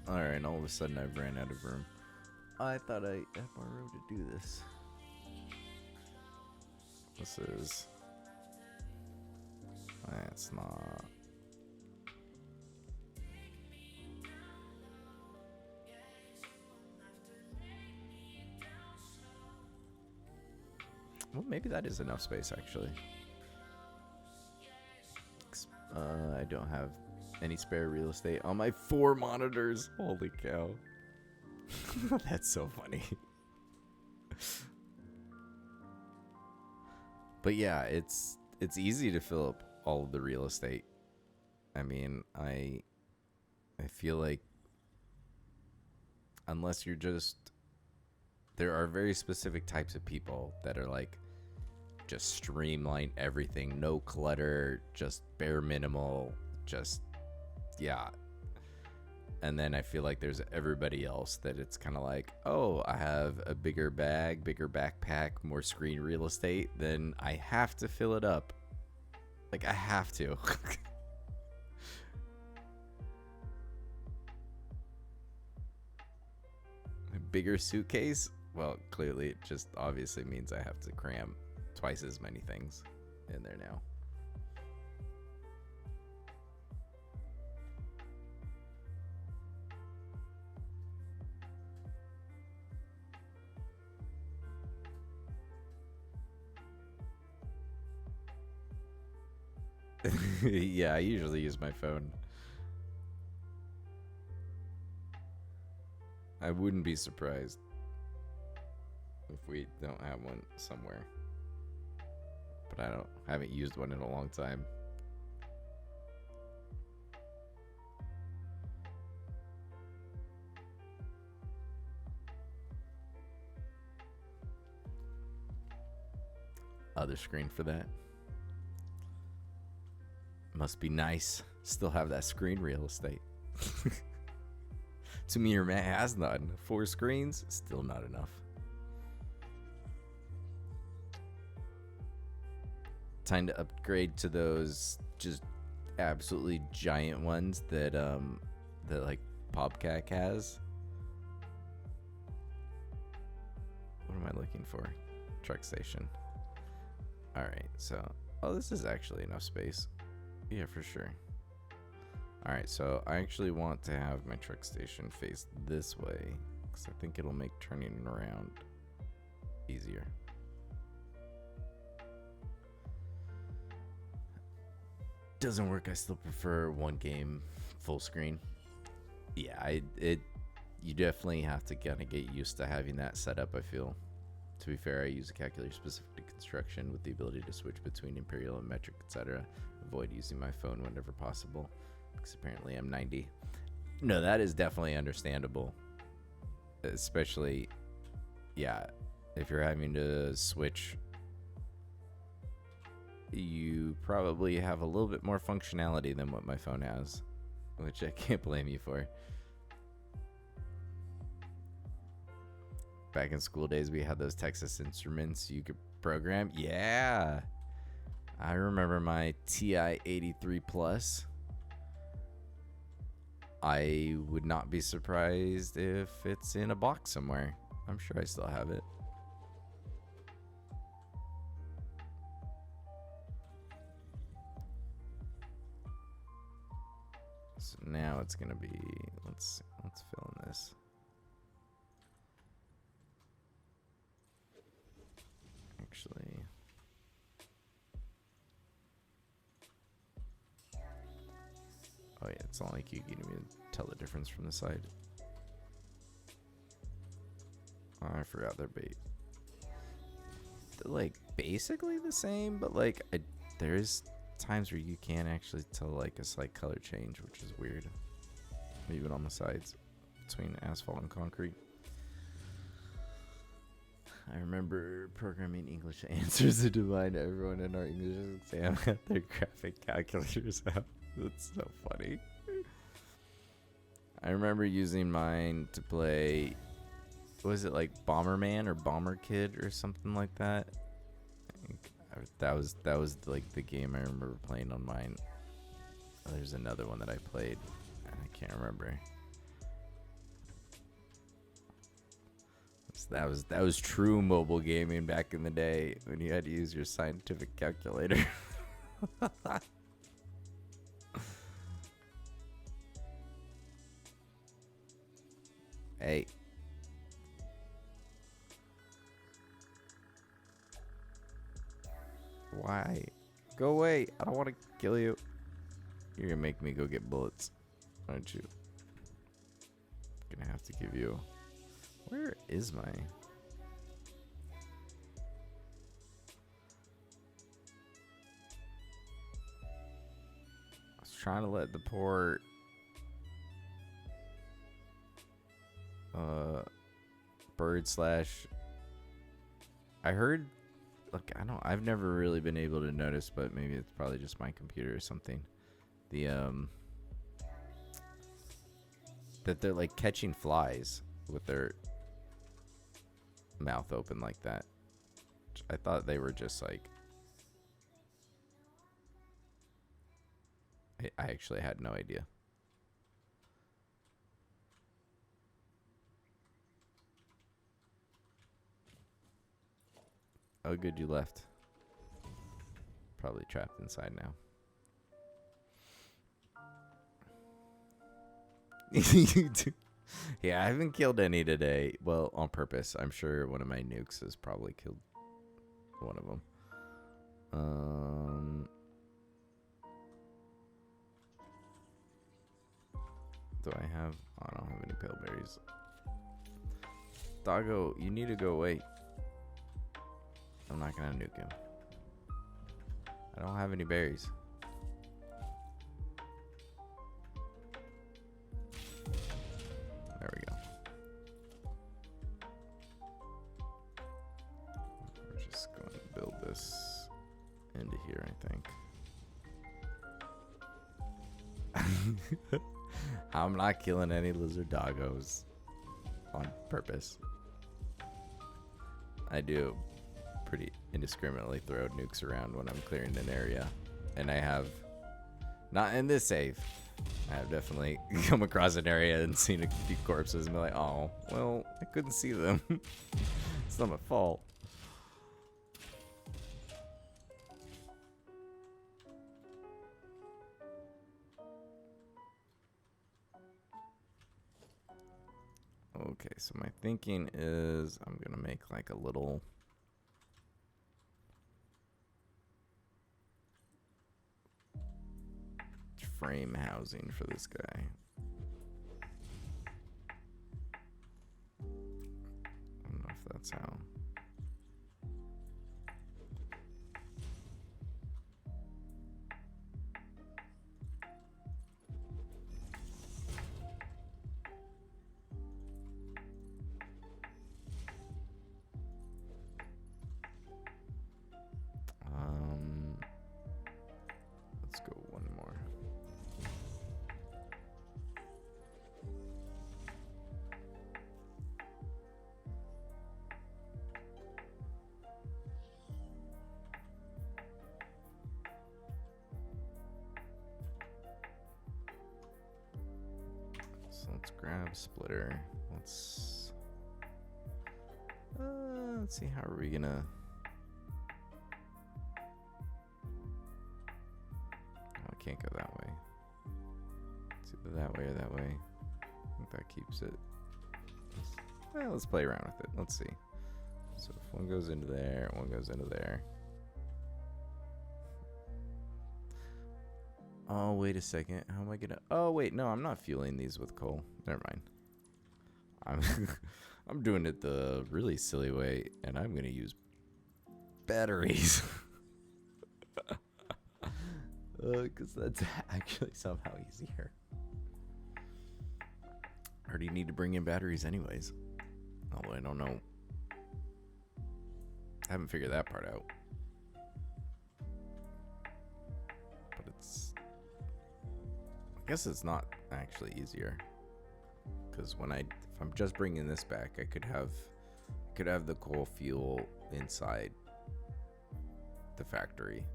Alright, all of a sudden I've ran out of room. I thought I had more room to do this. This is... It's not... Well, maybe that is enough space, actually. I don't have any spare real estate on my 4 monitors. Holy cow. That's so funny. But yeah, it's easy to fill up all of the real estate. I mean, I feel like unless you're just... There are very specific types of people that are like, just streamline everything, no clutter, just bare minimal, just, yeah. And then I feel like there's everybody else that it's kind of like, oh, I have a bigger bag, bigger backpack, more screen real estate, then I have to fill it up. Like, I have to. A bigger suitcase? Well, clearly it just obviously means I have to cram twice as many things in there now. Yeah, I usually use my phone. I wouldn't be surprised if we don't have one somewhere. But I haven't used one in a long time. Other screen for that. Must be nice. Still have that screen real estate. To me, your man has none. 4 screens, still not enough. Time to upgrade to those just absolutely giant ones that like Popcac has. What am I looking for? Truck station. All right, so this is actually enough space. Yeah, for sure. All right, so I actually want to have my truck station face this way because I think it'll make turning around easier. doesn't work, I still prefer one game full screen. Yeah, you definitely have to kind of get used to having that set up, I feel. To be fair, I use a calculator specific to construction with the ability to switch between imperial and metric, etc. Avoid using my phone whenever possible, because apparently I'm 90. No, that is definitely understandable. Especially, yeah, if you're having to switch, you probably have a little bit more functionality than what my phone has, which I can't blame you for. Back in school days, we had those Texas Instruments you could program. Yeah, I remember my TI 83 Plus. I would not be surprised if it's in a box somewhere. I'm sure I still have it. So now it's gonna be, let's fill in this. Actually, oh yeah, it's not like you can even tell the difference from the side. Oh, I forgot they're like basically the same, but like there's times where you can actually tell like a slight color change, which is weird. Even on the sides between asphalt and concrete. I remember programming English answers to divine everyone in our English exam had their graphic calculators out. That's so funny. I remember using mine to play, was it like Bomberman or Bomber Kid or something like that? I think that was like the game I remember playing on mine. There's another one that I played and I can't remember. That was true mobile gaming back in the day when you had to use your scientific calculator. Hey. Why? Go away. I don't want to kill you. You're gonna make me go get bullets, aren't you? Gonna have to give you... Where is my... I was trying to let the poor... bird slash... I heard... Look, I've never really been able to notice, but maybe it's probably just my computer or something. The, that they're like catching flies with their mouth open like that. I thought they were just like... I actually had no idea. Oh, good, you left. Probably trapped inside now. You do. Yeah, I haven't killed any today. Well, on purpose. I'm sure one of my nukes has probably killed one of them. Do I have... Oh, I don't have any pale berries. Doggo, you need to go away. I'm not gonna nuke him. I don't have any berries. There we go. We're just going to build this into here, I think. I'm not killing any lizard doggos on purpose. I do pretty indiscriminately throw nukes around when I'm clearing an area. And I have, not in this save, I have definitely come across an area and seen a few corpses and be like, oh, well, I couldn't see them. It's not my fault. Okay, so my thinking is I'm gonna make like a little... frame housing for this guy. I don't know if that's how. Let's go one more. So let's grab splitter. Let's see, how are we gonna? I can't go that way. It's either that way or that way. I think that keeps it. Let's play around with it. Let's see. So if one goes into there, one goes into there. Oh, wait a second. How am I gonna? Oh, wait, no, I'm not fueling these with coal. Never mind. I'm doing it the really silly way, and I'm gonna use batteries. Because that's actually somehow easier. I already need to bring in batteries anyways. Although I don't know. I haven't figured that part out. But it's... I guess it's not actually easier. Because when if I'm just bringing this back, I could have the coal fuel inside the factory.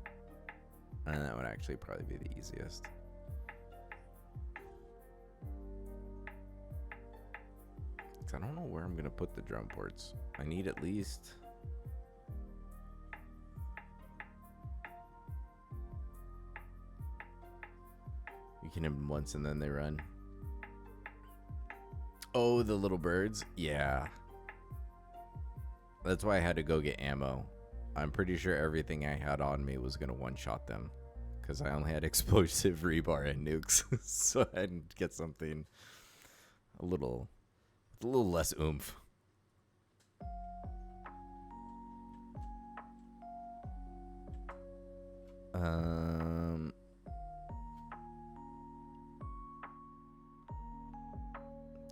And that would actually probably be the easiest. I don't know where I'm going to put the drum ports. I need at least... You can hit them once and then they run. Oh, the little birds? Yeah. That's why I had to go get ammo. I'm pretty sure everything I had on me was going to one-shot them. Because I only had explosive rebar and nukes. So I had to get something a little less oomph.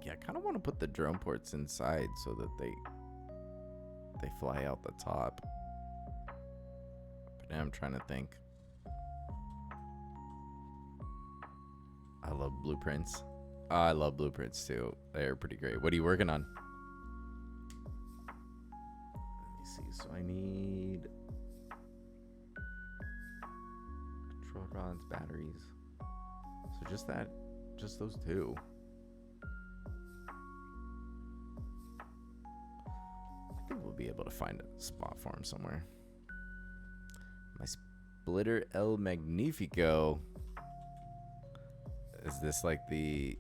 Yeah, I kind of want to put the drone ports inside so that they fly out the top. But now I'm trying to think. I love blueprints. Oh, I love blueprints too. They're pretty great. What are you working on? Let me see. So I need control rods, batteries. So just those two. I think we'll be able to find a spot for him somewhere. My splitter El Magnifico. Is this like the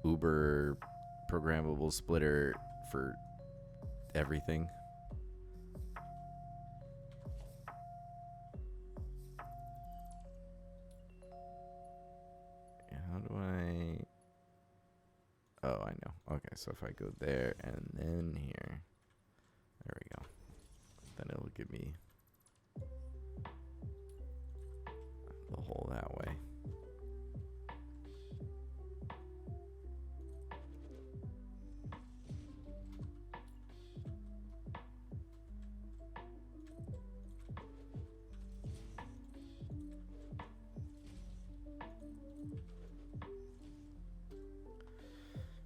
Uber programmable splitter for everything? How do I... Oh, I know. Okay, so if I go there and then here, there we go. Then it'll give me the hole that way.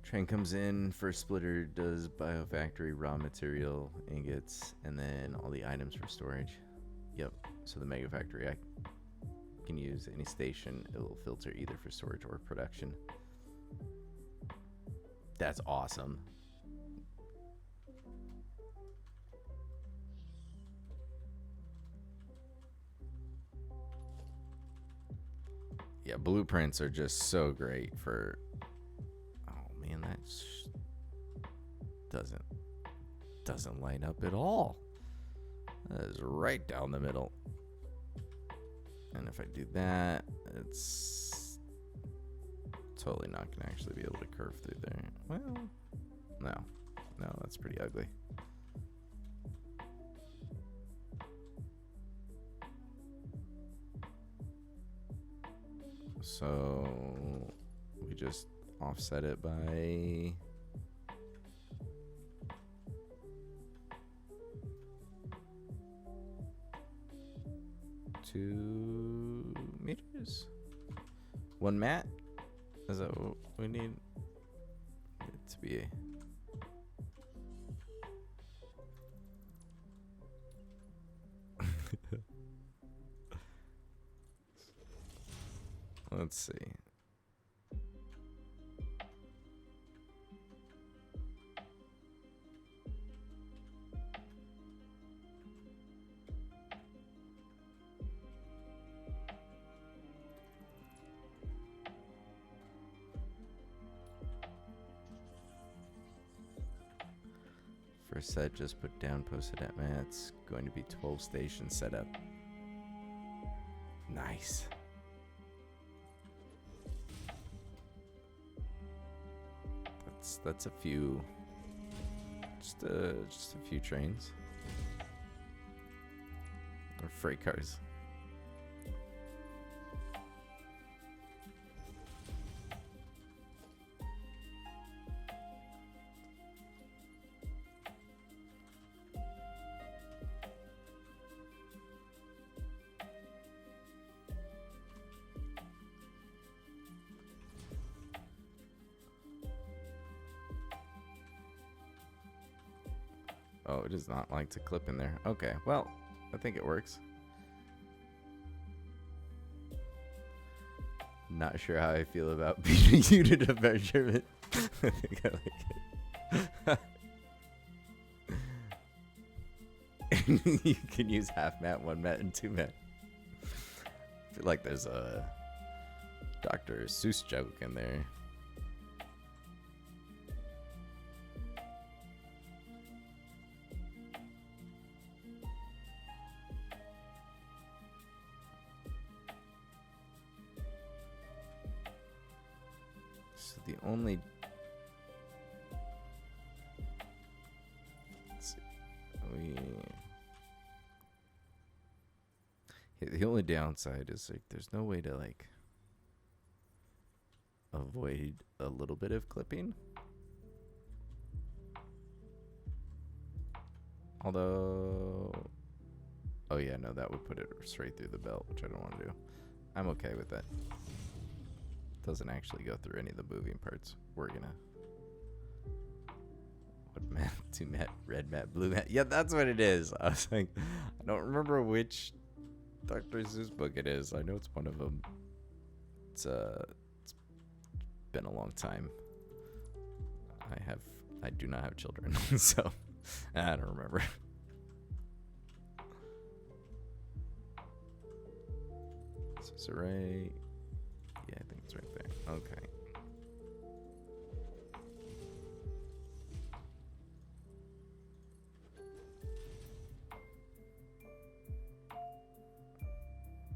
Train comes in, first splitter does biofactory raw material ingots, and then all the items for storage. Yep, so the mega factory, I can use any station. It will filter either for storage or production. That's awesome. Yeah, blueprints are just so great for... Oh man, that doesn't light up at all. That is right down the middle. And if I do that, it's totally not going to actually be able to curve through there. Well, no. No, that's pretty ugly. So we just offset it by 2 meters. 1 mat? Is that what we need it to be? Let's see. First set, just put down posted at mats. Going to be 12 station setup. Nice. That's a few, just a few trains or freight cars. Oh, it does not like to clip in there. Okay, well, I think it works. Not sure how I feel about being a unit of measurement. I think I like it. You can use half mat, 1 mat, and 2 mat. I feel like there's a Dr. Seuss joke in there. The only, let's see, the only downside is like there's no way to like avoid a little bit of clipping. Although, oh yeah, no, that would put it straight through the belt, which I don't want to do. I'm okay with that. Doesn't actually go through any of the moving parts. We're gonna, what mat? 2 mat, red mat, blue mat. Yeah, that's what it is. I was like, I don't remember which Dr. Seuss book it is. I know it's one of them. It's been a long time. I do not have children, so I don't remember. Is it right? Yeah, I think it's right there. Okay.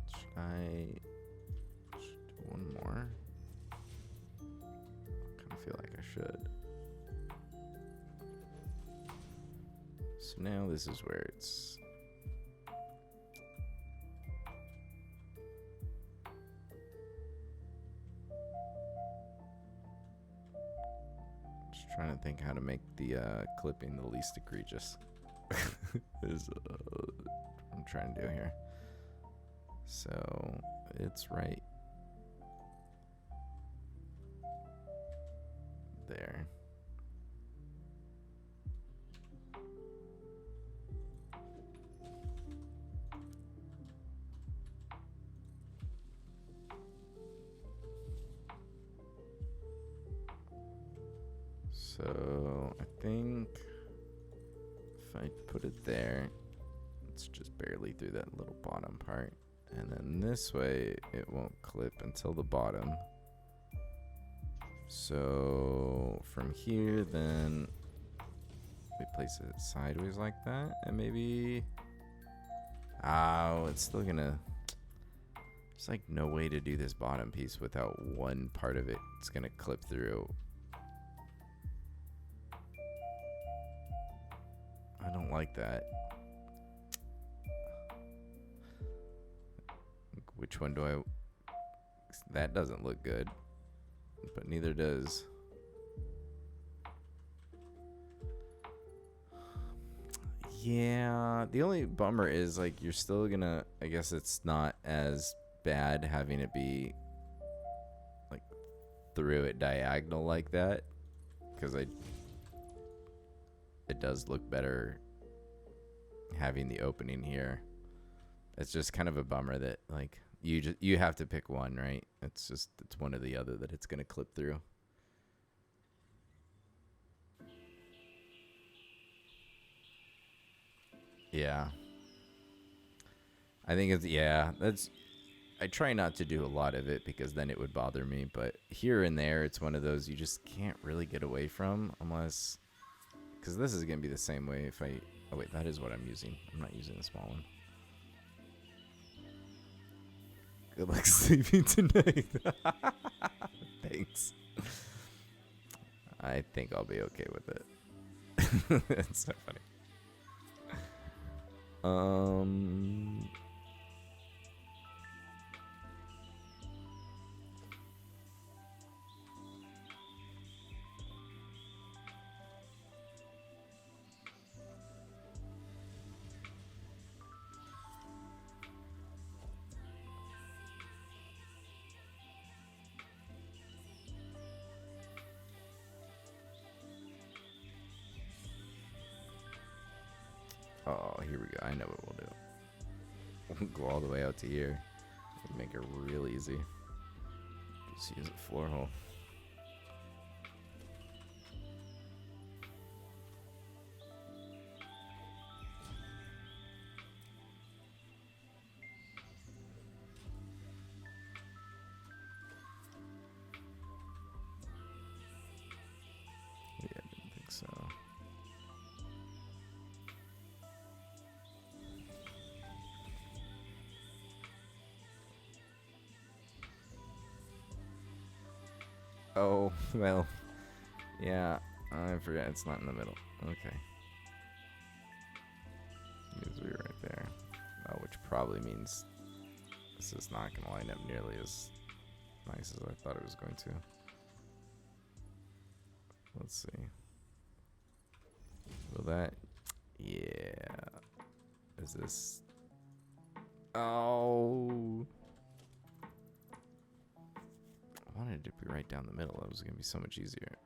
Should I do one more? I kind of feel like I should. So now this is where it's trying to think how to make the clipping the least egregious. Is what I'm trying to do here. So it's right there. So I think if I put it there, it's just barely through that little bottom part. And then this way, it won't clip until the bottom. So from here, then we place it sideways like that. And maybe Oh, it's still gonna... There's like no way to do this bottom piece without one part of it. It's gonna clip through. I don't like that. Which one do I... That doesn't look good. But neither does... Yeah, the only bummer is like you're still gonna... I guess it's not as bad having it be like through it diagonal like that, because it does look better having the opening here. It's just kind of a bummer that like you have to pick one, right? It's one or the other that it's gonna clip through. Yeah, I think it's, yeah, that's... I try not to do a lot of it because then it would bother me, but here and there it's one of those you just can't really get away from unless... Because this is going to be the same way if I... Oh wait, that is what I'm using. I'm not using the small one. Good luck sleeping tonight. Thanks. I think I'll be okay with it. That's so funny. Oh, here we go. I know what we'll do. We'll go all the way out to here. We'll make it real easy. Just use a floor hole. Yeah, I didn't think so. Oh, well, yeah, I forgot it's not in the middle. Okay. It needs to be right there. Oh, which probably means this is not going to line up nearly as nice as I thought it was going to. Let's see. Will that... Yeah. Is this... Oh... I wanted it to be right down the middle. That was going to be so much easier.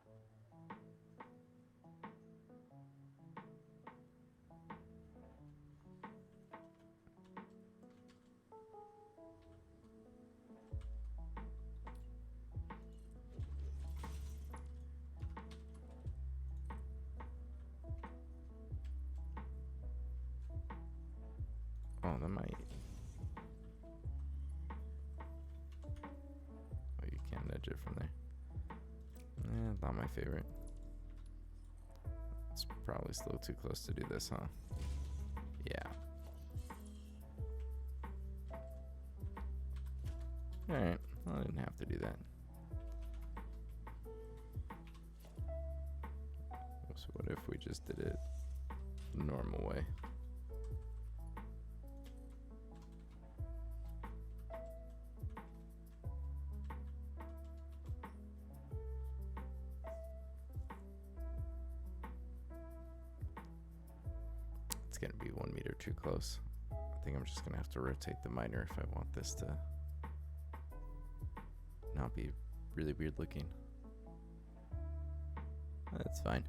Oh, that might... Edge it from there. Not my favorite. It's probably still too close to do this, huh? Yeah. Alright, well, I didn't have to do that. So what if we just did it the normal way? It's gonna be 1 meter too close. I think I'm just gonna have to rotate the miner if I want this to not be really weird looking. That's fine.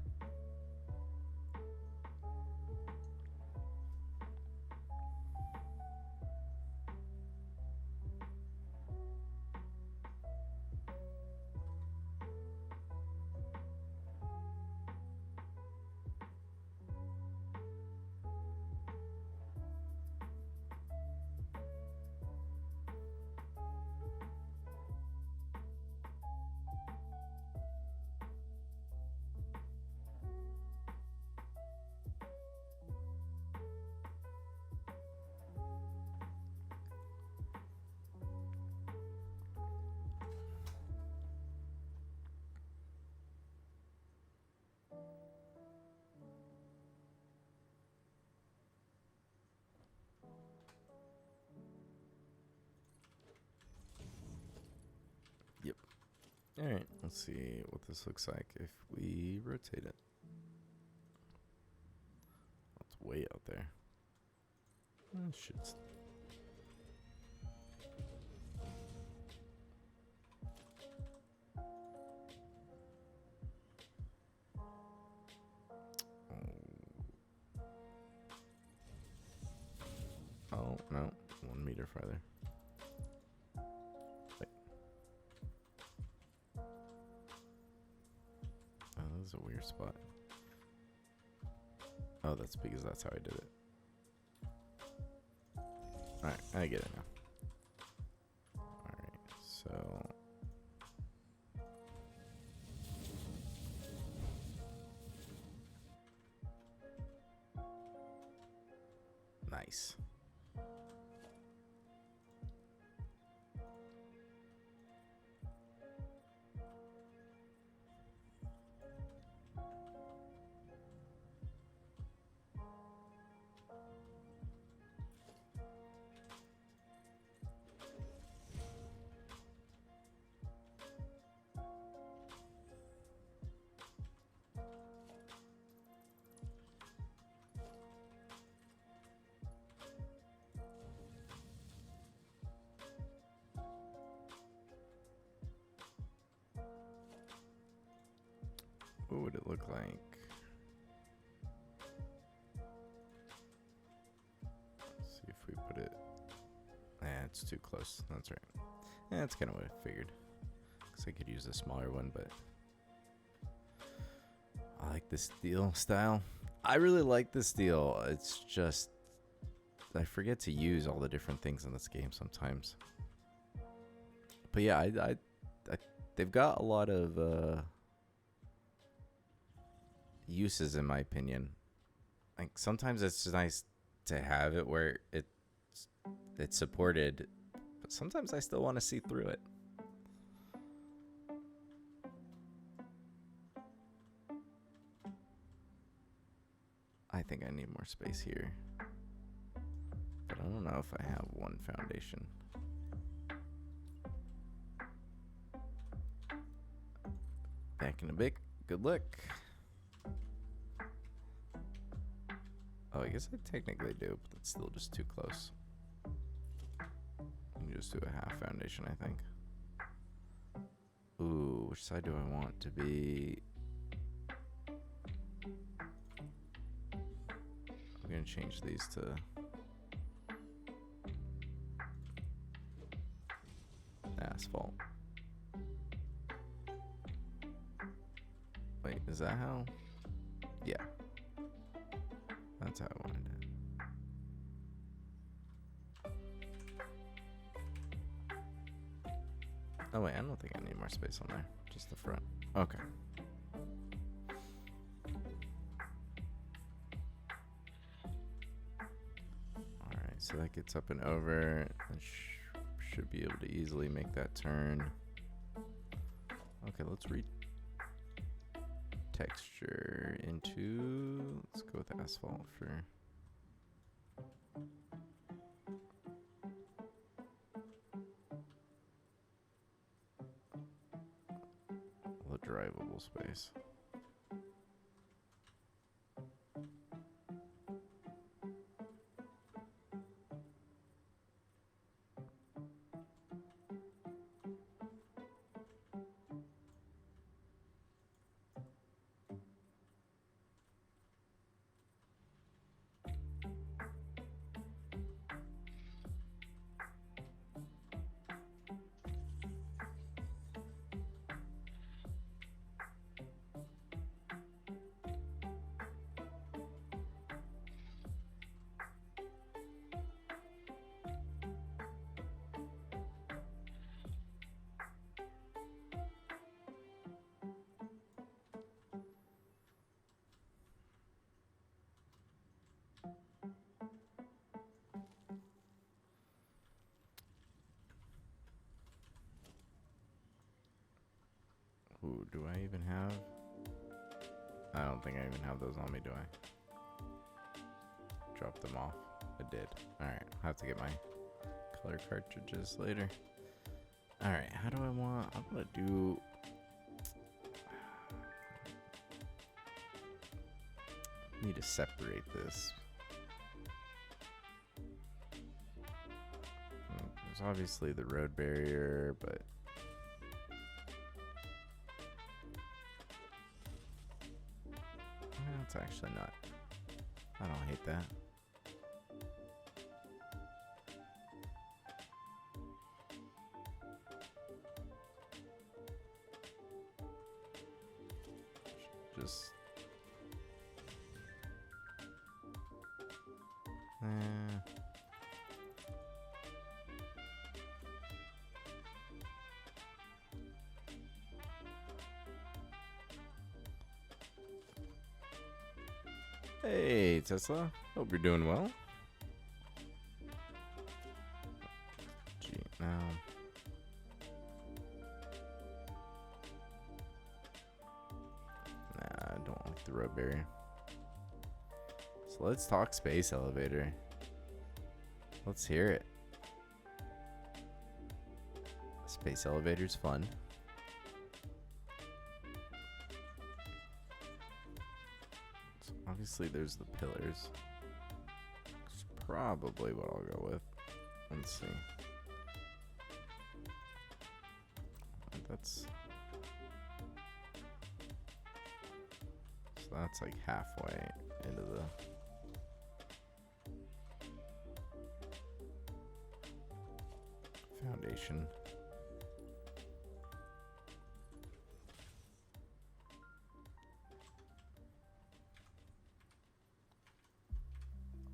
All right, let's see what this looks like if we rotate it. It's way out there. Oh, shit. Oh, no. 1 meter farther. Wait. Oh, this is a weird spot. Oh, that's because that's how I did it. Alright, I get it now. Alright, so... Nice. What would it look like? Let's see if we put it... it's too close. That's right. That's kind of what I figured. Because I could use a smaller one, but... I like this steel style. I really like this steel. It's just... I forget to use all the different things in this game sometimes. But yeah, they've got a lot of... uses, in my opinion. Like sometimes it's just nice to have it where it's supported, but sometimes I still want to see through it. I think I need more space here, but I don't know if I have one foundation. Back in a bit. Good luck. Oh, I guess I technically do, but it's still just too close. You can just do a half foundation, I think. Ooh, which side do I want to be? I'm gonna change these to asphalt. Wait, is that how? Yeah. That's how I wanted it. Oh wait, I don't think I need more space on there. Just the front. Okay. Alright, so that gets up and over. I should be able to easily make that turn. Okay, let's read texture into, let's go with asphalt for the drivable space. Ooh, do I even have? I don't think I even have those on me, do I? Drop them off. I did. Alright, I'll have to get my color cartridges later. Alright, how do I want? I'm gonna do Need to separate this. There's obviously the road barrier, but it's actually not. I don't hate that. Just Hey, Tesla. Hope you're doing well. Gee, now. Nah, I don't like the road barrier. So let's talk space elevator. Let's hear it. Space elevator's fun. So obviously there's the pillars. It's probably what I'll go with. Let's see. That's so that's like halfway into the foundation.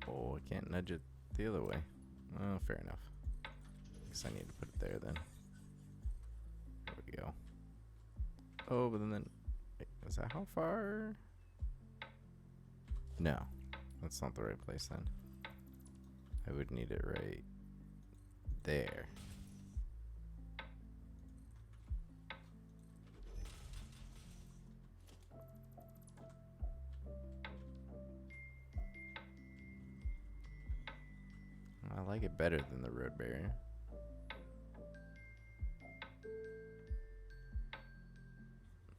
Oh, I can't nudge it the other way. Oh, fair enough. Guess I need to put it there then. There we go. Oh, but then wait, is that how far? No, that's not the right place then. I would need it right there. I like it better than the road barrier.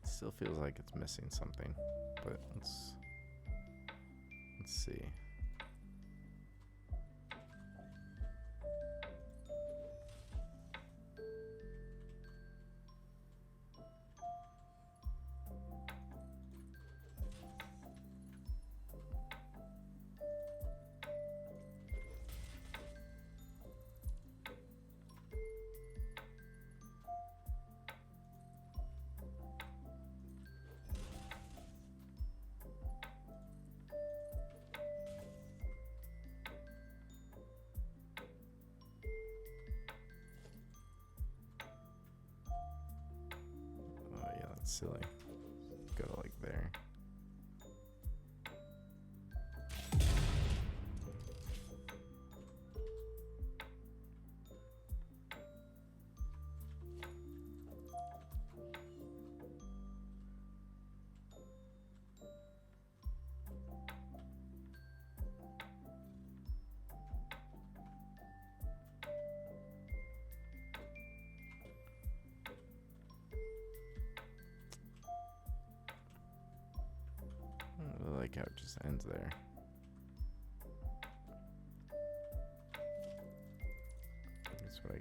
It still feels like it's missing something, but let's see. Oh yeah, that's silly. Go to like there. I like how it just ends there. That's what I.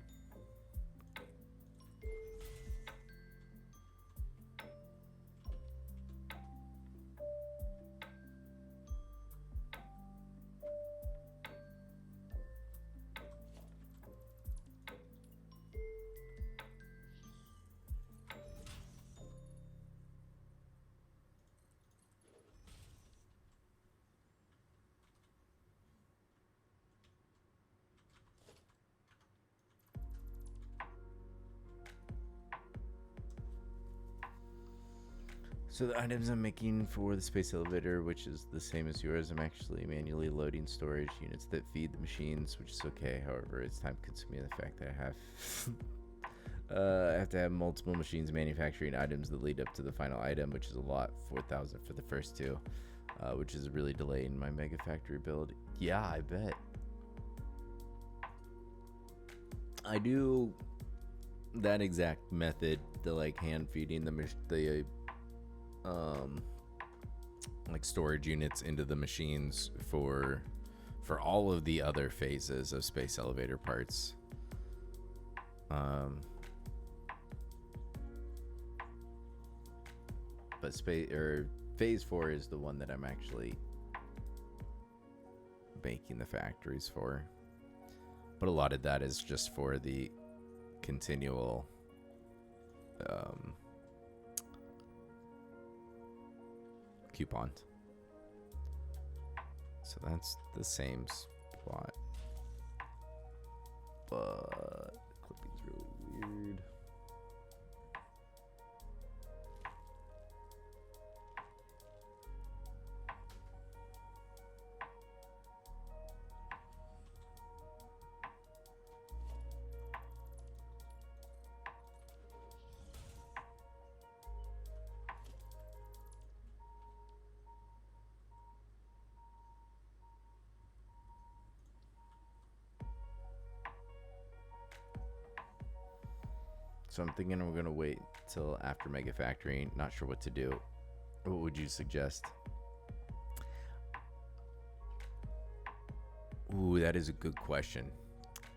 So the items I'm making for the space elevator, which is the same as yours, I'm actually manually loading storage units that feed the machines, which is okay. However, it's time consuming the fact that I have to have multiple machines manufacturing items that lead up to the final item, which is a lot, 4,000 for the first two, which is really delaying my mega factory build. Yeah, I bet. I do that exact method, the like hand feeding the like storage units into the machines for all of the other phases of space elevator parts. But phase 4 is the one that I'm actually making the factories for. But a lot of that is just for the continual coupons. So that's the same spot. But clipping's really weird. So I'm thinking we're gonna wait till after Mega Factory. Not sure what to do. What would you suggest? Ooh, that is a good question.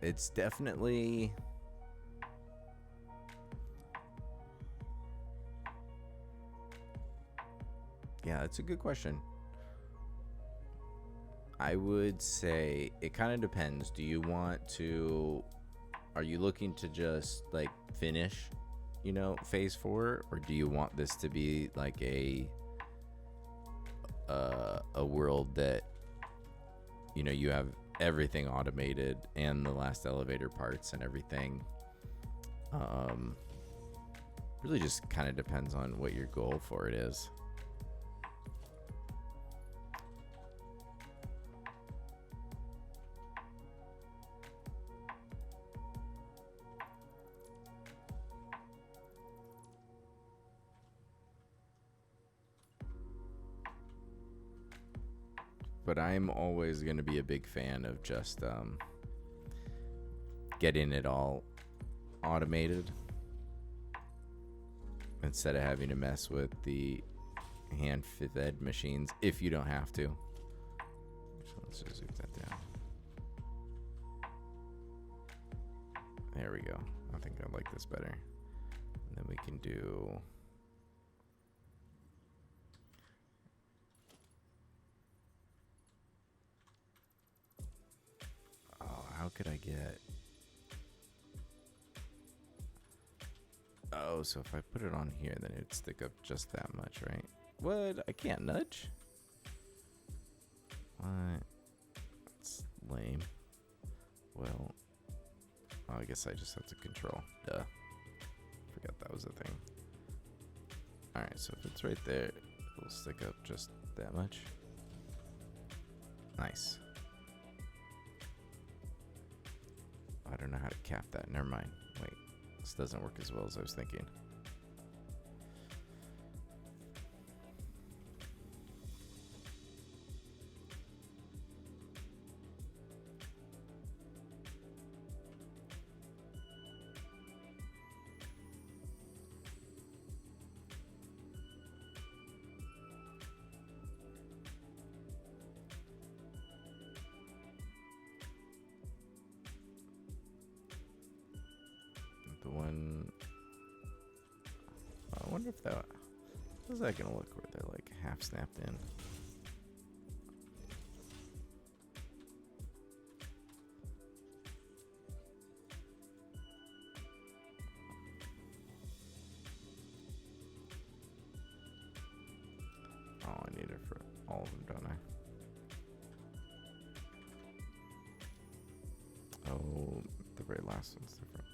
It's definitely... Yeah, that's a good question. I would say it kind of depends. Do you want to... Are you looking to just like finish, you know, phase 4, or do you want this to be like a world that, you know, you have everything automated and the last elevator parts and everything? Really just kind of depends on what your goal for it is. But I'm always going to be a big fan of just getting it all automated instead of having to mess with the hand-fed machines if you don't have to. So let's just zoom that down. There we go. I think I like this better. And then we can do... How could I get... Oh, so if I put it on here, then it would stick up just that much, right? What? I can't nudge? What? That's lame. Well, I guess I just have to control. Duh. Forgot that was a thing. Alright, so if it's right there, it'll stick up just that much. Nice. I don't know how to cap that. Never mind. Wait, this doesn't work as well as I was thinking. The one... I wonder if that... How's that gonna look where they're like half snapped in? Oh, I need it for all of them, don't I? Oh, the very last one's different.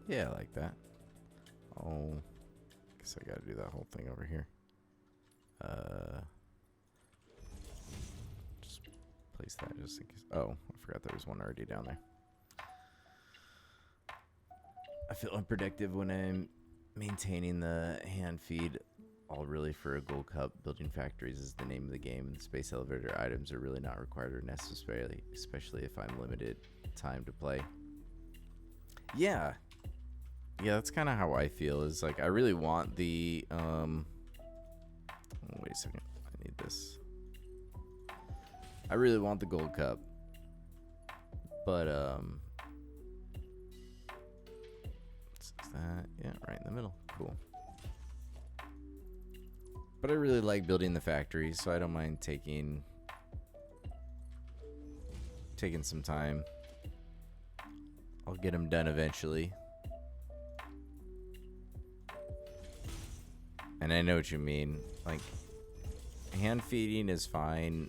Yeah, I like that. Oh, guess I gotta do that whole thing over here. Just place that just in case. Oh, I forgot there was one already down there. I feel unproductive when I'm maintaining the hand feed. All really for a gold cup. Building factories is the name of the game, and the space elevator items are really not required or necessary, especially if I'm limited time to play. Yeah, that's kind of how I feel. Is like I really want the wait a second, I need this. I really want the gold cup, but is that, yeah, right in the middle. Cool. But I really like building the factories, so I don't mind taking some time. I'll get them done eventually. And I know what you mean. Like, hand feeding is fine,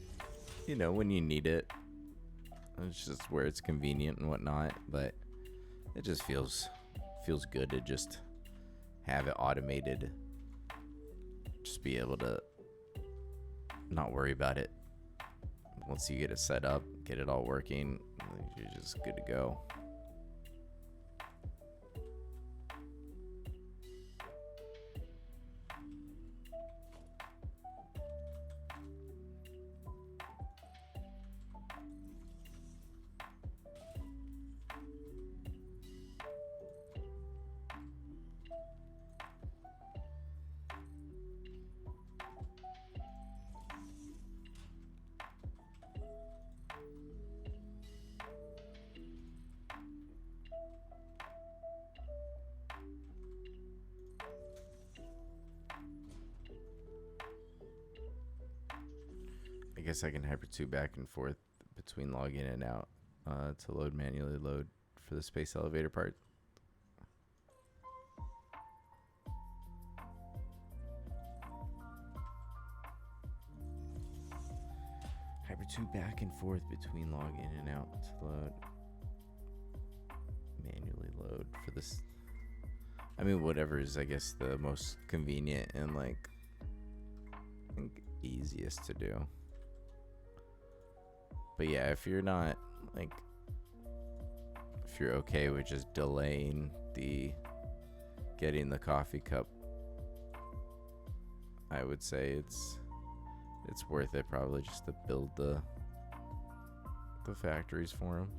you know, when you need it. It's just where it's convenient and whatnot. But it just feels good to just have it automated. Just be able to not worry about it. Once you get it set up, get it all working, you're just good to go. I guess I can hyper 2 back and forth between log in and out to manually load for the space elevator part. Hyper 2 back and forth between log in and out to manually load for this. I mean, whatever is, I guess, the most convenient and like easiest to do. But yeah, if you're not like, if you're okay with just delaying getting the coffee cup, I would say it's worth it probably just to build the factories for them.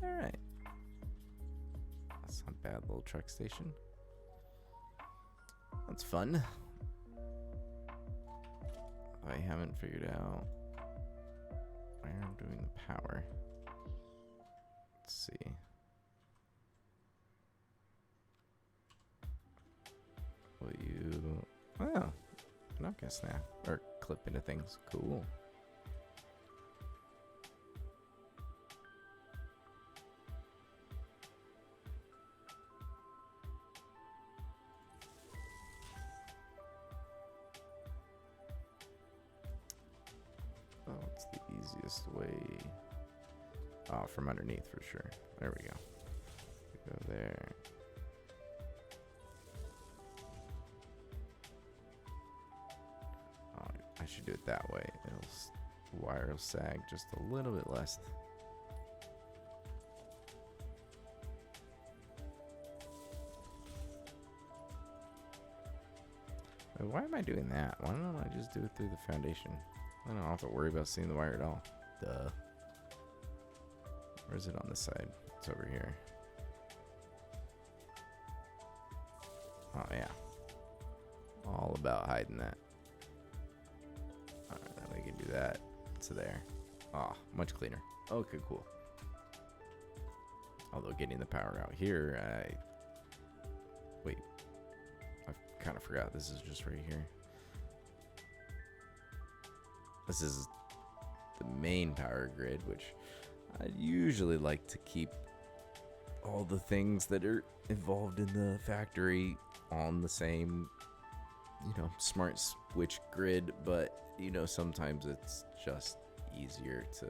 Alright. That's not a bad little truck station. That's fun. I haven't figured out where I'm doing the power. Let's see. Will you... Oh, knock a snap. Or clip into things. Cool. Oh, it's the easiest way. Oh, from underneath for sure. There we go. Go there. Oh, I should do it that way. Wire will sag just a little bit less. Wait, why am I doing that? Why don't I just do it through the foundation? I don't have to worry about seeing the wire at all. Duh. Where is it on this side? It's over here. Oh, yeah. All about hiding that. Alright, then we can do that to there. Ah, much cleaner. Okay, cool. Although getting the power out here, wait. I kind of forgot this is just right here. This is the main power grid, which I usually like to keep all the things that are involved in the factory on the same, smart switch grid, but, sometimes it's just easier to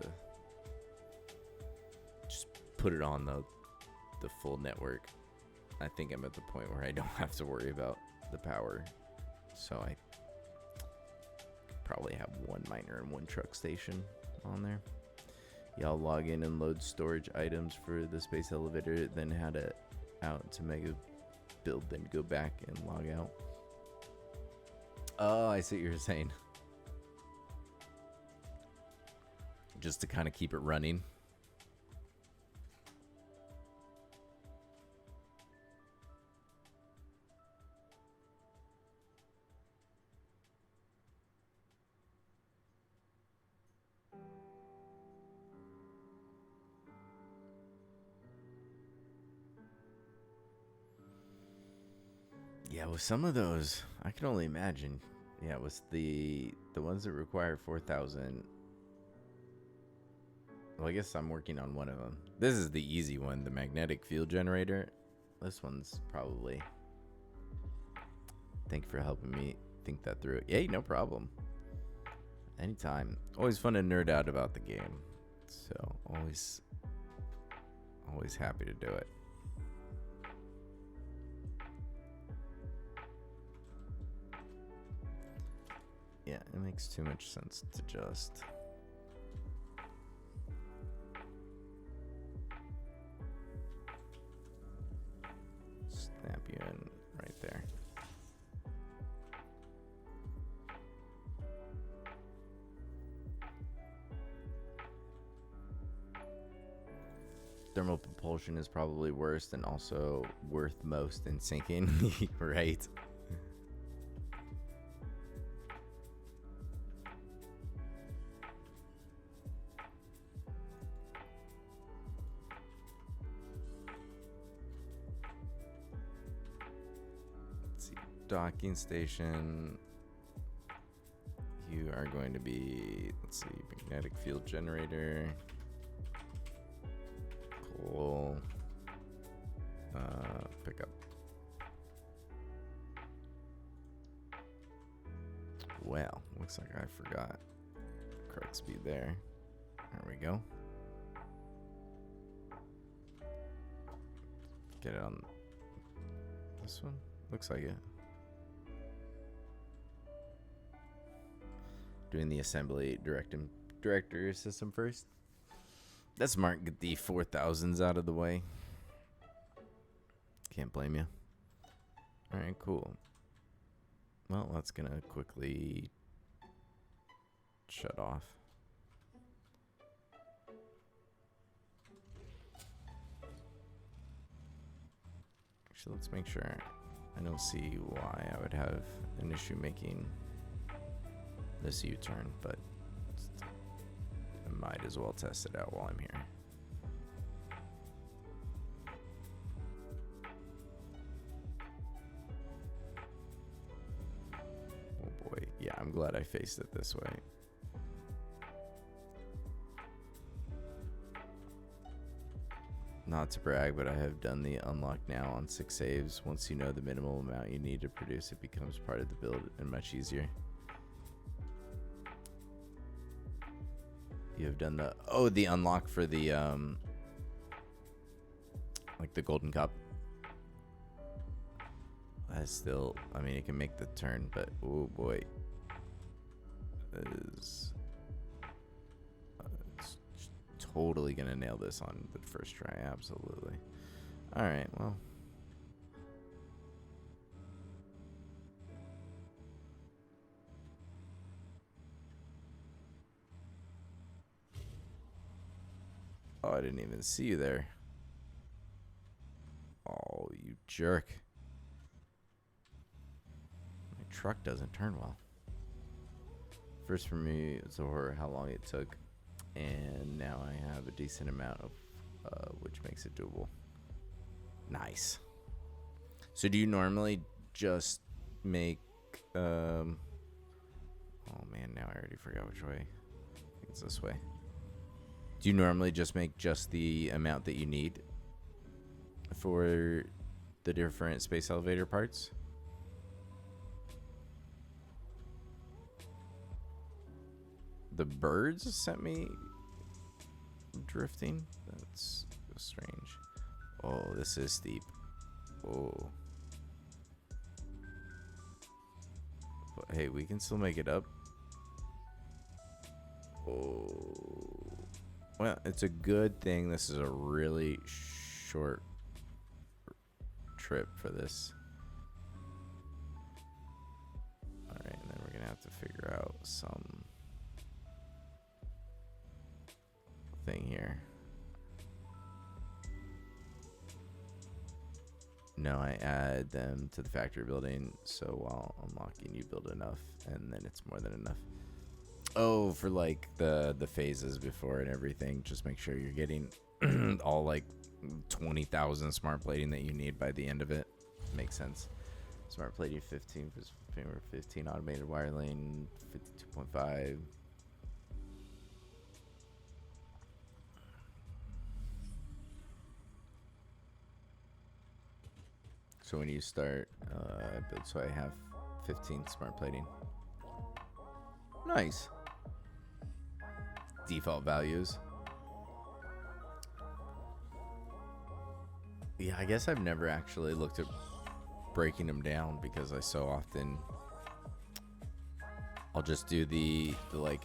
just put it on the full network. I think I'm at the point where I don't have to worry about the power, so I probably have one miner and one truck station on there. Y'all log in and load storage items for the space elevator, then head it out to mega build, then go back and log out. Oh, I see what you're saying. Just to kind of keep it running. Yeah, with some of those, I can only imagine. Yeah, it was the ones that require 4,000. Well, I guess I'm working on one of them. This is the easy one, the magnetic field generator. This one's probably... Thank you for helping me think that through. Yay, no problem. Anytime. Always fun to nerd out about the game. So, always happy to do it. Yeah, it makes too much sense to just... snap you in right there. Thermal propulsion is probably worst and also worth most in sinking, right? Docking station, you are going to be, let's see, magnetic field generator, cool, pick up. Well, looks like I forgot correct speed there. There we go. Get it on this one, looks like it. Doing the assembly director system first. That's smart. Get the 4,000s out of the way. Can't blame you. All right, cool. Well, that's gonna quickly shut off. Actually, let's make sure. I don't see why I would have an issue making this U-turn, but I might as well test it out while I'm here. Oh boy, yeah, I'm glad I faced it this way. Not to brag, but I have done the unlock now on 6 saves. Once you know the minimal amount you need to produce, it becomes part of the build and much easier. You have done the unlock for the like the golden cup. That's still, I mean, it can make the turn, but oh boy, it's totally gonna nail this on the first try. Absolutely. All right, well. Oh, I didn't even see you there. Oh, you jerk. My truck doesn't turn well. First for me, it's a horror how long it took. And now I have a decent amount of, which makes it doable. Nice. So do you normally just make, oh man, now I already forgot which way. I think it's this way. Do you normally just make just the amount that you need for the different space elevator parts? the birds sent me drifting. That's strange. Oh, this is steep. Oh. But hey, we can still make it up. Oh. Well, it's a good thing this is a really short trip for this. Alright, and then we're gonna have to figure out some thing here. No, I add them to the factory building, so while unlocking you build enough, and then it's more than enough. Oh, for like the phases before and everything, just make sure you're getting all like 20,000 smart plating that you need by the end of it. Makes sense. Smart plating 15 for 15, automated wiring 52.5. So when you start, I build so I have 15 smart plating. Nice. Default values. Yeah, I guess I've never actually looked at breaking them down because I so often I'll just do the like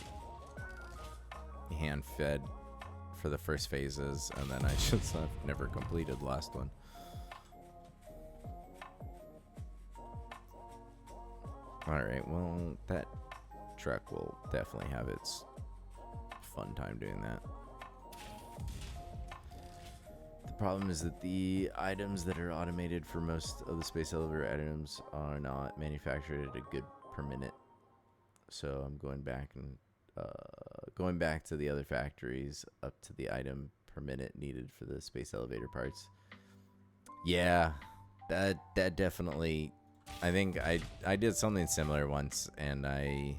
hand fed for the first phases, and then I just have never completed the last one. Alright, well, that truck will definitely have its fun time doing that. The problem is that the items that are automated for most of the space elevator items are not manufactured at a good per minute. So I'm going back and going back to the other factories up to the item per minute needed for the space elevator parts. Yeah, that definitely. I think I did something similar once, and I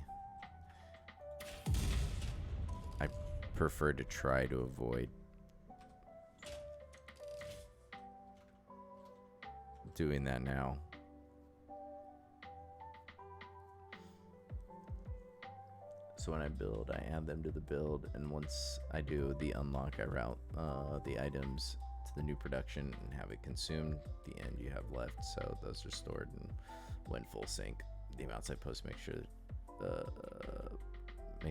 prefer to try to avoid doing that now. So when I build, I add them to the build, and once I do the unlock, I route the items to the new production and have it consumed. The end you have left, so those are stored, and when full sync, the amounts I post make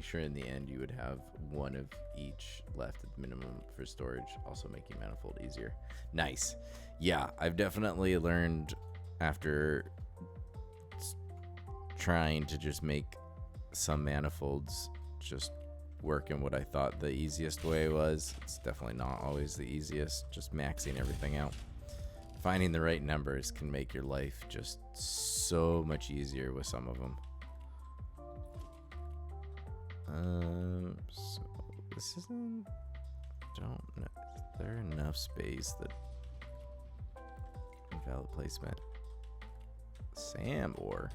sure in the end you would have one of each left at the minimum for storage, also making manifold easier. Nice. Yeah, I've definitely learned after trying to just make some manifolds just work in what I thought the easiest way was. It's definitely not always the easiest, just maxing everything out. Finding the right numbers can make your life just so much easier with some of them. So this isn't, don't know, is there enough space that invalid placement? Sam ore.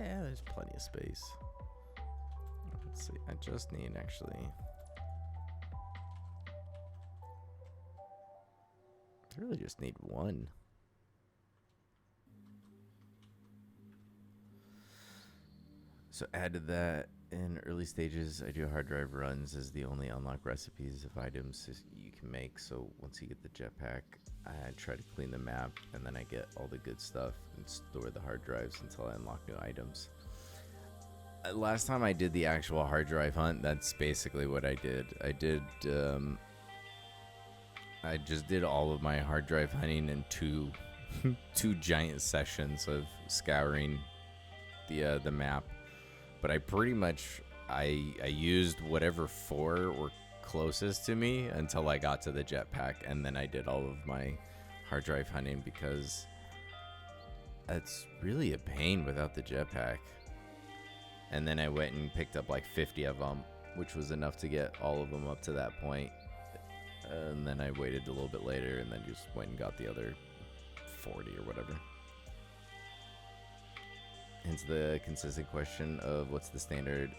Yeah, there's plenty of space. Let's see. I just need actually. I really just need one. So added that in early stages. I do hard drive runs as the only unlock recipes of items you can make. So once you get the jetpack, I try to clean the map, and then I get all the good stuff and store the hard drives until I unlock new items. Last time I did the actual hard drive hunt, that's basically what I did. I just did all of my hard drive hunting in two giant sessions of scouring the map. But I pretty much I used whatever four were closest to me until I got to the jetpack, and then I did all of my hard drive hunting because it's really a pain without the jetpack. And then I went and picked up like 50 of them which was enough to get all of them up to that point. And then I waited a little bit later and then just went and got the other 40 or whatever. Hence the consistent question of what's the standard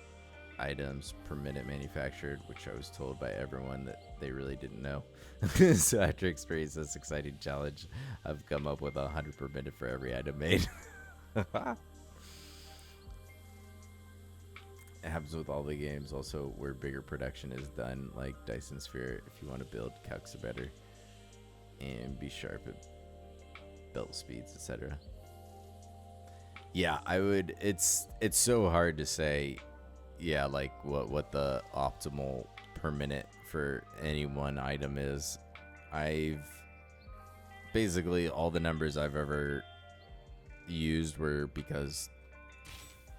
items per minute manufactured, which I was told by everyone that they really didn't know. So after experiencing this exciting challenge, I've come up with 100 per minute for every item made. It happens with all the games also where bigger production is done, like Dyson Sphere. If you want to build, calcs are better and be sharp at belt speeds, etc. Yeah, I would. It's so hard to say. Yeah, like what the optimal per minute for any one item is. I've basically all the numbers I've ever used were because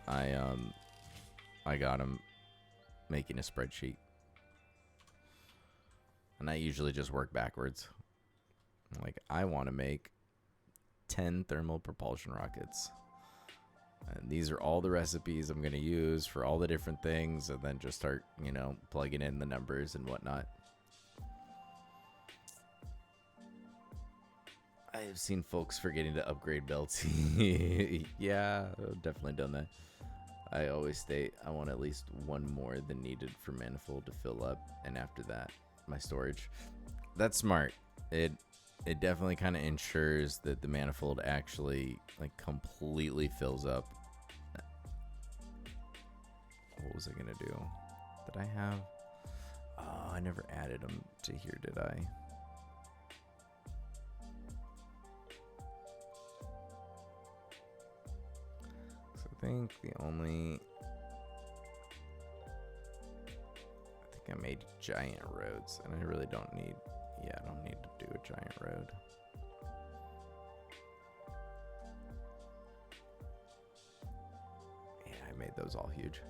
I got them making a spreadsheet, and I usually just work backwards. Like, I want to make 10 thermal propulsion rockets, and these are all the recipes I'm going to use for all the different things, and then just start, you know, plugging in the numbers and whatnot. I have seen folks forgetting to upgrade belts. Yeah, I've definitely done that. I always state I want at least one more than needed for manifold to fill up, and after that, my storage. That's smart. It definitely kind of ensures that the manifold actually like completely fills up. What was I gonna do? Did I have? Oh, I never added them to here, did I? I think I made giant roads, and I really don't need. Yeah, I don't need to do a giant road. Yeah, I made those all huge.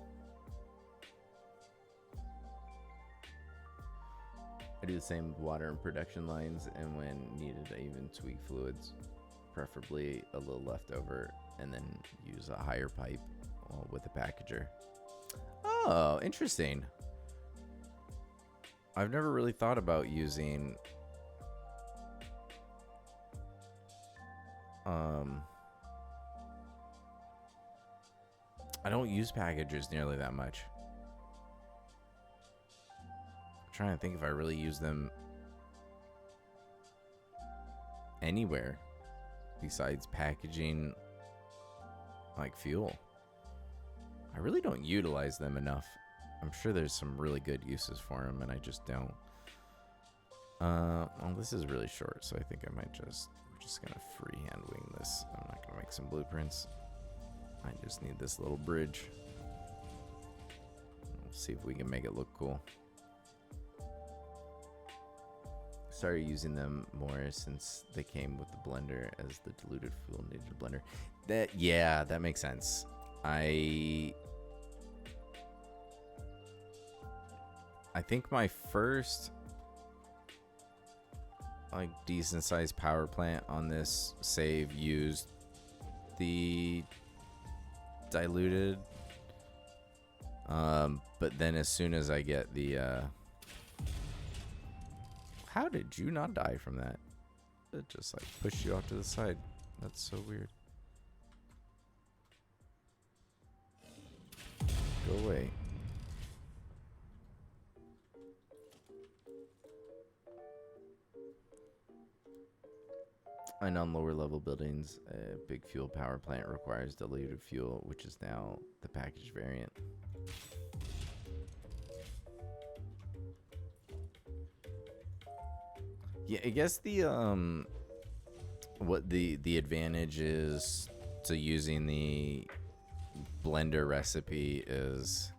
I do the same with water and production lines, and when needed, I even tweak fluids, preferably a little leftover, and then use a higher pipe with a packager. Oh, interesting. I've never really thought about using I don't use packagers nearly that much. I'm trying to think if I really use them anywhere besides packaging like fuel. I really don't utilize them enough. I'm sure there's some really good uses for them, and I just don't. Well, this is really short, so I think I might we're just gonna freehand wing this. I'm not gonna make some blueprints. I just need this little bridge. We'll see if we can make it look cool. Started using them more since they came with the blender as the diluted fuel needed a blender. That makes sense. I think my first like decent sized power plant on this save used the diluted, but then as soon as I get the how did you not die from that? It just like pushed you off to the side. That's so weird. Go away. And on lower level buildings, a big fuel power plant requires diluted fuel, which is now the packaged variant. Yeah, I guess the what the advantage is to using the blender recipe is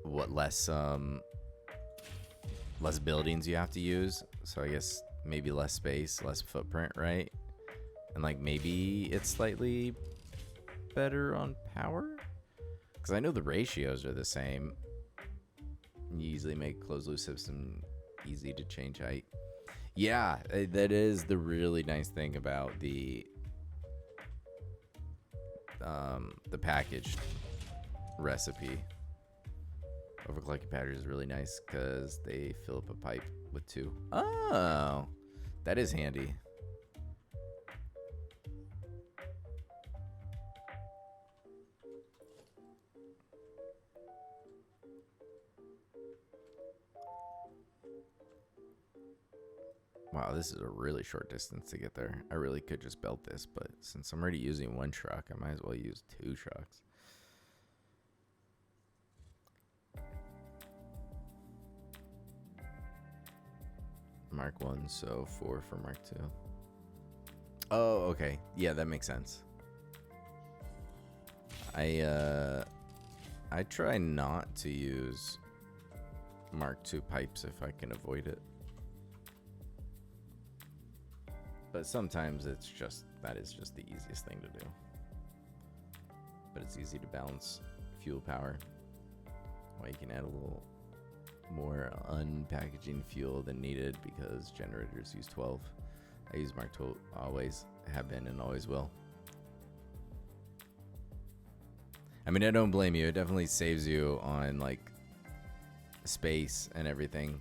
what less buildings you have to use. So I guess maybe less space, less footprint, right? And like maybe it's slightly better on power, because I know the ratios are the same. You easily make closed loop system easy to change height. Yeah, that is the really nice thing about the packaged recipe. Overclocking batteries is really nice because they fill up a pipe with 2. Oh, that is handy. Wow, this is a really short distance to get there. I really could just belt this, but since I'm already using 1 truck, I might as well use 2 trucks. Mark 1, so 4 for Mark 2. Oh, okay. Yeah, that makes sense. I try not to use Mark II pipes if I can avoid it. But sometimes it's just, that is just the easiest thing to do. But it's easy to balance fuel power. Well, you can add a little more unpackaging fuel than needed because generators use 12. I use Mark II, always have been and always will. I mean, I don't blame you. It definitely saves you on like space and everything.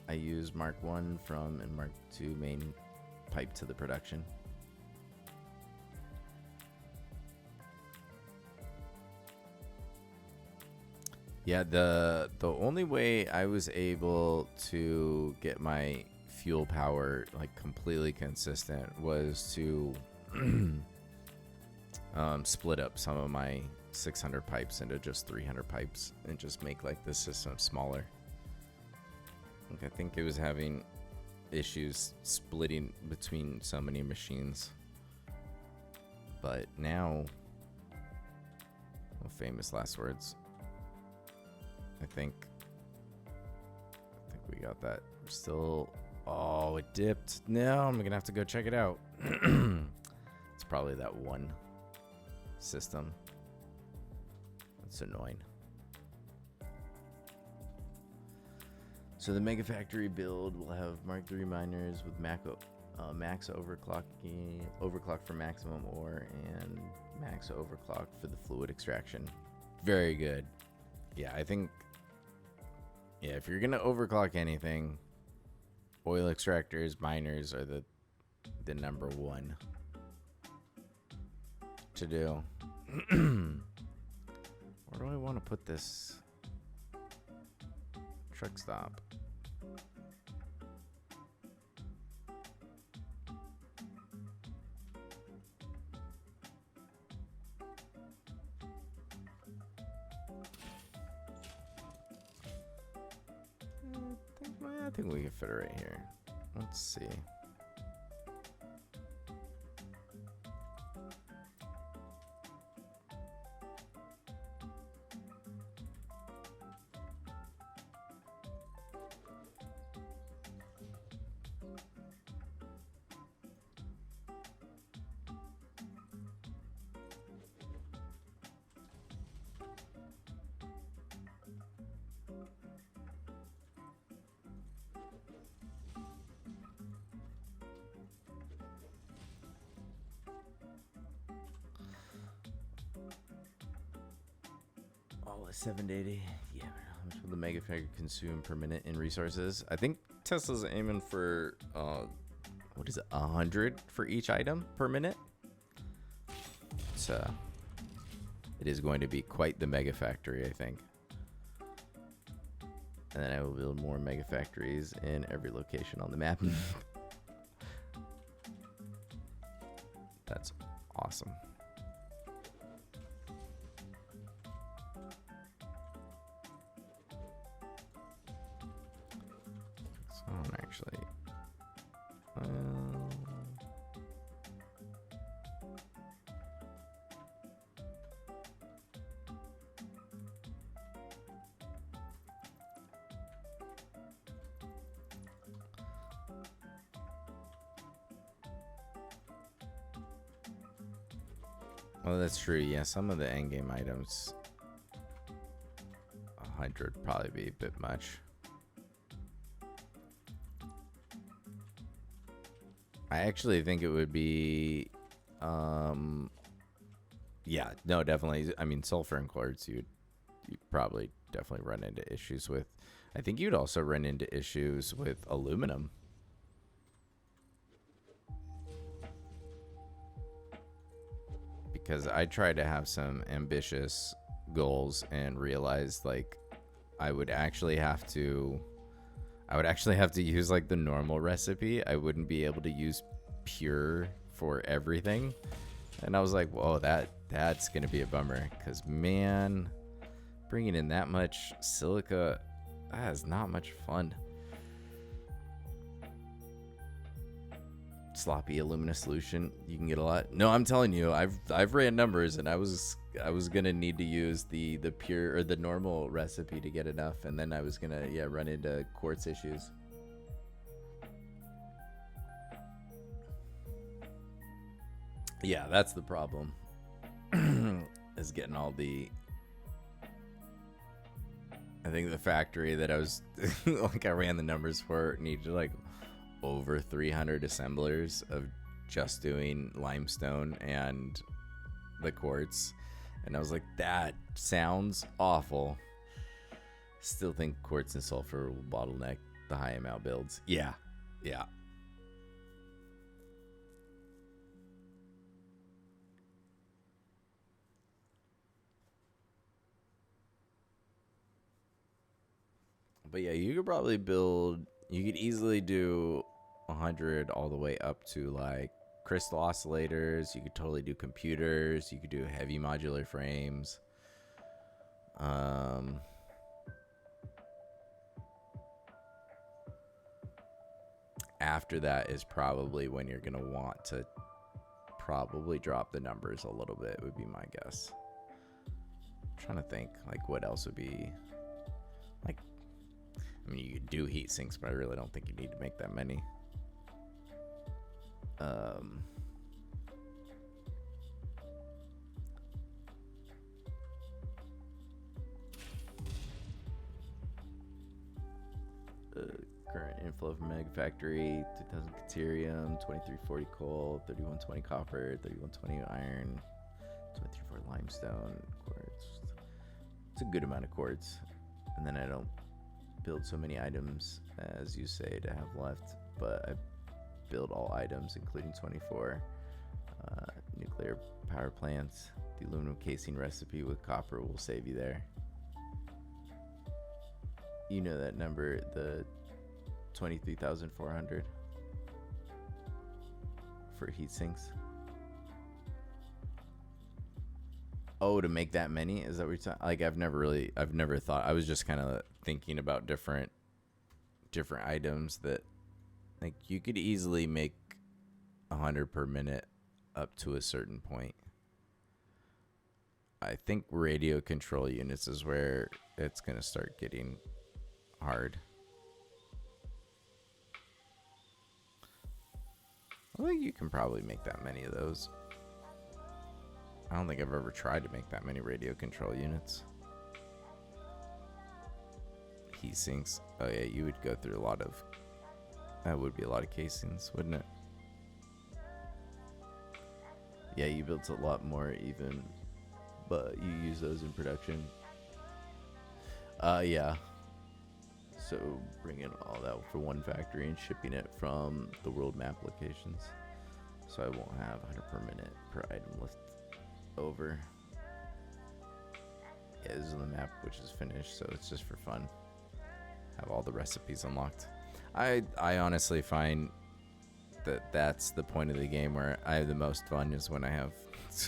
I use Mark 1 from and Mark 2 main pipe to the production. Yeah, the only way I was able to get my fuel power like completely consistent was to split up some of my 600 pipes into just 300 pipes and just make like the system smaller. Like, I think it was having issues splitting between so many machines. But now, well, famous last words. I think we got that. We're still, oh, it dipped. No, I'm gonna have to go check it out. It's probably that one system. That's annoying. So the Mega Factory build will have Mark III miners with max overclock for maximum ore and max overclock for the fluid extraction. Very good. Yeah, I think, yeah, if you're gonna overclock anything, oil extractors, miners are the number one to do. Where do I want to put this truck stop? I think we can fit it right here. Let's see. All at 780. Yeah, how much will the Mega Factory consume per minute in resources? I think Tesla's aiming for what is it, 100 for each item per minute. So it is going to be quite the Mega Factory, I think. And then I will build more Mega Factories in every location on the map. That's awesome. Actually, well, that's true. Yeah, some of the endgame items, 100 probably be a bit much. I actually think it would be Yeah, no, definitely. I mean, sulfur and quartz, you'd probably definitely run into issues with. I think you'd also run into issues with aluminum. Because I tried to have some ambitious goals and realized like I would actually have to use like the normal recipe. I wouldn't be able to use pure for everything. And I was like, whoa, that's going to be a bummer. Because, man, bringing in that much silica, that is not much fun. Sloppy alumina solution, you can get a lot. No, I'm telling you, I've ran numbers, and I was gonna need to use the pure or the normal recipe to get enough, and then I was gonna run into quartz issues. Yeah, that's the problem. Is getting all the. I think the factory that I was like I ran the numbers for needed like over 300 assemblers of just doing limestone and the quartz, and I was like, that sounds awful. Still think quartz and sulfur will bottleneck the high amount builds. Yeah. But yeah, you could easily do 100 all the way up to like crystal oscillators. You could totally do computers. You could do heavy modular frames. After that is probably when you're going to want to probably drop the numbers a little bit, would be my guess. I'm trying to think like what else would be like. I mean, you could do heat sinks, but I really don't think you need to make that many. Current inflow from Meg Factory: 2000 Caterium, 2340 coal, 3120 copper, 3120 iron, 2340 limestone, quartz. It's a good amount of quartz. And then I don't build so many items as you say to have left, but I build all items including 24 nuclear power plants. The aluminum casing recipe with copper will save you there. You know that number, the 23,400 for heat sinks. Oh, to make that many? Is that what you're talking? Like, I've never thought. I was just kind of thinking about different items that, like, you could easily make 100 per minute up to a certain point. I think radio control units is where it's gonna start getting hard. I think you can probably make that many of those. I don't think I've ever tried to make that many radio control units. Heat sinks. Oh yeah, you would go through a lot of. That would be a lot of casings, wouldn't it? Yeah, you built a lot more even, but you use those in production. Yeah. So bringing all that for one factory and shipping it from the world map locations. So I won't have 100 per minute per item left over. Yeah, this is the map which is finished, so it's just for fun. Have all the recipes unlocked. I honestly find that that's the point of the game where I have the most fun is when I have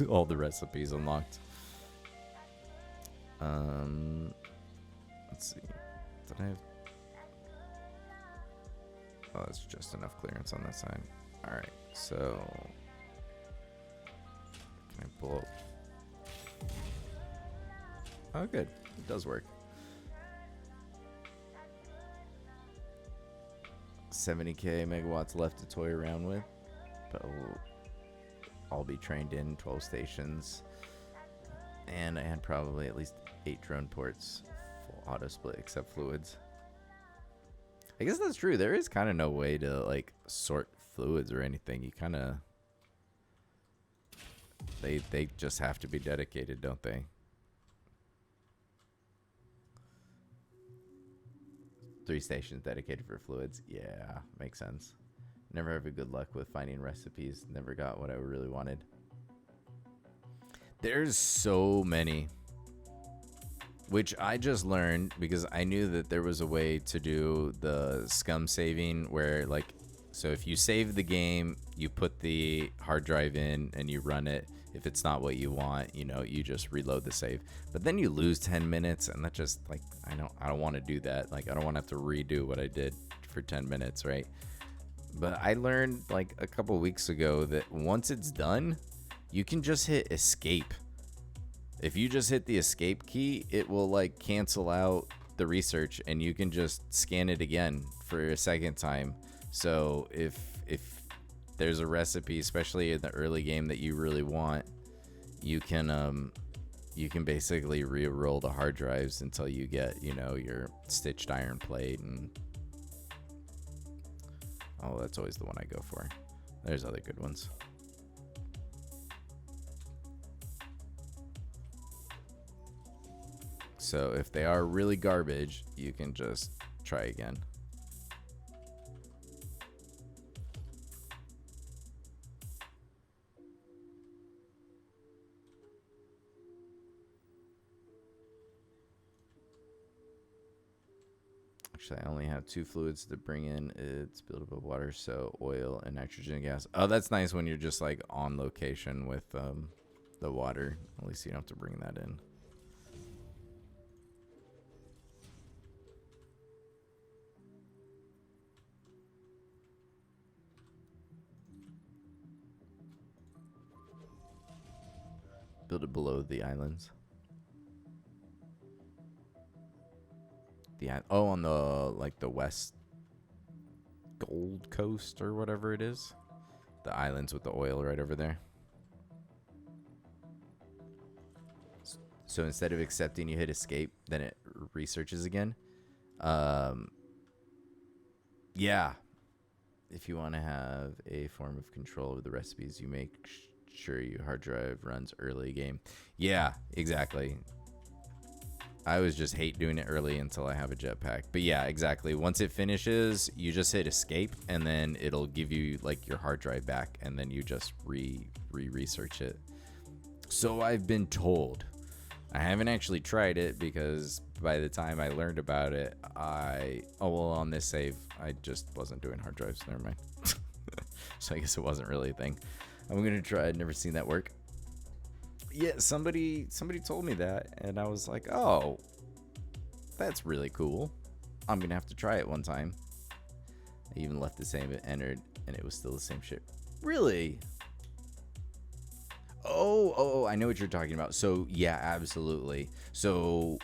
all the recipes unlocked. Let's see. Did I have... Oh, that's just enough clearance on that side. Alright, so... Can I pull up? Oh, good. It does work. 70k megawatts left to toy around with, but I'll be trained in 12 stations, and I had probably at least 8 drone ports, full auto split except fluids. I guess that's true. There is kind of no way to like sort fluids or anything. You kind of They just have to be dedicated, don't they? 3 stations dedicated for fluids. Yeah, makes sense. Never have a good luck with finding recipes. Never got what I really wanted. There's so many, which I just learned because I knew that there was a way to do the scum saving where, like, so if you save the game, you put the hard drive in and you run it. If it's not what you want, you know, you just reload the save. But then you lose 10 minutes, and that just, like, I don't want to do that. Like, I don't want to have to redo what I did for 10 minutes, right? But I learned, like, a couple weeks ago that once it's done, you can just hit escape. If you just hit the escape key, it will, like, cancel out the research, and you can just scan it again for a second time. So if there's a recipe, especially in the early game, that you really want, you can basically re-roll the hard drives until you get, you know, your stitched iron plate. And oh, that's always the one I go for. There's other good ones. So if they are really garbage, you can just try again. Actually, I only have 2 fluids to bring in. It's buildable water, so oil and nitrogen gas. Oh, that's nice when you're just like on location with the water. At least you don't have to bring that in. Build it below the islands. On the, like, the west Gold Coast or whatever it is. The islands with the oil right over there. So instead of accepting, you hit escape, then it researches again. Yeah. If you want to have a form of control over the recipes, you make sure your hard drive runs early game. Yeah, exactly. I always just hate doing it early until I have a jetpack. But yeah, exactly. Once it finishes, you just hit escape, and then it'll give you, like, your hard drive back, and then you just research it. So I've been told. I haven't actually tried it because by the time I learned about it, on this save, I just wasn't doing hard drives. Never mind. So I guess it wasn't really a thing. I'm going to try. I'd never seen that work. Yeah, somebody told me that, and I was like, oh, that's really cool. I'm gonna have to try it one time. I even left the same, it entered, and it was still the same shit. Really? Oh, I know what you're talking about. So yeah, absolutely. So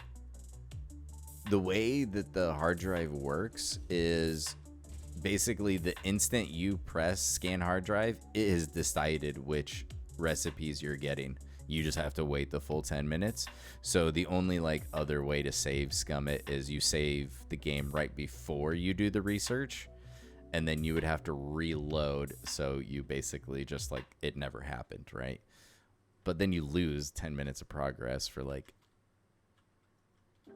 the way that the hard drive works is basically the instant you press scan hard drive, it has decided which recipes you're getting. You just have to wait the full 10 minutes. So the only, like, other way to save scum it is you save the game right before you do the research, and then you would have to reload. So you basically just, like, it never happened, right? But then you lose 10 minutes of progress for, like,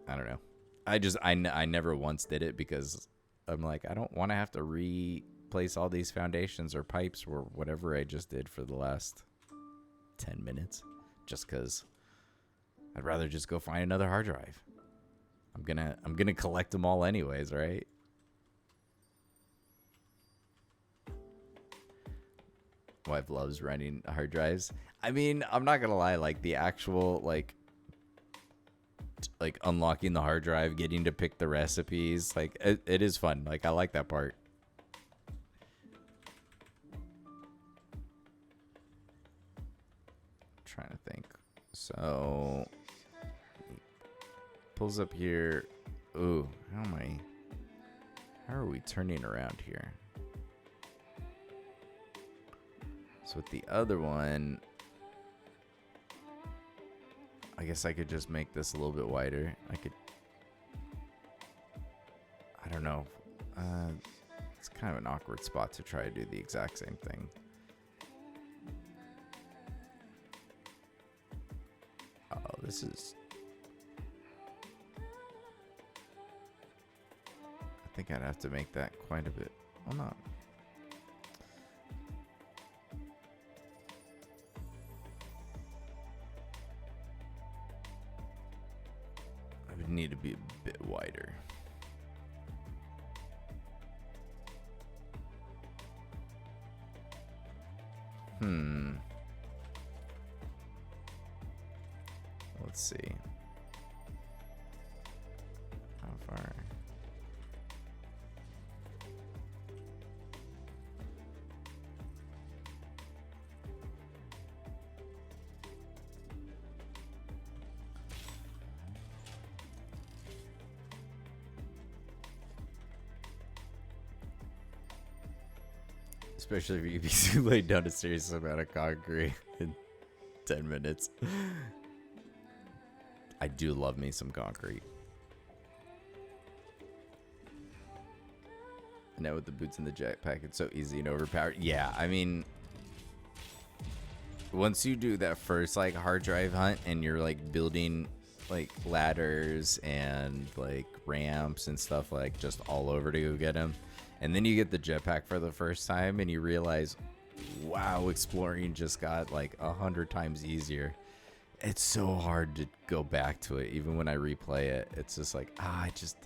I don't know. I never once did it because I'm like, I don't want to have to replace all these foundations or pipes or whatever I just did for the last 10 minutes. Just because I'd rather just go find another hard drive. I'm gonna collect them all anyways, right? Wife loves running hard drives. I mean, I'm not gonna lie, like the actual like unlocking the hard drive, getting to pick the recipes, like it is fun. Like I like that part. Trying to think. So pulls up here. Ooh, how are we turning around here? So with the other one, I guess I could just make this a little bit wider. I don't know. It's kind of an awkward spot to try to do the exact same thing. this is... I think I'd have to make that quite a bit. Well, not. I would need to be a bit wider. Let's see. How far? Especially if you laid down a serious amount of concrete in 10 minutes. I do love me some concrete. And now with the boots and the jetpack, it's so easy and overpowered. Yeah, I mean, once you do that first like hard drive hunt and you're like building like ladders and like ramps and stuff like just all over to go get them, and then you get the jetpack for the first time and you realize, wow, exploring just got like 100 times easier. It's so hard to go back to it. Even when I replay it, it's just like, I just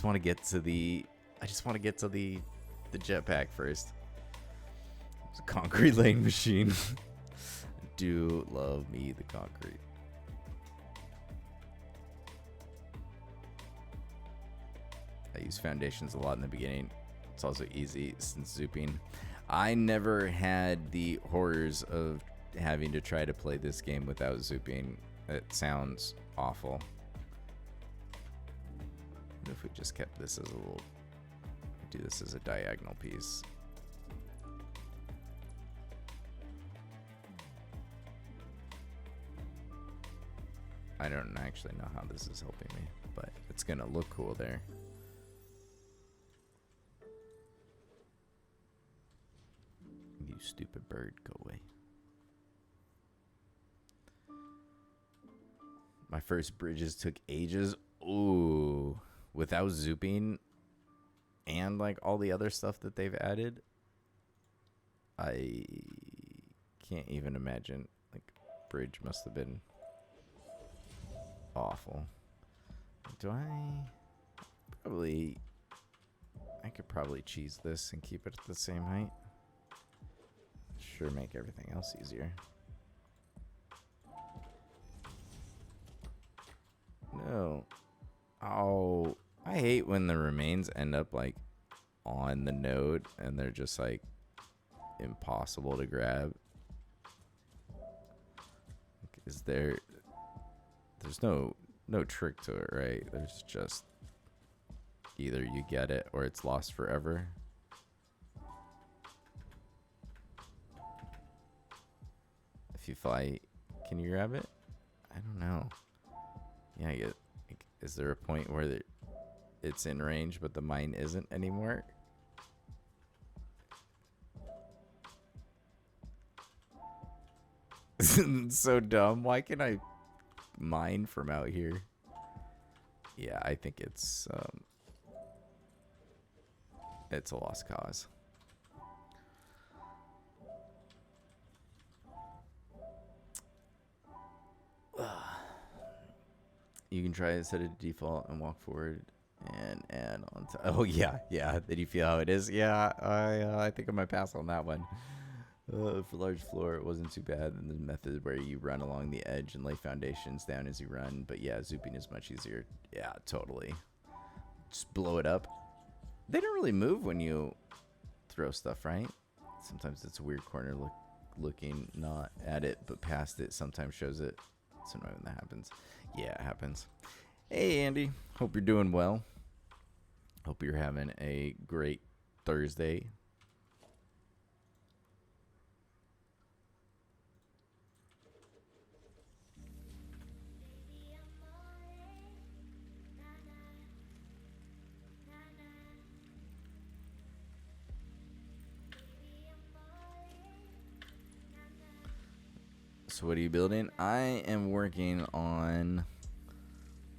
want to get to the jetpack first. It's a concrete laying machine. I do love me the concrete. I use foundations a lot in the beginning. It's also easy since zooping. I never had the horrors of having to try to play this game without zooping. It sounds awful. What if we just kept this as a little... do this as a diagonal piece. I don't actually know how this is helping me, but it's gonna look cool there. You stupid bird, go away. My first bridges took ages. Ooh, without zooping and like all the other stuff that they've added, I can't even imagine. Like, bridge must have been awful. Do I could probably cheese this and keep it at the same height. Sure, make everything else easier. No. Oh, I hate when the remains end up like on the node and they're just like impossible to grab. Is there's no trick to it, right? There's just either you get it or it's lost forever. If you fly, can you grab it? I don't know. Yeah, is there a point where it's in range but the mine isn't anymore? It's so dumb. Why can I mine from out here? Yeah, I think it's a lost cause. You can try it, set it to default, and walk forward and add on to. Oh yeah. Did you feel how it is? Yeah, I think I might pass on that one. For large floor, it wasn't too bad. And the method where you run along the edge and lay foundations down as you run. But yeah, zooping is much easier. Yeah, totally. Just blow it up. They don't really move when you throw stuff, right? Sometimes it's a weird corner looking not at it, but past it sometimes shows it. It's annoying when that happens. Yeah, it happens. Hey, Andy. Hope you're doing well. Hope you're having a great Thursday. So what are you building? I am working on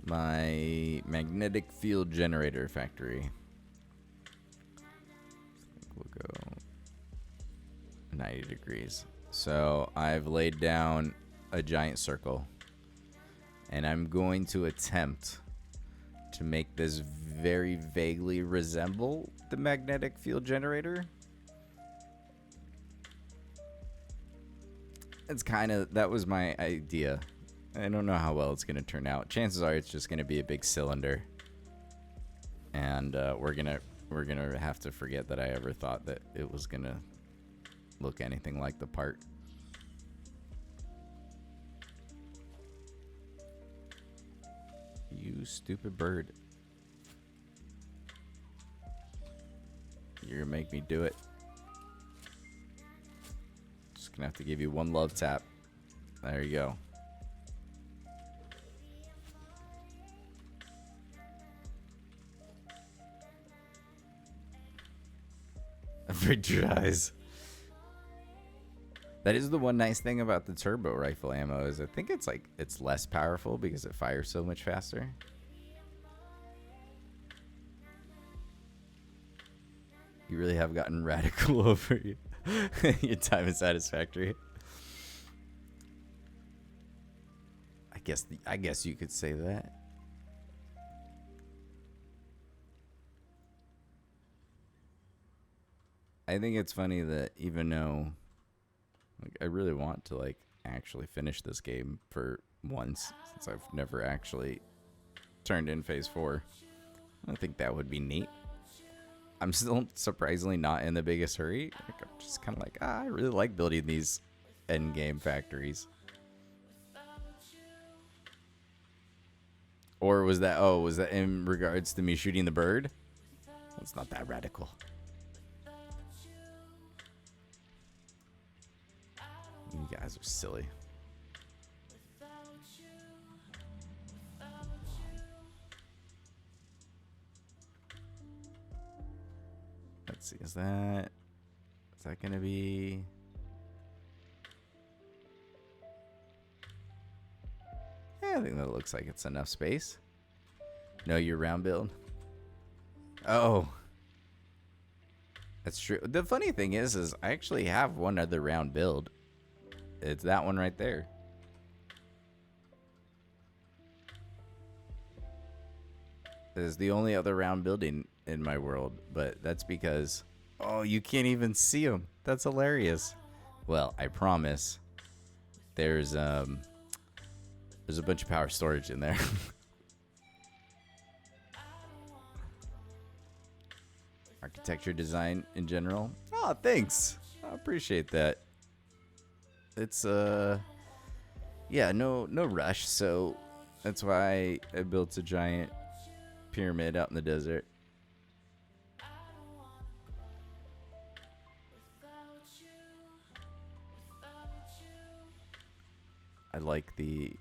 my magnetic field generator factory. We'll go 90 degrees. So I've laid down a giant circle, and I'm going to attempt to make this very vaguely resemble the magnetic field generator. It's kind of, that was my idea. I don't know how well it's going to turn out. Chances are it's just going to be a big cylinder. And we're going to have to forget that I ever thought that it was going to look anything like the part. You stupid bird. You're gonna make me do it. Just gonna have to give you one love tap. There you go. Afraid your eyes. That is the one nice thing about the turbo rifle ammo is I think it's less powerful because it fires so much faster. You really have gotten radical over your time at Satisfactory. I guess you could say that. I think it's funny that even though I really want to actually finish this game for once, since I've never actually turned in phase 4. I think that would be neat. I'm still surprisingly not in the biggest hurry. I'm just kind of I really like building these end game factories. Or was that in regards to me shooting the bird? It's not that radical. You guys are silly. Let's see, is that gonna be? Yeah, I think that looks like it's enough space. No year-round build. Oh, that's true. The funny thing is I actually have one other round build. It's that one right there. It's the only other round building in my world, but that's because, oh, you can't even see them. That's hilarious. Well, I promise. There's a bunch of power storage in there. Architecture design in general. Oh, thanks. I appreciate that. It's yeah, no rush, so that's why I built a giant pyramid out in the desert. I like the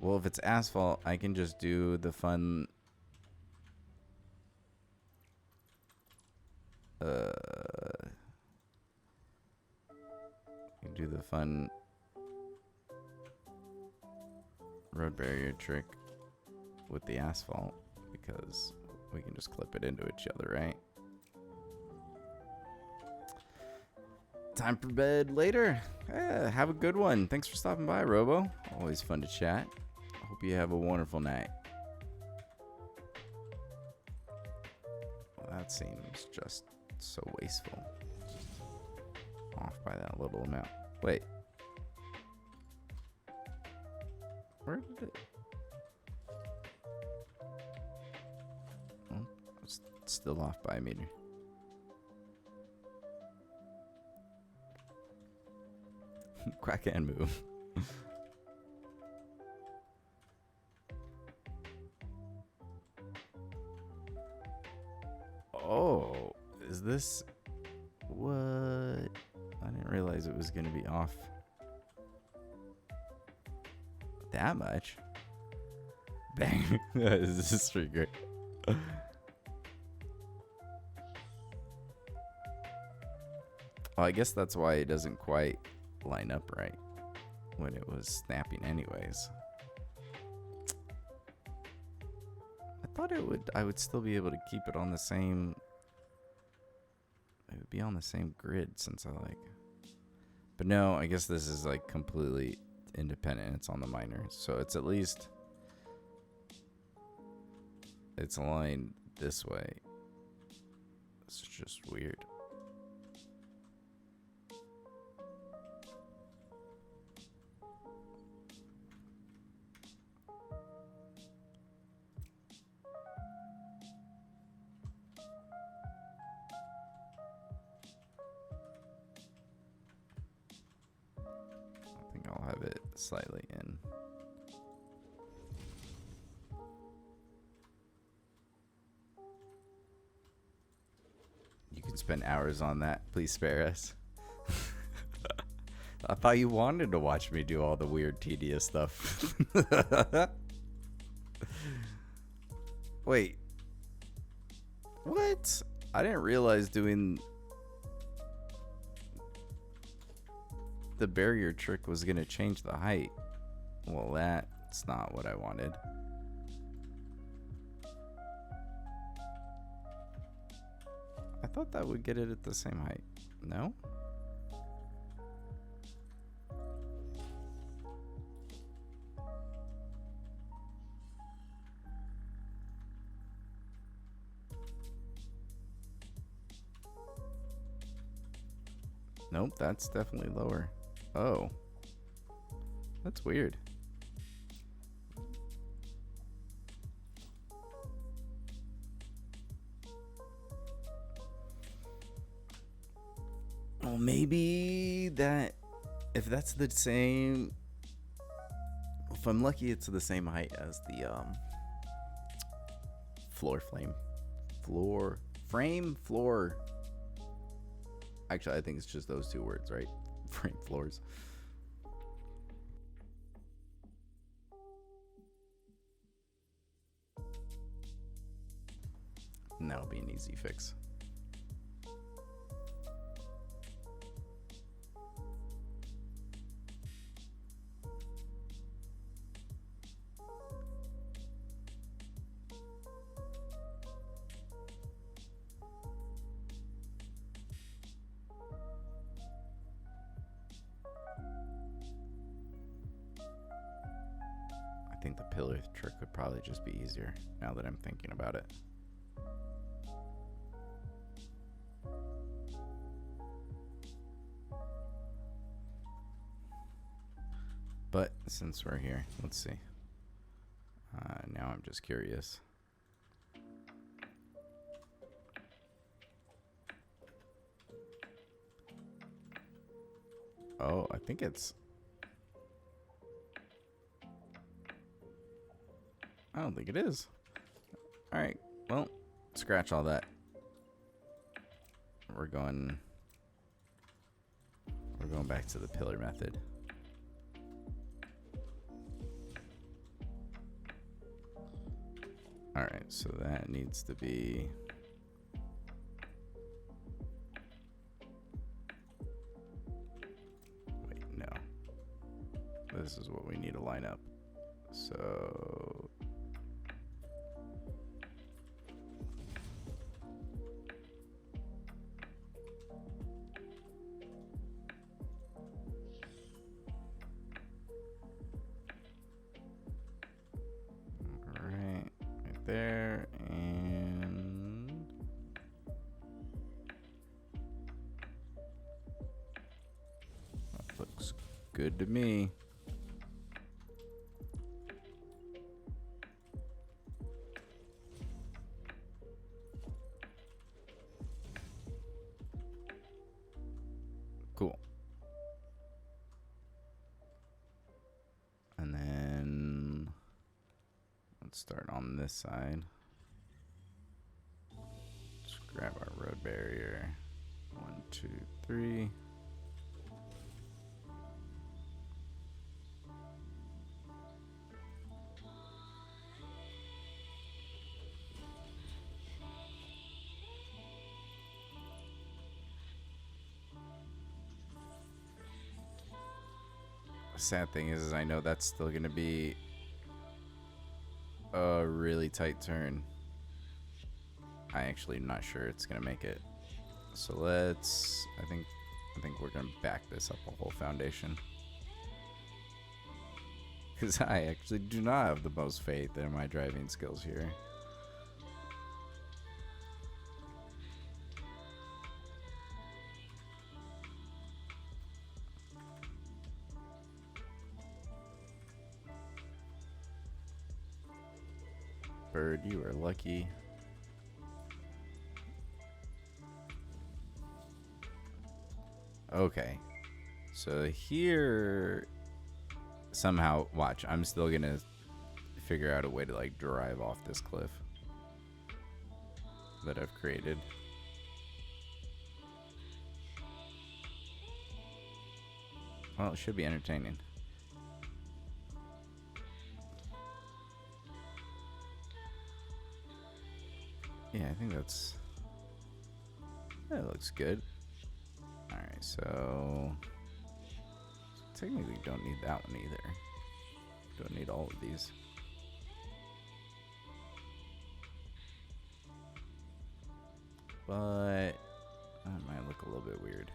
well, if it's asphalt, I can just do the fun road barrier trick with the asphalt because we can just clip it into each other, right? Time for bed later. Have a good one. Thanks for stopping by, Robo. Always fun to chat. Hope you have a wonderful night. Well, that seems just so wasteful. Off by that little amount. Wait. Where did it? Oh, it's still off by a meter. Quack and move. Oh, is this what? I didn't realize it was going to be off that much. Bang. This is pretty great. Well, I guess that's why it doesn't quite line up right when it was snapping anyways. I thought I would still be able to keep it on the same, it would be on the same grid since I like, but no, I guess this is like completely independent. It's on the miner, so it's at least, it's aligned this way. It's just weird. I think I'll have it slightly in. You can spend hours on that. Please spare us. I thought you wanted to watch me do all the weird, tedious stuff. Wait. What? I didn't realize doing the barrier trick was going to change the height. Well, that's not what I wanted. I thought that would get it at the same height. No? Nope, that's definitely lower. Oh. That's weird. Well, maybe that, if that's the same, if I'm lucky, it's the same height as the floor frame. Actually, I think it's just those two words, right? Frame floors. And that'll be an easy fix. I think the pillar trick would probably just be easier now that I'm thinking about it. But since we're here, let's see. Now I'm just curious. Oh, I think it's... I don't think it is. Alright, well, scratch all that. We're going back to the pillar method. Alright, so that needs to be... Wait, no. This is what we need to line up. So... there, and that looks good to me. Cool. And then let's start on this side. Just grab our road barrier. 1, 2, 3. Sad thing is I know that's still gonna be a really tight turn. I actually am not sure it's gonna make it. So let's. I think we're gonna back this up a whole foundation. Because I actually do not have the most faith in my driving skills here. Bird, you are lucky. Okay. So here, somehow, watch, I'm still gonna figure out a way to like drive off this cliff that I've created. Well, it should be entertaining. Yeah, I think that looks good. Alright, so technically don't need that one either. Don't need all of these. But that might look a little bit weird.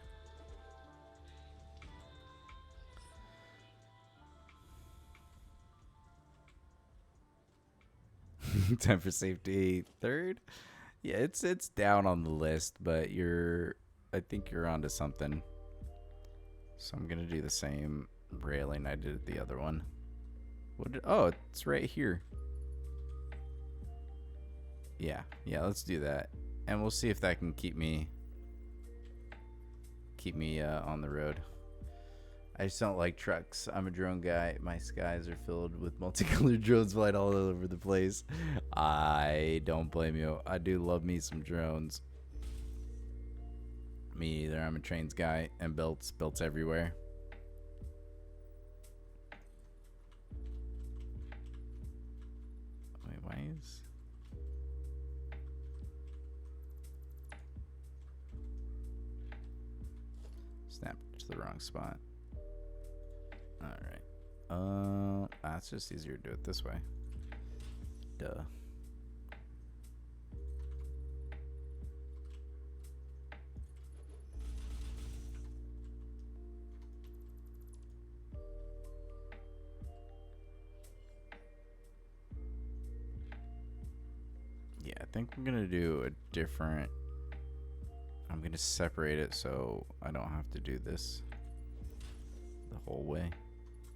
Time for safety. Third? Yeah, it's down on the list, but I think you're onto something. So I'm gonna do the same railing I did the other one. Oh, it's right here. Yeah, let's do that. And we'll see if that can keep me on the road. I just don't like trucks. I'm a drone guy. My skies are filled with multicolored drones flying all over the place. I don't blame you. I do love me some drones. Me either. I'm a trains guy and belts everywhere. Wait, why is... Snap to the wrong spot. Alright. It's just easier to do it this way. Duh. Yeah, I think I'm gonna do a different... I'm gonna separate it so I don't have to do this the whole way.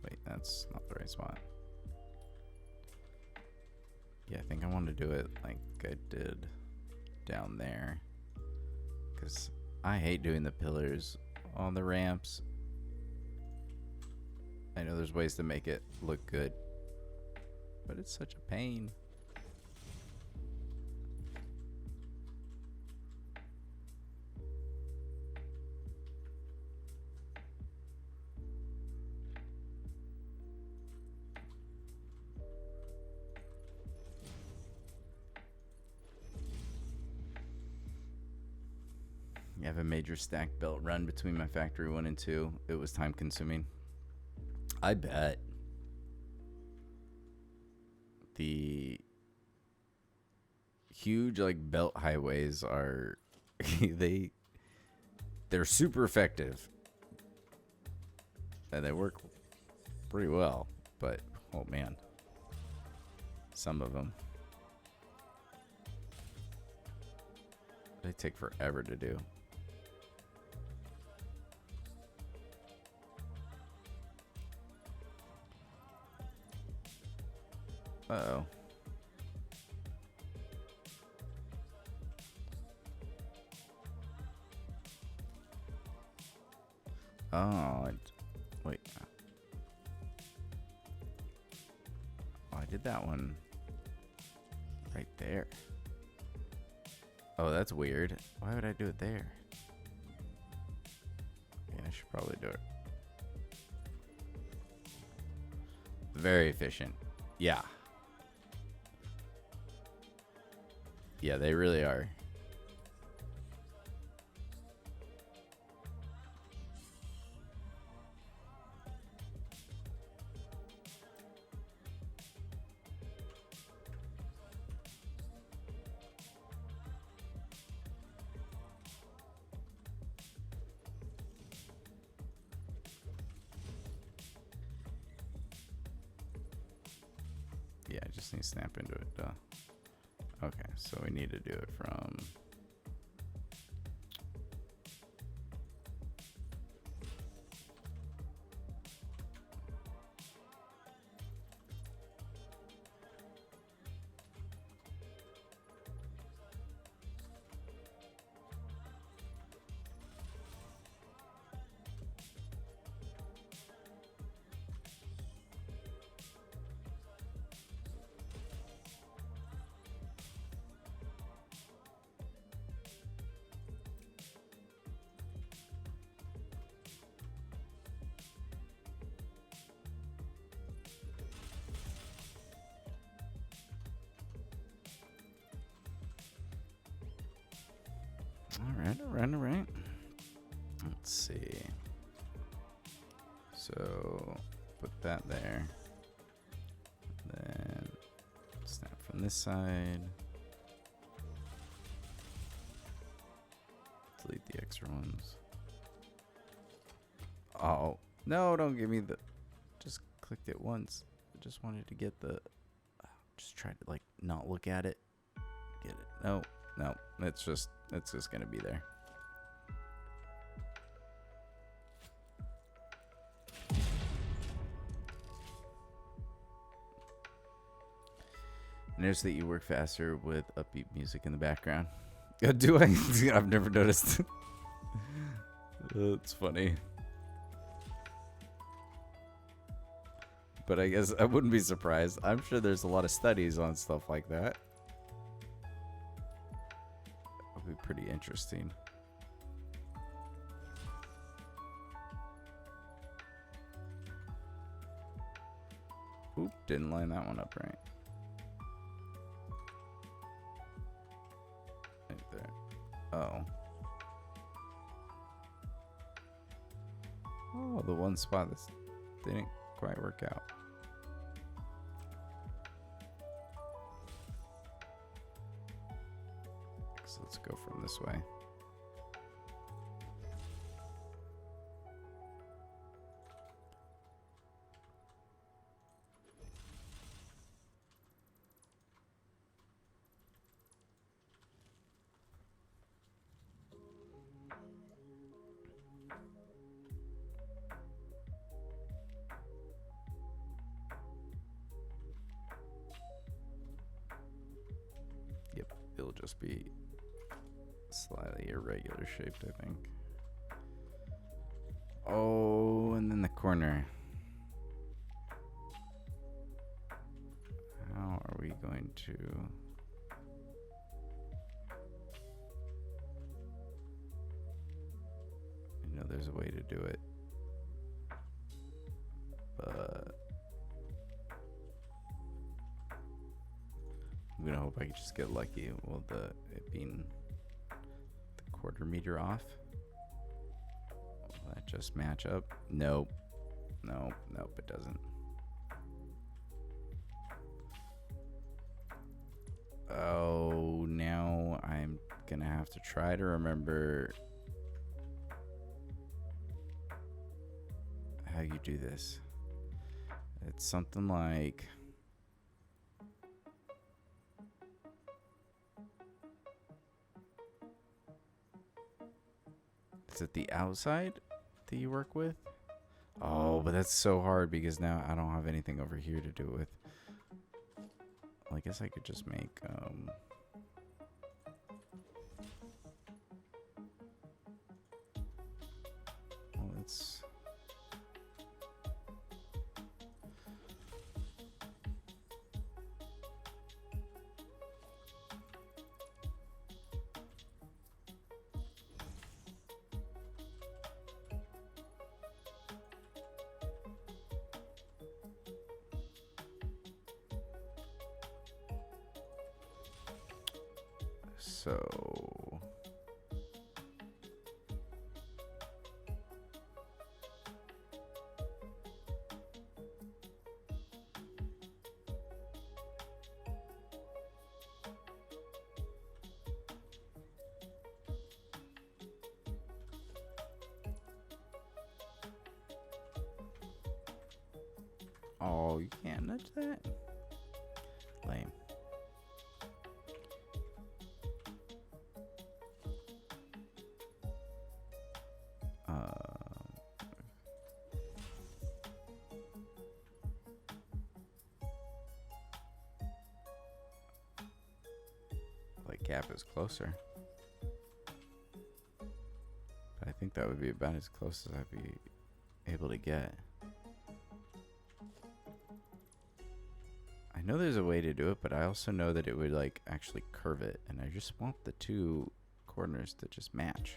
Wait, that's not the right spot. Yeah, I think I want to do it like I did down there. Because I hate doing the pillars on the ramps. I know there's ways to make it look good, but it's such a pain. I have a major stack belt run between my factory 1 and 2. It was time consuming. I bet the huge like belt highways are they're super effective and they work pretty well, but oh man, some of them they take forever to do. Uh-oh. Oh, wait. Oh, I did that one right there. Oh, that's weird. Why would I do it there? Yeah, I should probably do it. Very efficient. Yeah. Yeah, they really are. Yeah, I just need to snap into it. Duh. Okay, so we need to do it from. All right. Let's see. So put that there. Then snap from this side. Delete the extra ones. Oh, no, don't give me the... Just clicked it once. I just wanted to get the... Just try to, like, not look at it. Get it. No, it's just going to be there. Notice that you work faster with upbeat music in the background. Do I? I've never noticed. That's funny. But I guess I wouldn't be surprised. I'm sure there's a lot of studies on stuff like that. That'll be pretty interesting. Oop, didn't line that one up right. Right there. Oh. Oh, the one spot that didn't quite work out. So let's go from this way. Yep, it'll just be slightly irregular shaped, I think. Oh, and then the corner. How are we going to... I know there's a way to do it. But... I'm gonna hope I can just get lucky. Will it being the quarter meter off? Will that just match up? Nope. Nope, it doesn't. Oh, now I'm gonna have to try to remember how you do this. It's something like... Is it the outside that you work with? Oh, but that's so hard because now I don't have anything over here to do it with. Well, I guess I could just make well, it's so oh, you can't nudge that? Lame. Like gap is closer. But I think that would be about as close as I'd be able to get. I know there's a way to do it, but I also know that it would like actually curve it, and I just want the two corners to just match.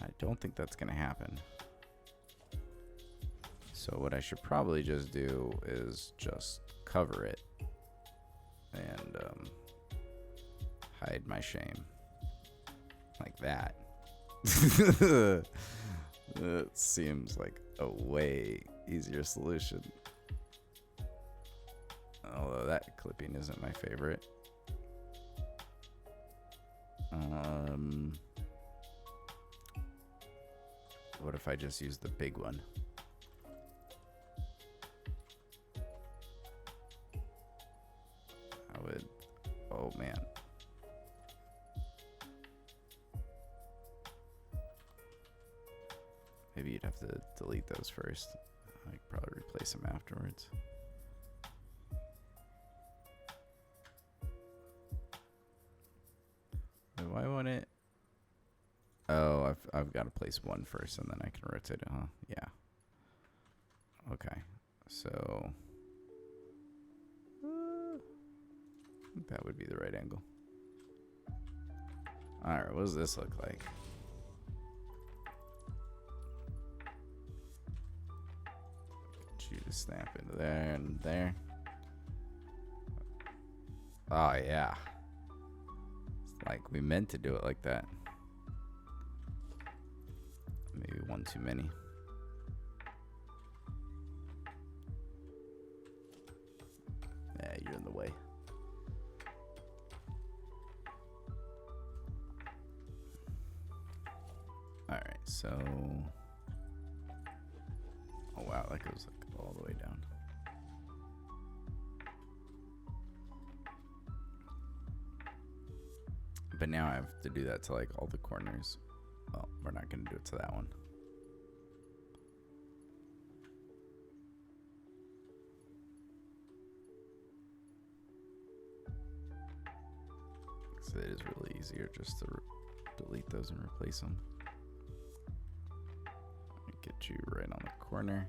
I don't think that's gonna happen. So what I should probably just do is just cover it and hide my shame like that. It seems like a way easier solution. Although that clipping isn't my favorite. What if I just use the big one? I would. Oh man. Maybe you'd have to delete those first. I could probably replace them afterwards. Wait, why won't it? Oh, I've got to place one first, and then I can rotate it, huh? Yeah. Okay. So I think that would be the right angle. All right. What does this look like? You to snap into there and there. Oh yeah, it's like we meant to do it like that. Maybe one too many. Yeah, you're in the way. All right, so oh wow, that goes like all the way down. But now I have to do that to like all the corners. Well, we're not going to do it to that one. So it is really easier just to delete those and replace them. Get you right on the corner.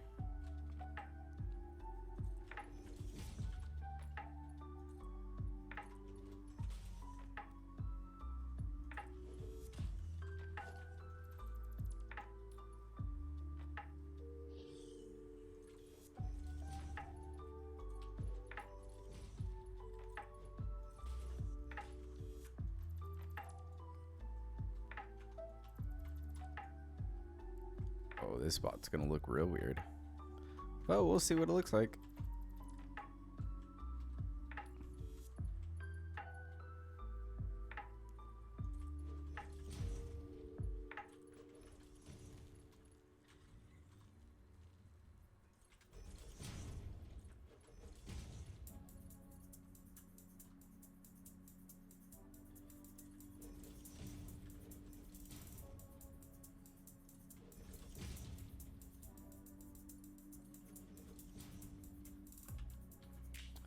Oh, this spot's gonna look real weird. Well, we'll see what it looks like.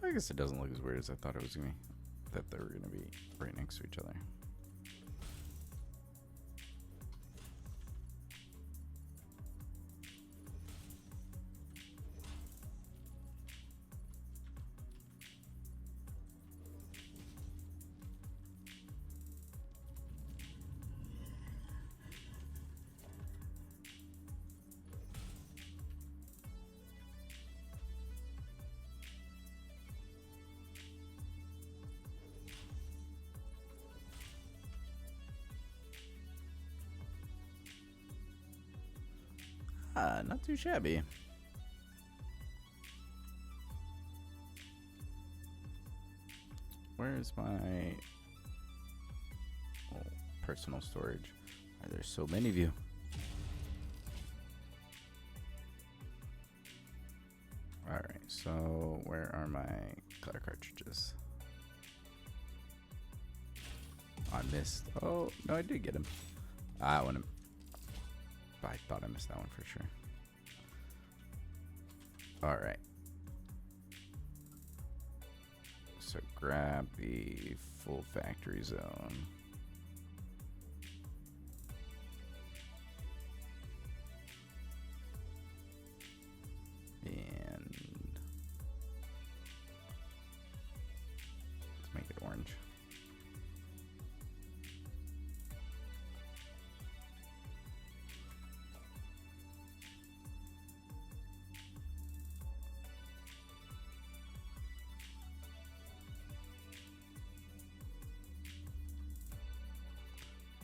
I guess it doesn't look as weird as I thought it was gonna be. That they were gonna be right next to each other. Not too shabby. Where's my personal storage? There's so many of you. Alright, so where are my color cartridges? I missed. Oh, no, I did get him. I want him. I thought I missed that one for sure. All right. So grab the full factory zone. And let's make it orange.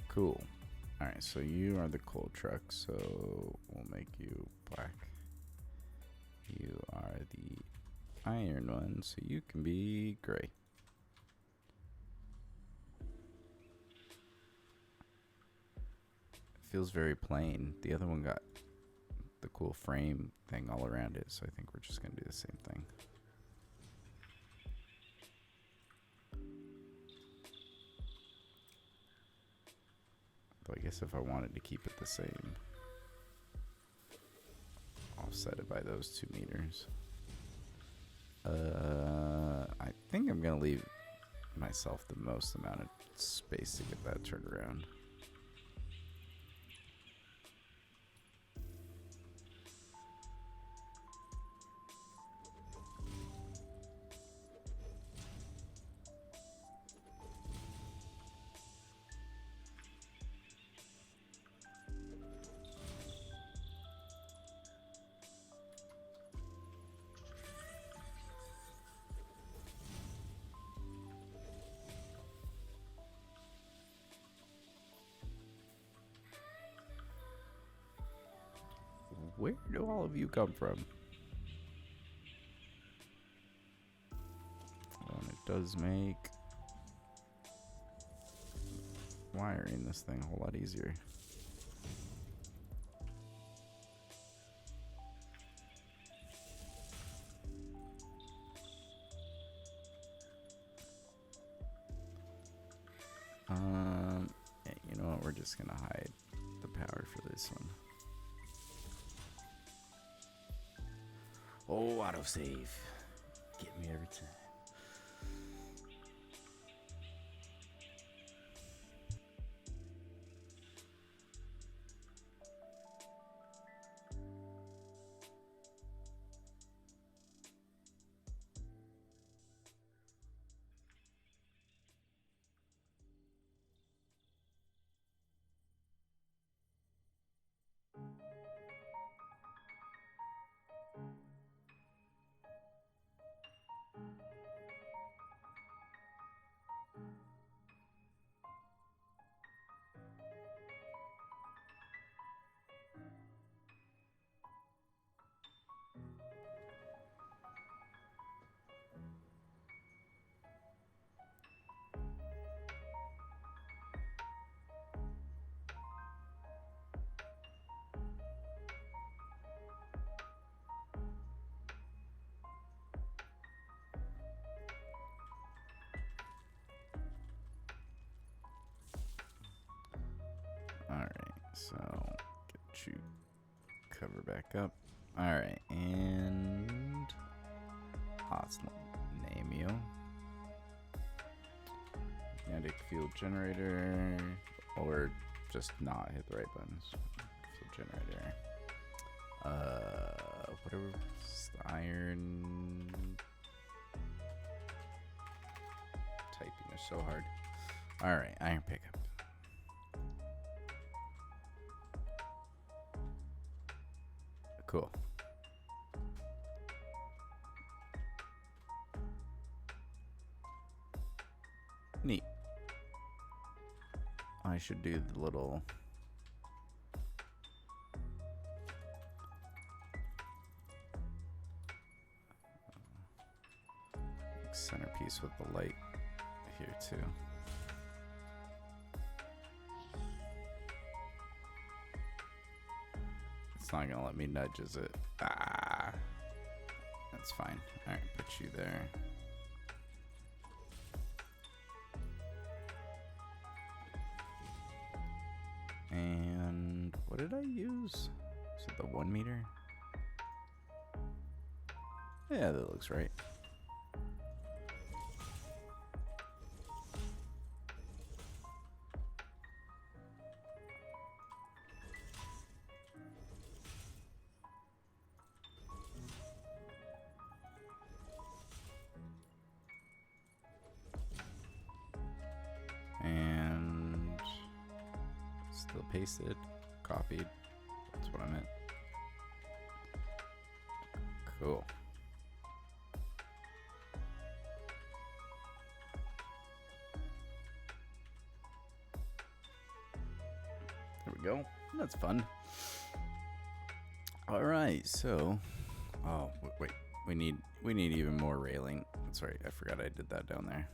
Cool. All right, so you are the coal truck, so we'll make you black. You are the iron one, so you can be gray. It feels very plain. The other one got the cool frame thing all around it, so I think we're just gonna do the same thing. Though I guess if I wanted to keep it the same, I'll set it by those 2 meters. I think I'm gonna leave myself the most amount of space to get that turned around. Where do all of you come from? Well, it does make wiring this thing a whole lot easier. Yeah, you know what? We're just gonna hide the power for this one. Oh, autosave. Get me every time. Alright, so get you cover back up. Alright, and let's name you magnetic field generator, or just not hit the right buttons. Field generator. Whatever. Iron. Typing is so hard. Alright, iron pickup. Cool. Neat. I should do the little centerpiece with the light here too. It's not gonna let me nudge, is it? Ah, that's fine. All right, put you there. What did I use? Is it the 1 meter? Yeah, that looks right. And still pasted, copied. That's what I meant. Cool. There we go. That's fun. All right, so wait. We need even more railing. That's right. I forgot I did that down there.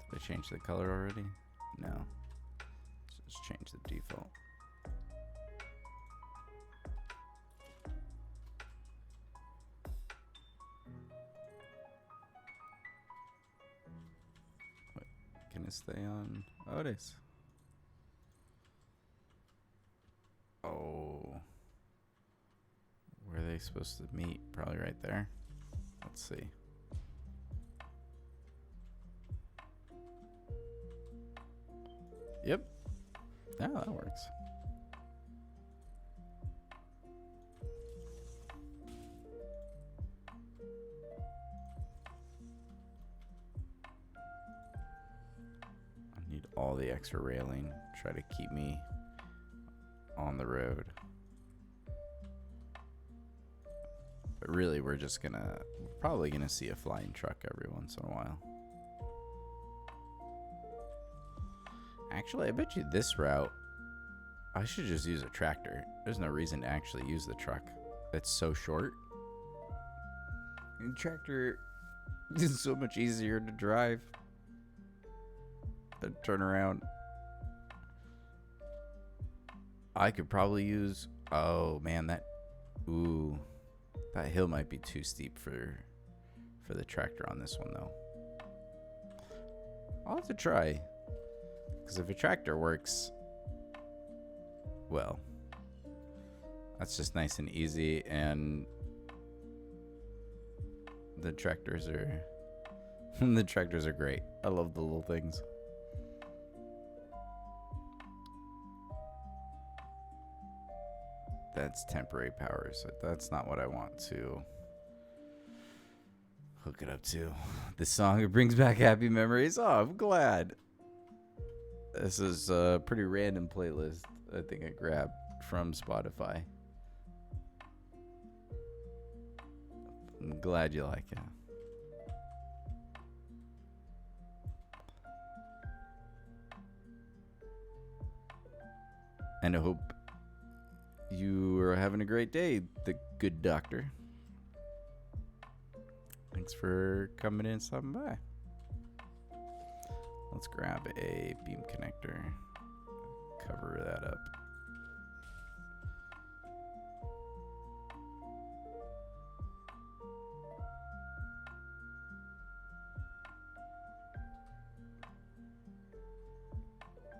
Did I change the color already? No. Let's just change the default. Wait, can it stay on? Oh, it is. Oh. Where are they supposed to meet? Probably right there. Let's see. Yep. Yeah, that works. I need all the extra railing. Try to keep me on the road. But really, we're probably gonna see a flying truck every once in a while. Actually, I bet you this route, I should just use a tractor. There's no reason to actually use the truck. It's so short. And tractor is so much easier to drive and turn around. I could probably use, oh man, that hill might be too steep for the tractor on this one though. I'll have to try. Because if a tractor works, well, that's just nice and easy, and the tractors are great. I love the little things. That's temporary power, so that's not what I want to hook it up to. This song, it brings back happy memories. Oh, I'm glad. This is a pretty random playlist I think I grabbed from Spotify. I'm glad you like it. And I hope you are having a great day, the good doctor. Thanks for coming in and stopping by. Let's grab a beam connector, cover that up.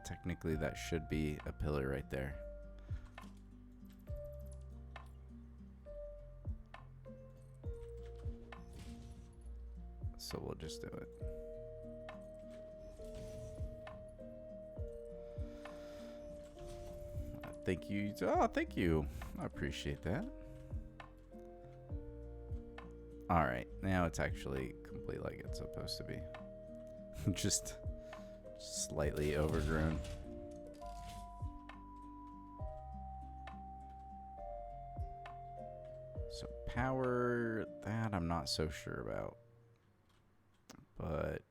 Technically, that should be a pillar right there. So we'll just do it. Thank you. Oh, thank you. I appreciate that. All right. Now it's actually complete like it's supposed to be. Just slightly overgrown. So power, that I'm not so sure about. But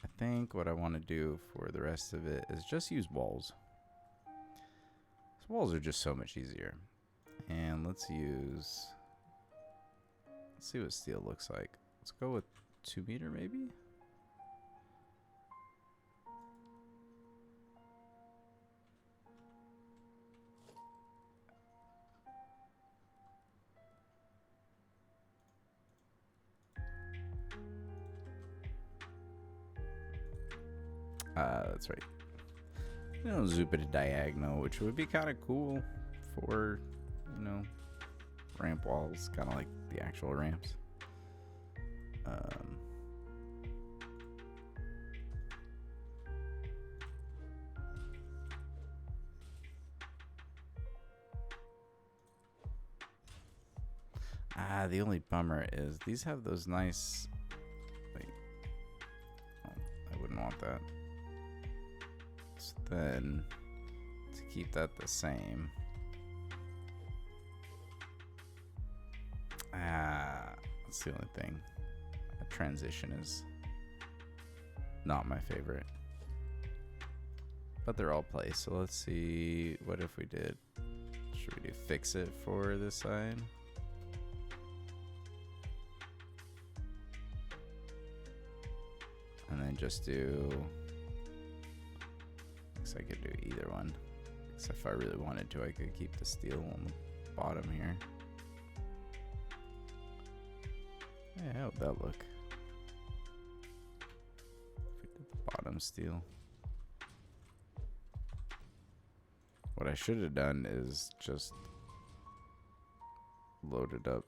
I think what I want to do for the rest of it is just use walls. These walls are just so much easier. And let's see what steel looks like. Let's go with 2 meter maybe. That's right. zoop it diagonal, which would be kind of cool for, ramp walls, kind of like the actual ramps. The only bummer is these have those nice. Wait, oh, I wouldn't want that. So then, to keep that the same. That's the only thing. A transition is not my favorite. But they're all placed. So let's see. What if we did? Should we do fix it for this side? And then just do. I guess I could do either one. Because if I really wanted to, I could keep the steel on the bottom here. Yeah, how would that look? If we did the bottom steel. What I should have done is just loaded up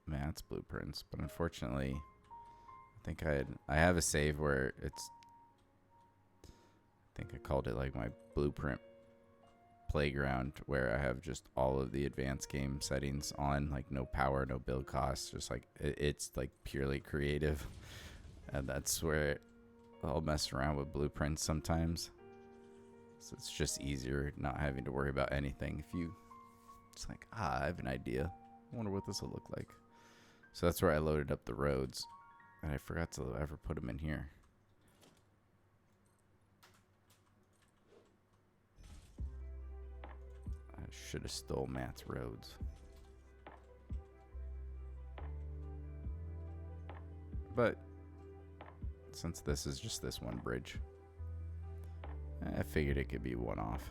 Matt's blueprints, but unfortunately, I think I have a save where it's. I think I called it like my blueprint playground, where I have just all of the advanced game settings on, like no power, no build costs, just like it's like purely creative, and that's where I'll mess around with blueprints sometimes. So it's just easier not having to worry about anything. If you, it's like, I have an idea. I wonder what this will look like. So that's where I loaded up the roads, and I forgot to ever put them in here. I should have stole Matt's roads. But since this is just this one bridge, I figured it could be one off.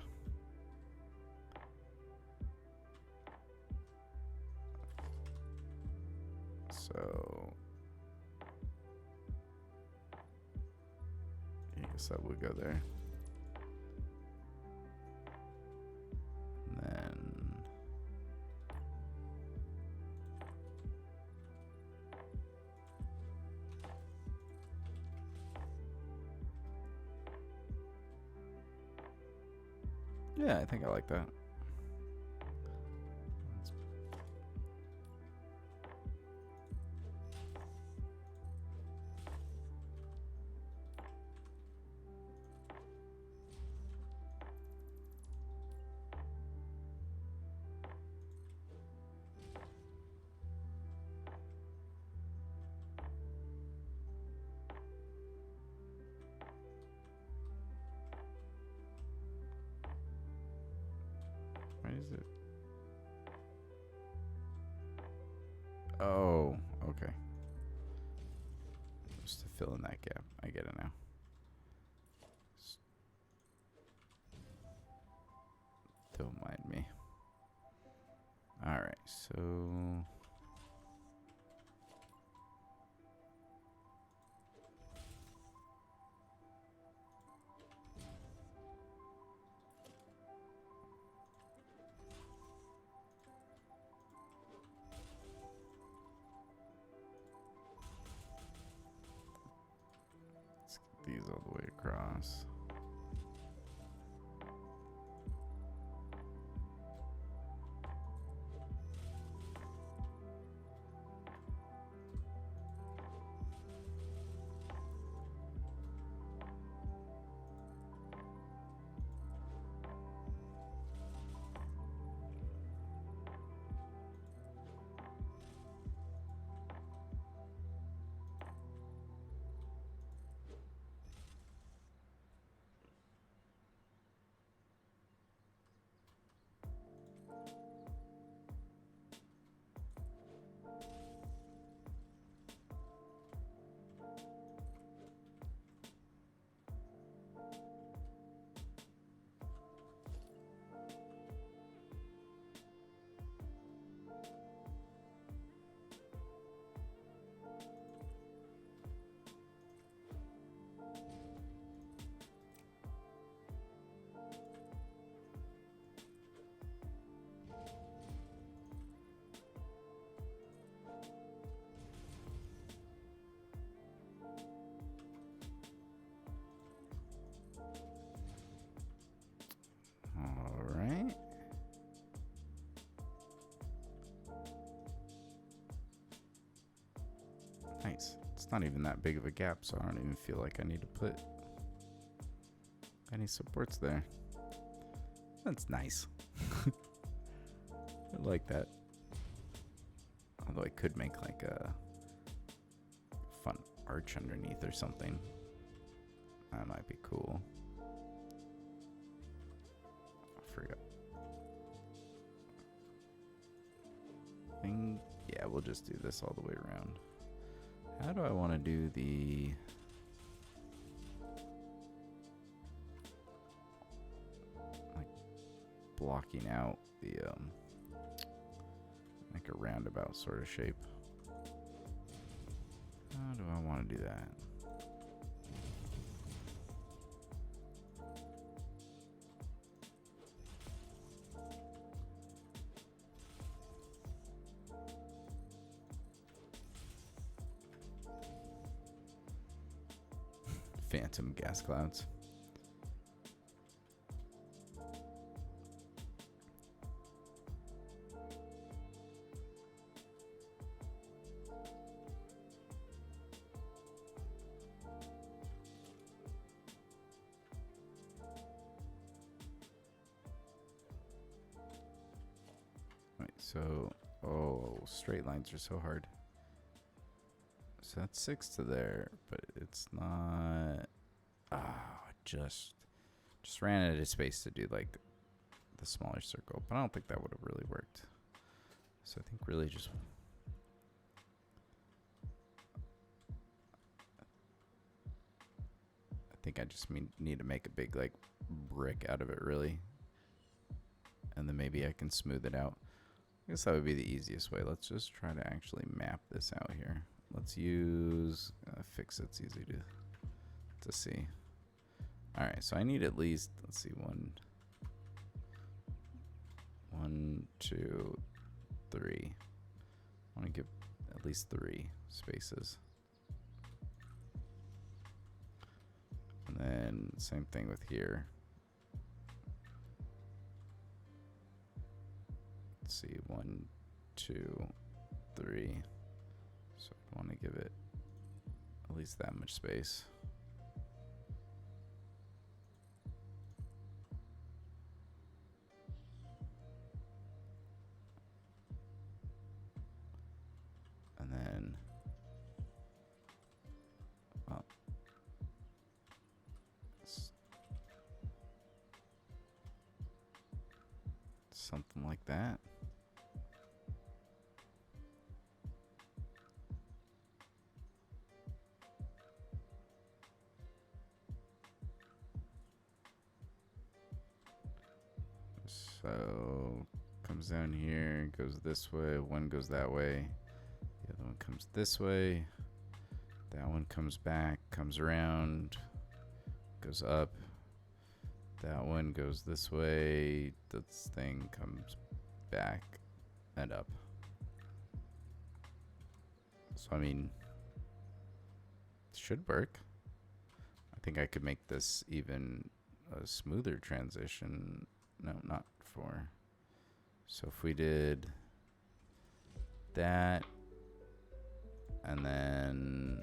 So I guess that would go there. And then yeah, I think I like that. Why is it? Oh, okay. Just to fill in that gap. I get it now. Don't mind me. Alright, so let's get these all the way across. It's not even that big of a gap, so I don't even feel like I need to put any supports there. That's nice. I like that. Although I could make like a fun arch underneath or something. That might be cool. I forgot. Yeah, we'll just do this all the way around. How do I want to do the... like blocking out the like a roundabout sort of shape. How do I want to do that? Phantom gas clouds. Wait, so, oh, straight lines are so hard. So that's 6 to there, but it's not. Just ran out of space to do like the smaller circle, but I don't think that would have really worked. So I think really just I just need to make a big like brick out of it really, and then maybe I can smooth it out. I guess that would be the easiest way. Let's just try to actually map this out here. Let's use fix. It's easy to see. All right, so I need at least, let's see, 1, 2, 3. I want to give at least 3 spaces. And then same thing with here. Let's see, 1, 2, 3. So I want to give it at least that much space. And then, well, something like that. So comes down here, goes this way, one goes that way, the other one comes this way, that one comes back, comes around, goes up, that one goes this way, this thing comes back and up. So I mean, it should work. I think I could make this even a smoother transition. No, not 4. So if we did that, and then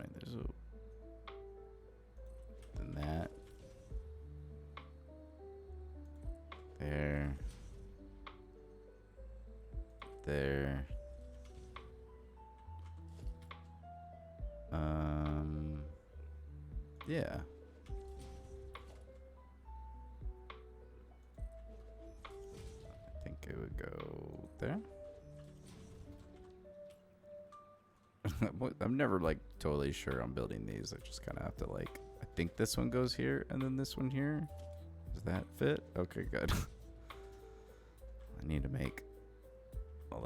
wait, there's a then that there, there, yeah. I think it would go there. I'm never like totally sure on building these. I just kind of have to like, I think this one goes here and then this one here. Does that fit? Okay, good. I need to make, well,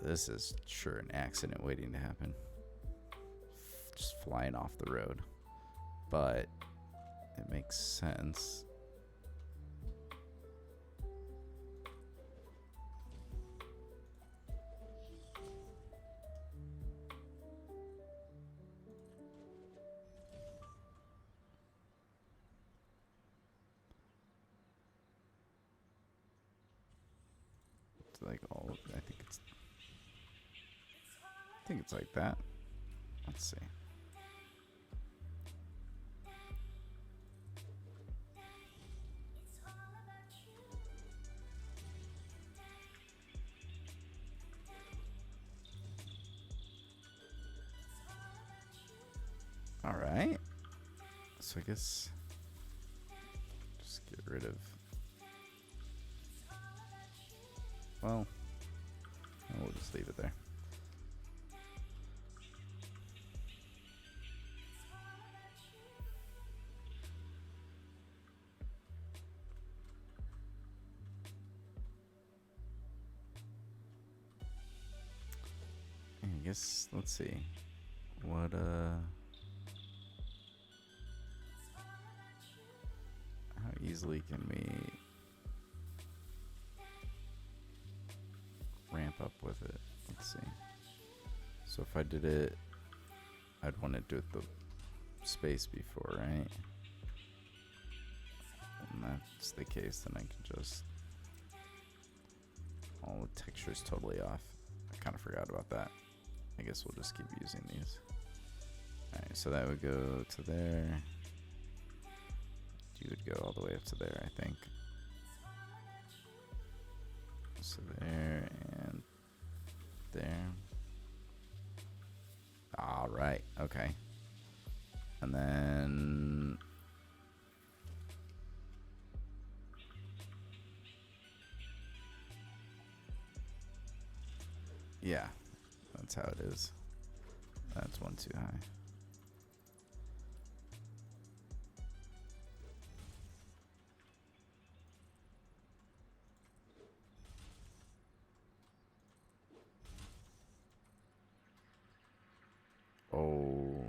this is sure an accident waiting to happen. Just flying off the road. But it makes sense. Like all, I think it's think it's like that. Let's see. All right. So I guess just get rid of. Well, we'll just leave it there. I guess let's see. What how easily can we ramp up with it? Let's see. So if I did it, I'd want to do it the space before, right? And that's the case, then I can just all the textures totally off. I kind of forgot about that. I guess we'll just keep using these. Alright, so that would go to there. You would go all the way up to there, I think. So there and there. Alright, okay. And then yeah, that's how it is. That's one too high. Oh,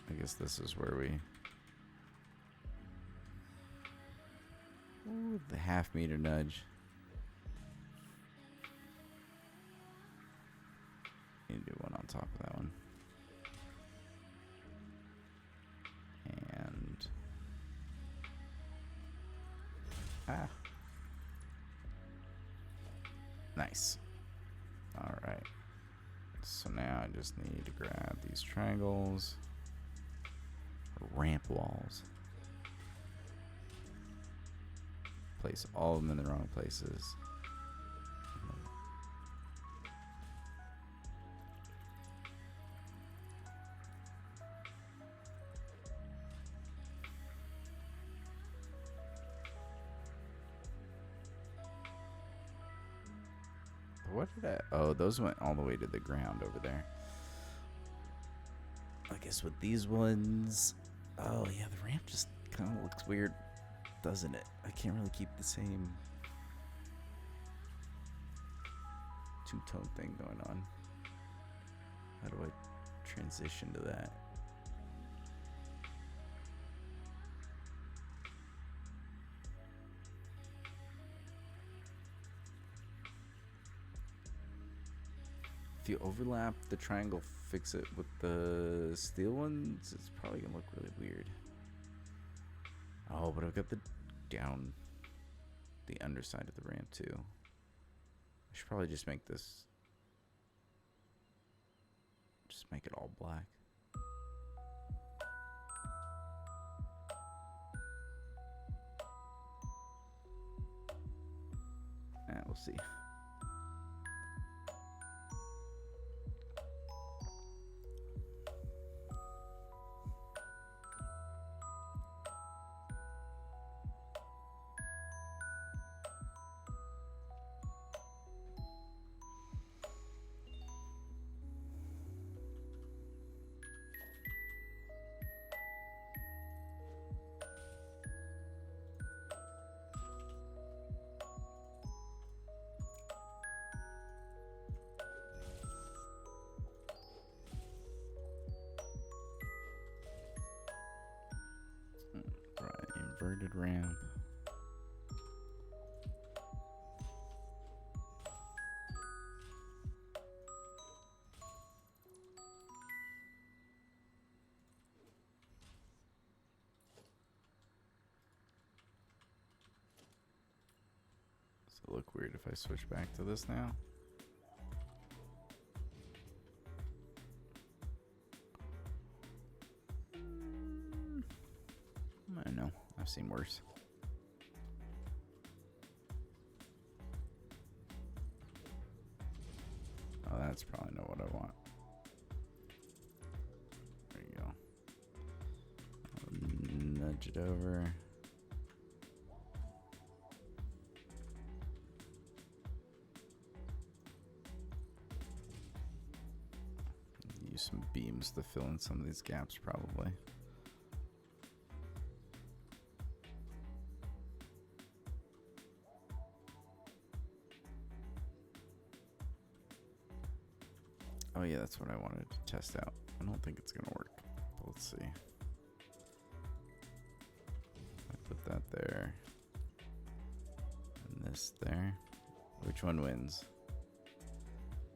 I guess this is where we. Ooh, the half-meter nudge. Need to do one on top of that one. And nice. All right. So now I just need to grab these triangles, ramp walls, place all of them in the wrong places. What did I? Oh, those went all the way to the ground over there. I guess with these ones. Oh, yeah, the ramp just kind of looks weird, doesn't it? I can't really keep the same two-tone thing going on. How do I transition to that? If you overlap the triangle, fix it with the steel ones, it's probably gonna look really weird. Oh, but I've got the underside of the ramp too. I should probably just make this, just make it all black. We'll see. Inverted ramp. Does it look weird if I switch back to this now? I've seen worse. Oh, that's probably not what I want. There you go. I'll nudge it over. Use some beams to fill in some of these gaps, probably. Oh yeah, that's what I wanted to test out. I don't think it's gonna work, but let's see. I put that there, and this there. Which one wins?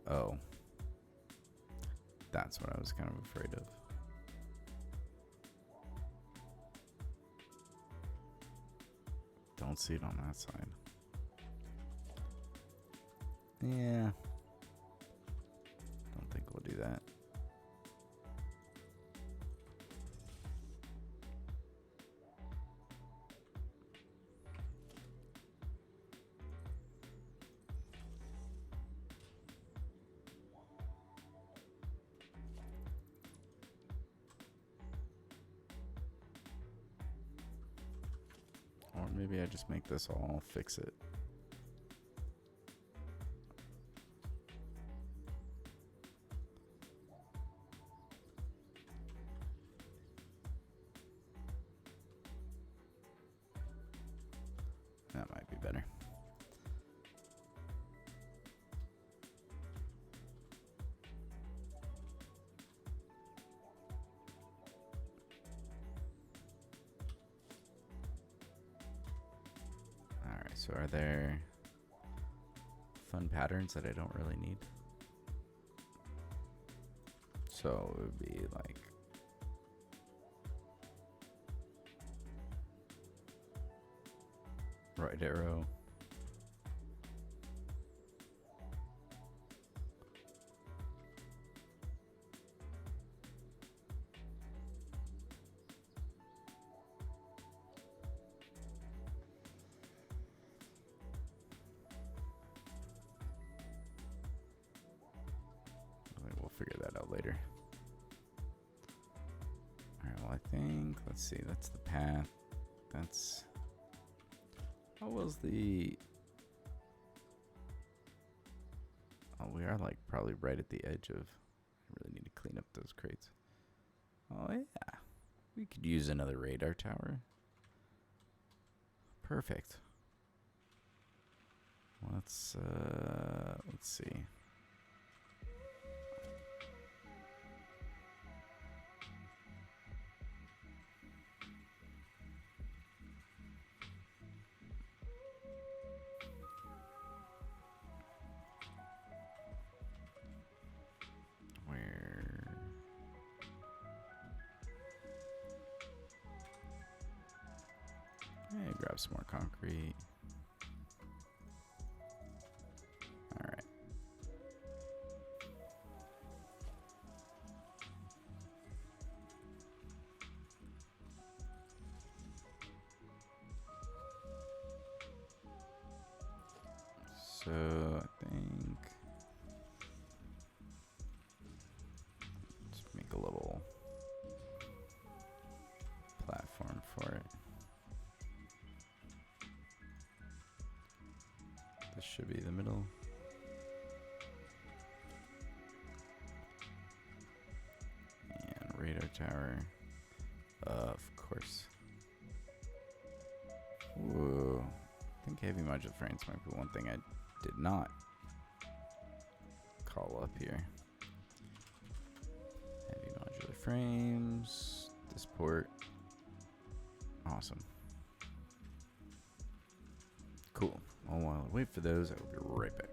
Oh, that's what I was kind of afraid of. Don't see it on that side. Yeah. Don't think we'll do that. Or maybe I just make this all fix it. That might be better. All right, so are there fun patterns that I don't really need? So it would be like right arrow. We'll figure that out later. All right, well, I think, let's see, that's the path. That's, how was the, oh, we are like probably right at the edge of, I really need to clean up those crates. Oh yeah, we could use another radar tower. Perfect. Let's see. Where? Hey, grab some more concrete. All right. So I think just make a little platform for it. This should be the middle. And radar tower, of course. Whoa. I think heavy modular frames might be one thing I did not call up here. Heavy modular frames, this port. Awesome. Cool. Well, while I wait for those, I will be right back.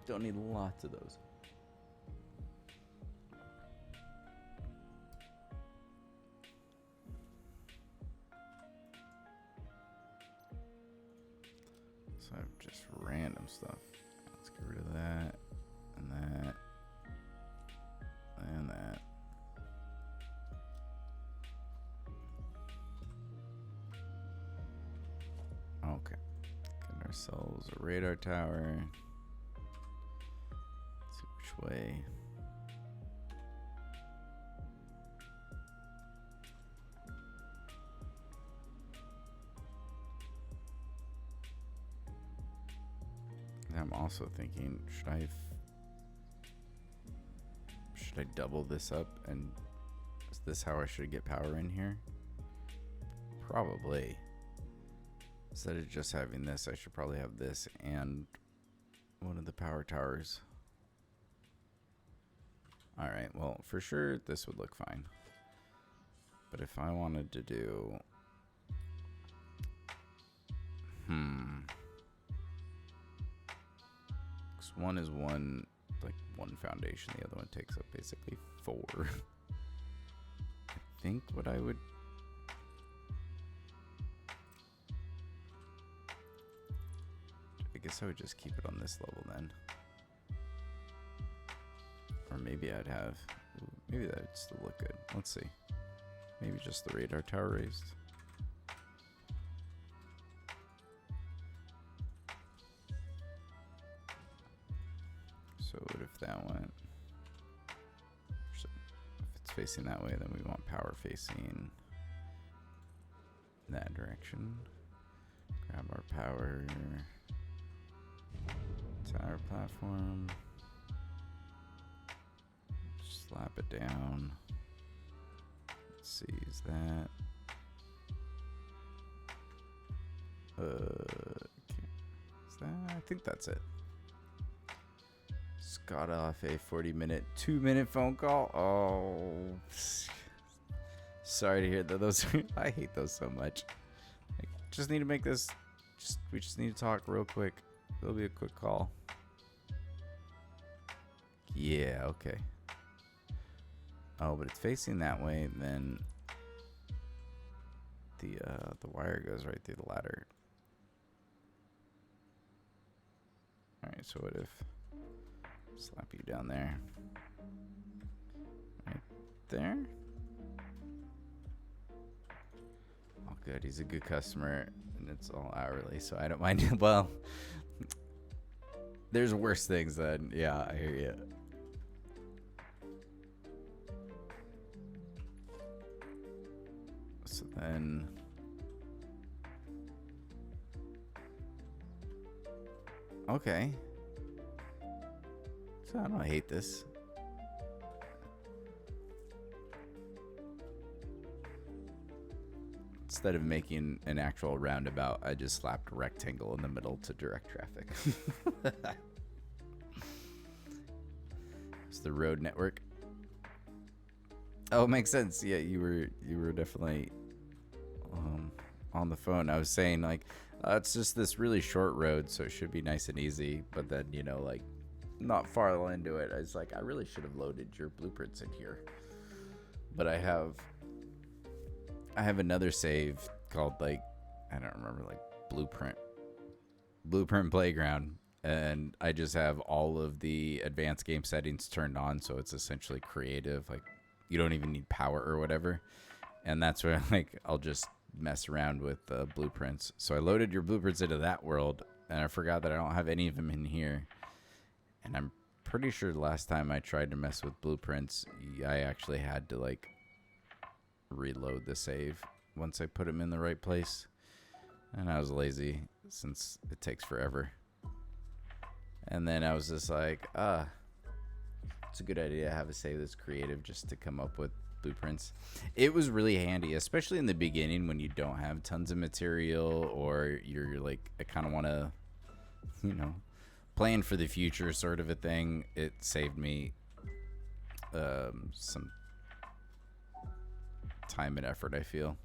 Don't need lots of those. So I have just random stuff. Let's get rid of that and that and that. Okay. Get ourselves a radar tower. Let's see which way. I'm also thinking, should I double this up, and is this how I should get power in here? Probably. Instead of just having this, I should probably have this and one of the power towers. Alright, well, for sure this would look fine. But if I wanted to do... One is one foundation, the other one takes up basically 4. I think what I would... I guess I would just keep it on this level then. Or maybe I'd have... Maybe that would still look good. Let's see. Maybe just the radar tower raised. So what if that went... So if it's facing that way, then we want power facing that direction. Grab our power tower platform. Slap it down. Let's see, is that... okay. Is that... I think that's it. Just got off a 40-minute, 2-minute phone call. Oh, sorry to hear that. Those I hate those so much. I just need to make this. We just need to talk real quick. It'll be a quick call. Yeah. Okay. Oh, but it's facing that way. Then the wire goes right through the ladder. All right. So what if? Slap you down there. Right there. Oh, good. He's a good customer, and it's all hourly, so I don't mind. Well, there's worse things than... Yeah, I hear you. So then... Okay. So I don't hate this. Instead of making an actual roundabout, I just slapped a rectangle in the middle to direct traffic. It's the road network. Oh, it makes sense. Yeah, you were definitely on the phone. I was saying like it's just this really short road, so it should be nice and easy. But then like. Not far into it, I was like, I really should have loaded your blueprints in here, but I have another save called like, I don't remember, like blueprint playground, and I just have all of the advanced game settings turned on, so it's essentially creative, like you don't even need power or whatever, and that's where like I'll just mess around with the blueprints. So I loaded your blueprints into that world, and I forgot that I don't have any of them in here. And I'm pretty sure the last time I tried to mess with blueprints, I actually had to like reload the save once I put them in the right place. And I was lazy since it takes forever. And then I was just like, it's a good idea to have a save that's creative just to come up with blueprints. It was really handy, especially in the beginning when you don't have tons of material, or you're like, I kind of want to, plan for the future sort of a thing. It saved me some time and effort, I feel.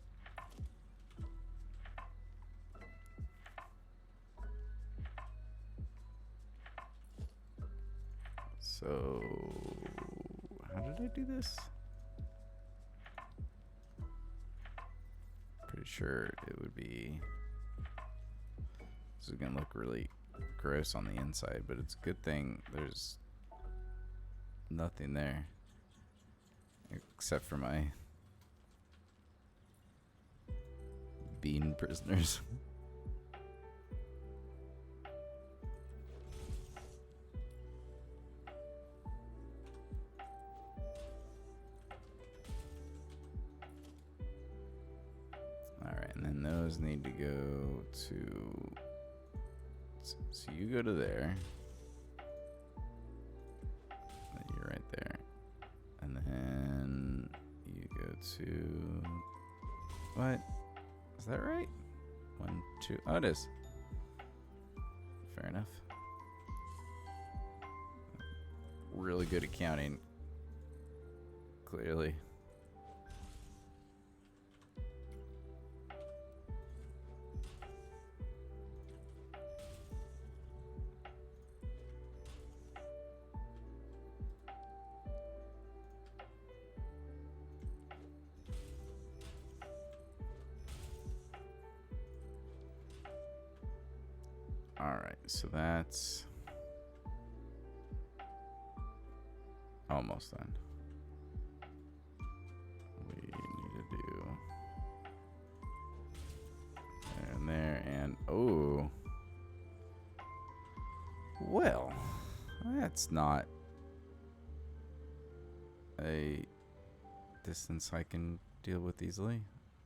So, how did I do this? Pretty sure it would be. This is gonna look really gross on the inside, but it's a good thing there's nothing there except for my bean prisoners. Alright, and then those need to go to. So you go to there. Then you're right there. And then you go to. What? Is that right? 1, 2. Oh, it is. Fair enough. Really good at counting. Clearly. Alright, so that's almost done. We need to do there and there, and oh, well, that's not a distance I can deal with easily.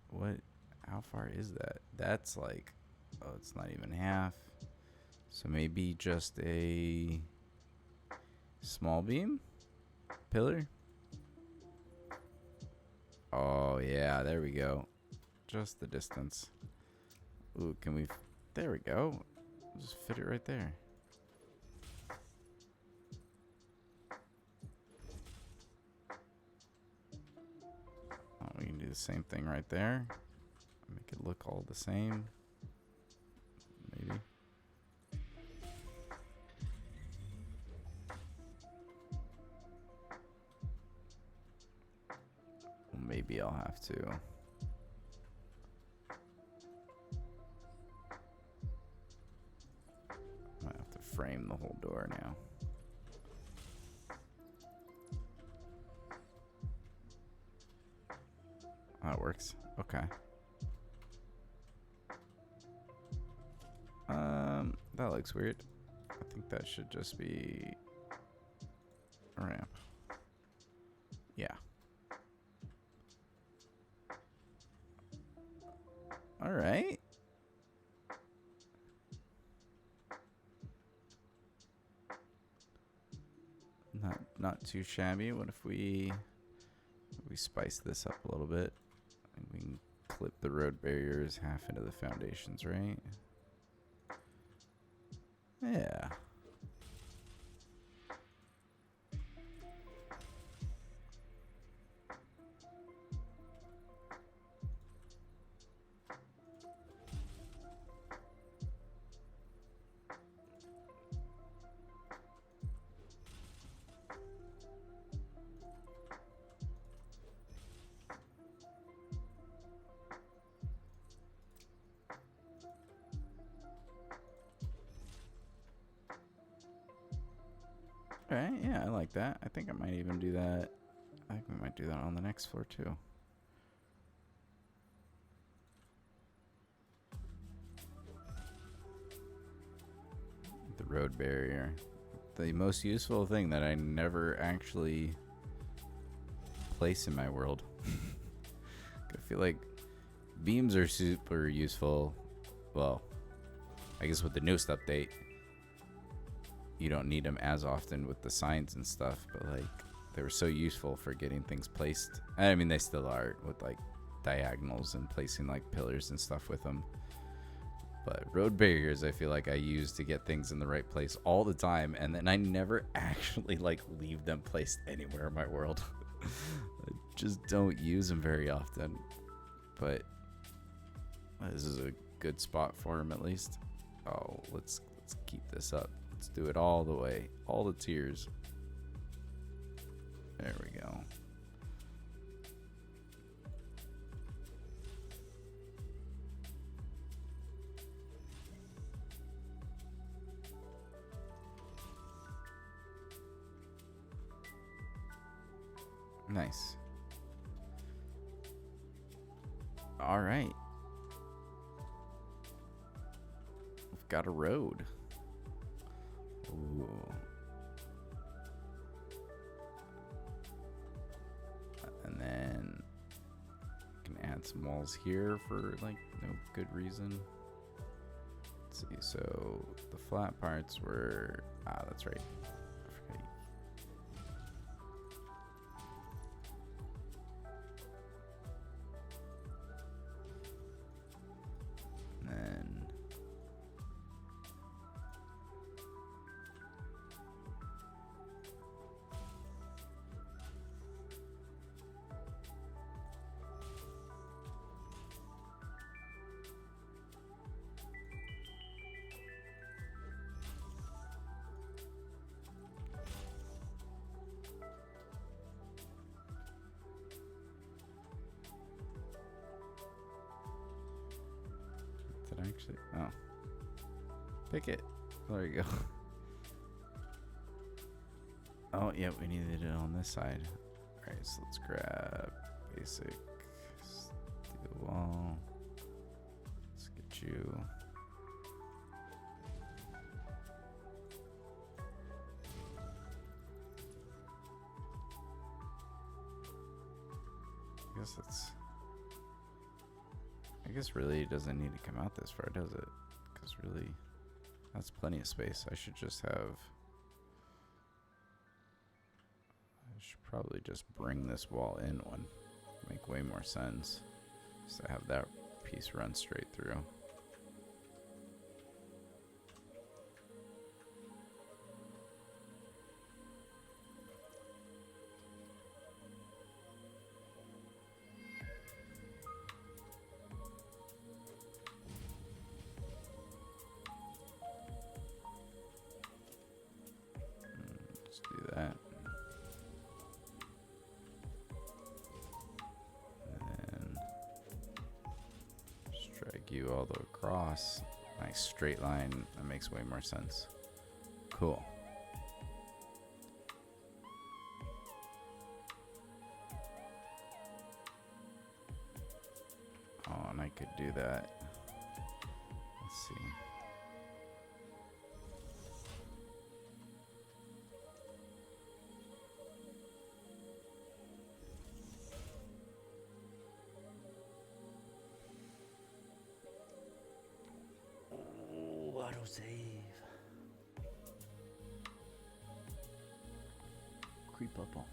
What? How far is that? That's like, oh, it's not even half. So maybe just a small beam pillar. Oh yeah, there we go. Just the distance. Ooh, can we? There we go. Just fit it right there. Oh, we can do the same thing right there. Make it look all the same. Maybe. Maybe I'll have to. Might have to frame the whole door now. Oh, it works. Okay. That looks weird. I think that should just be a ramp. Yeah. All right. Not too shabby. What if we spice this up a little bit? And we can clip the road barriers half into the foundations, right? Yeah. Alright, yeah, I like that. I think I might even do that. I think we might do that on the next floor too. The road barrier. The most useful thing that I never actually place in my world. I feel like beams are super useful. Well, I guess with the newest update, you don't need them as often with the signs and stuff, but like they were so useful for getting things placed. I mean, they still are with like diagonals and placing like pillars and stuff with them. But road barriers, I feel like I use to get things in the right place all the time, and then I never actually like leave them placed anywhere in my world. I just don't use them very often. But this is a good spot for them at least. Oh, let's keep this up. Let's do it all the way, all the tiers. There we go. Nice. All right. We've got a road. Ooh. And then can add some walls here for like no good reason. Let's see. So the flat parts were that's right. I forgot. And then did I actually? Oh, pick it. There you go. Oh, yeah, we needed it on this side. All right, so let's grab basic steel wall. Let's get you. I guess that's. I guess really it doesn't need to come out this far, does it? Because really, that's plenty of space. I should just have. I should probably just bring this wall in one. Make way more sense. Just to have that piece run straight through. Let's do that. And then just drag you all the way across. Nice straight line. That makes way more sense. Cool. Oh, and I could do that. Let's see. Autosave. Creep up on me.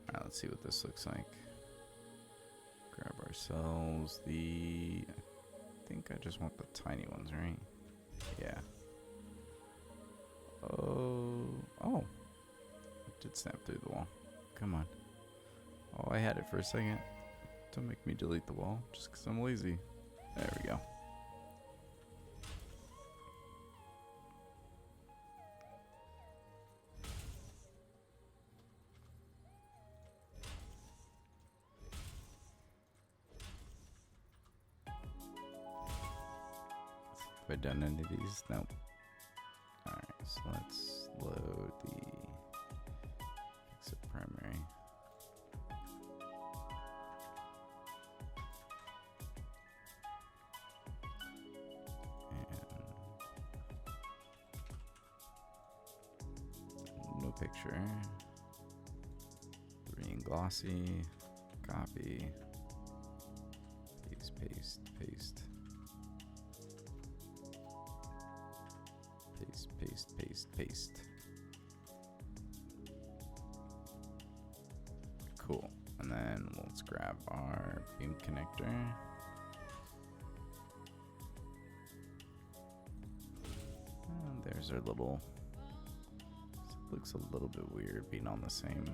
Alright, let's see what this looks like. Grab ourselves the. I think I just want the tiny ones, right? Yeah. Oh. It did snap through the wall. Come on. Oh, I had it for a second. Don't make me delete the wall just because I'm lazy. There we go. Have I done any of these? Nope. So let's load the Fixit primary. And no picture. Green glossy. Copy. Paste, paste, paste. Paste, paste, paste, paste. Cool. And then let's grab our beam connector. And there's our little. Looks a little bit weird being on the same.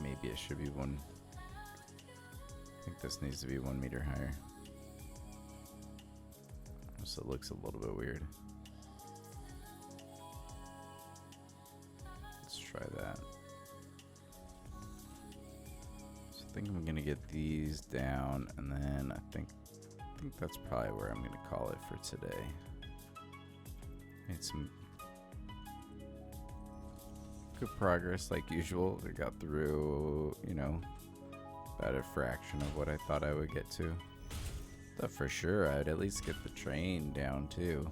Maybe it should be one. I think this needs to be 1 meter higher. So it looks a little bit weird. Let's try that. So I think I'm gonna get these down, and then I think that's probably where I'm gonna call it for today. Made some good progress like usual. I got through, you know, about a fraction of what I thought I would get to. Thought for sure I'd at least get the train down too.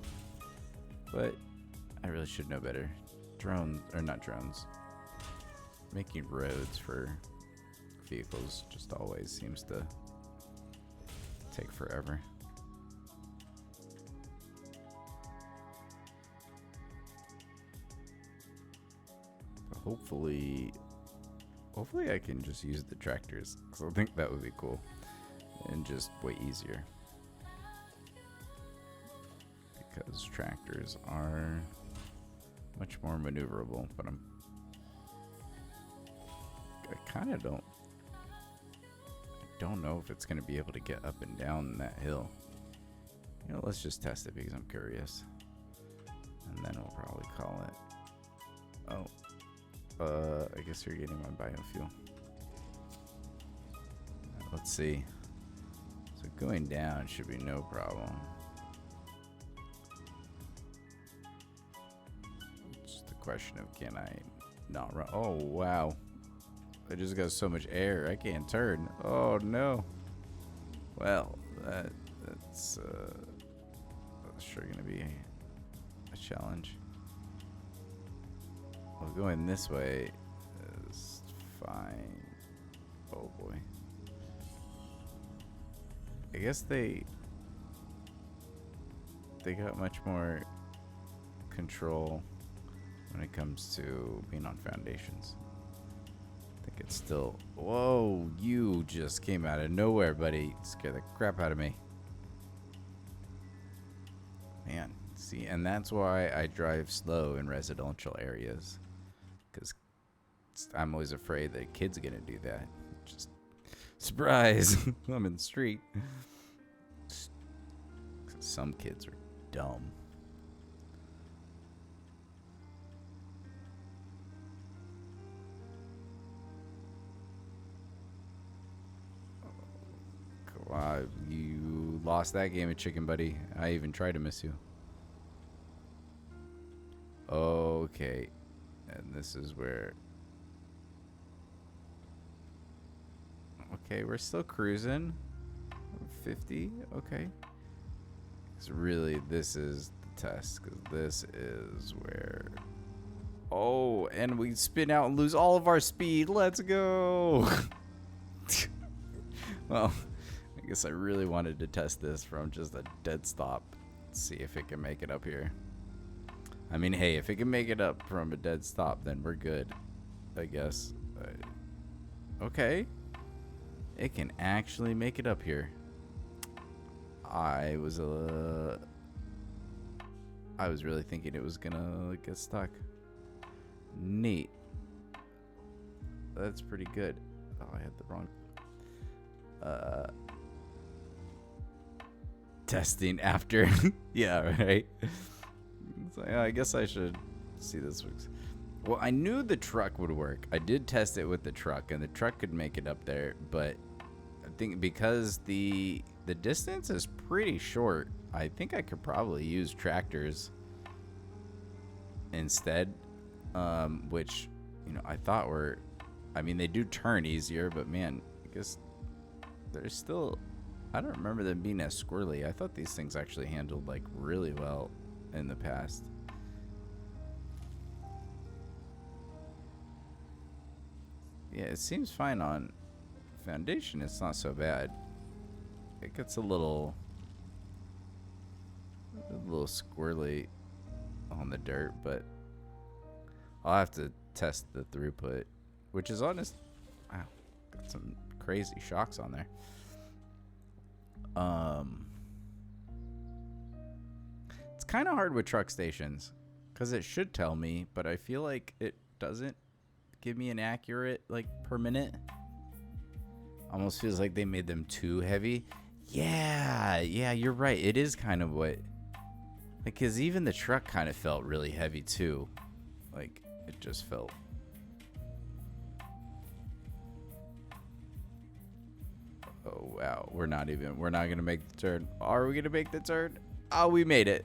But I really should know better. Drones, or not drones. Making roads for vehicles just always seems to take forever. Hopefully I can just use the tractors, because I think that would be cool and just way easier, because tractors are much more maneuverable. But I kind of don't know if it's going to be able to get up and down that hill. You know, let's just test it because I'm curious, and then we'll probably call it. Oh. I guess you're getting my biofuel. Let's see. So going down should be no problem. It's just a question of, can I not run? Oh, wow. I just got so much air. I can't turn. Oh, no. Well, that's sure going to be a challenge. Well, going this way is fine. Oh boy. I guess they got much more control when it comes to being on foundations. I think it's still. Whoa, you just came out of nowhere, buddy. Scared the crap out of me. Man, see, and that's why I drive slow in residential areas. Because I'm always afraid that a kid's gonna do that. Just surprise! I'm in the street. Some kids are dumb. Wow, you lost that game of chicken, buddy. I even tried to miss you. Okay. And this is where. Okay, we're still cruising. 50. Okay. So really, this is the test, because this is where. Oh, and we spin out and lose all of our speed. Let's go. Well, I guess I really wanted to test this from just a dead stop. See if it can make it up here. I mean, hey, if it can make it up from a dead stop, then we're good, I guess. Okay. It can actually make it up here. I was really thinking it was gonna get stuck. Neat. That's pretty good. Oh, I had the wrong. Testing after. Yeah, right. So, yeah, I guess I should see this works. Well, I knew the truck would work. I did test it with the truck, and the truck could make it up there. But I think because the distance is pretty short, I think I could probably use tractors instead, which, you know, I thought were, I mean, they do turn easier, but man, I guess there's still, I don't remember them being as squirrely. I thought these things actually handled like really well in the past. Yeah, it seems fine on foundation. It's not so bad. It gets a little squirrely on the dirt, but I'll have to test the throughput, which is honest. Wow, got some crazy shocks on there. It's kind of hard with truck stations because it should tell me, but I feel like it doesn't give me an accurate like per minute. Almost feels like they made them too heavy. Yeah, you're right. It is kind of what, like, because even the truck kind of felt really heavy too. Like, it just felt. Oh wow, we're not gonna make the turn. Are we gonna make the turn? Oh, we made it.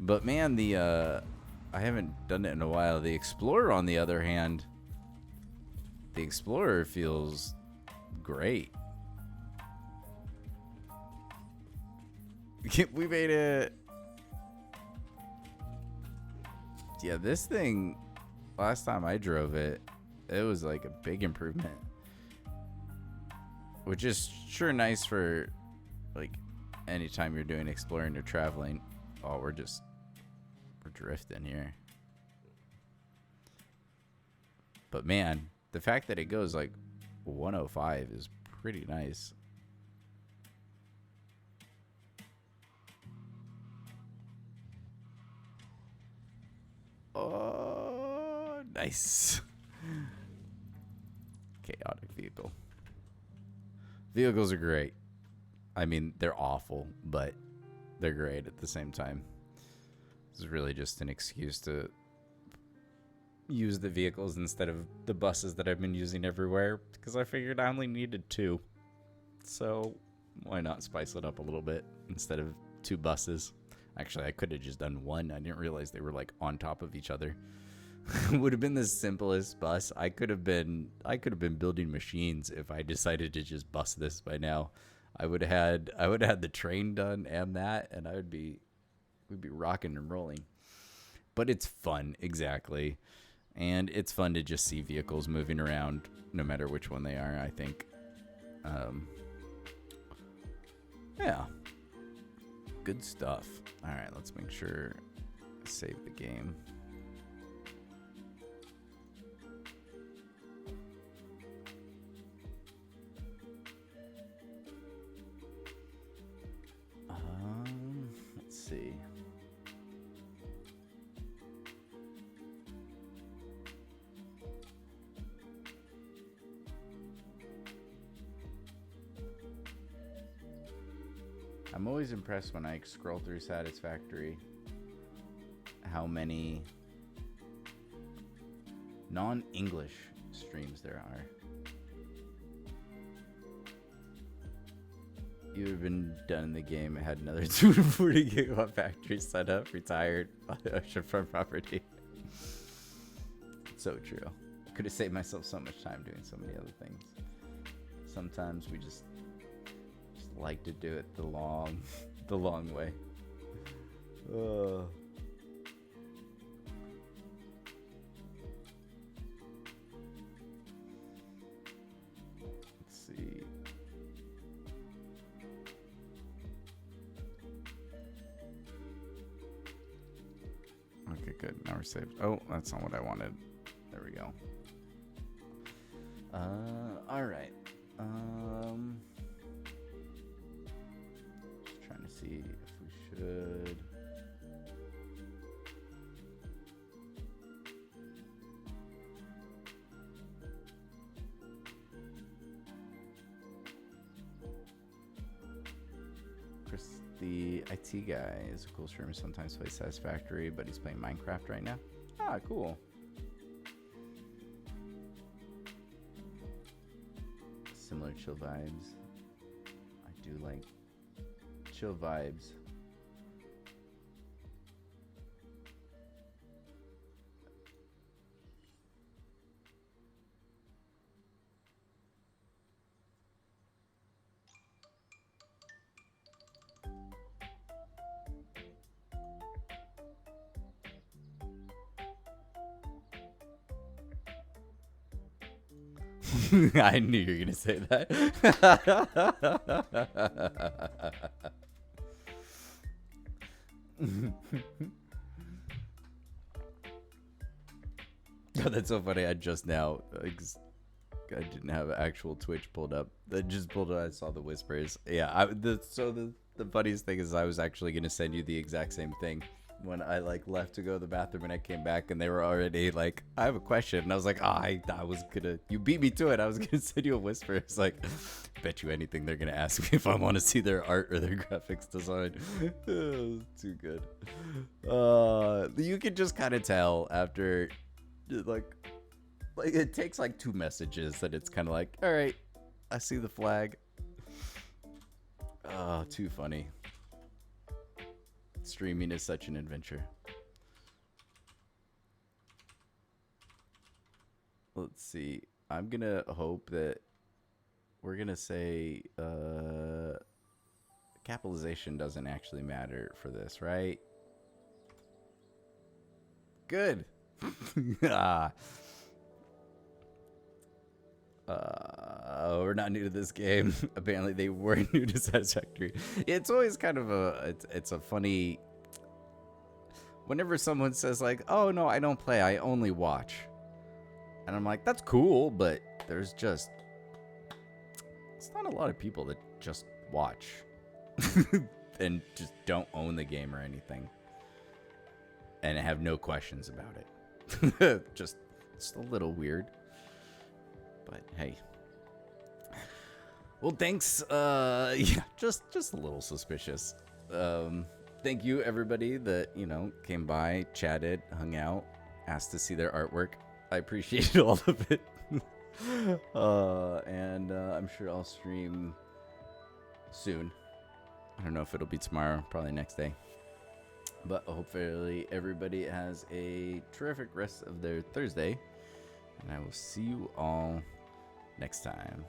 But man, I haven't done it in a while. The Explorer, on the other hand, the Explorer feels great. We made it. Yeah, this thing, last time I drove it, it was like a big improvement. Which is sure nice for, like, anytime you're doing exploring or traveling. Oh, we're drifting here. But man, the fact that it goes like 105 is pretty nice. Oh, nice. Chaotic vehicle. Vehicles are great. I mean, they're awful, but they're great at the same time. This is really just an excuse to use the vehicles instead of the buses that I've been using everywhere, because I figured I only needed 2. So why not spice it up a little bit instead of 2 buses? Actually, I could have just done 1. I didn't realize they were like on top of each other. Would have been the simplest bus. I could have been building machines if I decided to just bus this by now. I would have had the train done and that, and we'd be rocking and rolling. But it's fun, exactly. And it's fun to just see vehicles moving around no matter which one they are, I think. Yeah. Good stuff. All right, let's make sure I save the game. Let's see. I'm always impressed when I scroll through Satisfactory how many non-English streams there are. You would have been done in the game and had another 240 gigawatt factory set up, retired on the oceanfront property. So true. I could have saved myself so much time doing so many other things. Sometimes we just like to do it the long way. Let's see. Okay, good. Now we're saved. Oh, that's not what I wanted. There we go. All right. Just trying to see if we should. the IT guy is a cool streamer. Sometimes plays Satisfactory, but he's playing Minecraft right now. Ah, cool. Similar chill vibes. I do like chill vibes. I knew you were gonna say that. Oh, that's so funny. I just now, I didn't have actual Twitch pulled up. I just pulled it. I saw the whispers. Yeah. The funniest thing is I was actually gonna send you the exact same thing when I like left to go to the bathroom and I came back and they were already like, I have a question. And I was like, I was gonna, you beat me to it. I was gonna send you a whisper. It's like, bet you anything they're gonna ask me if I want to see their art or their graphics design. Too good. You can just kind of tell after like it takes like 2 messages that it's kind of like, all right, I see the flag. Oh, too funny. Streaming is such an adventure. Let's see. I'm gonna hope that we're gonna say capitalization doesn't actually matter for this, right? Good. We're not new to this game. Apparently they were new to Satisfactory. It's always kind of it's a funny, whenever someone says like, oh no, I don't play, I only watch. And I'm like, that's cool, but there's just, it's not a lot of people that just watch and just don't own the game or anything and have no questions about it. Just, it's a little weird. But hey, well, thanks. Yeah, just a little suspicious. Thank you everybody that, you know, came by, chatted, hung out, asked to see their artwork. I appreciate all of it. And I'm sure I'll stream soon. I don't know if it'll be tomorrow, probably next day. But hopefully everybody has a terrific rest of their Thursday. And I will see you all next time.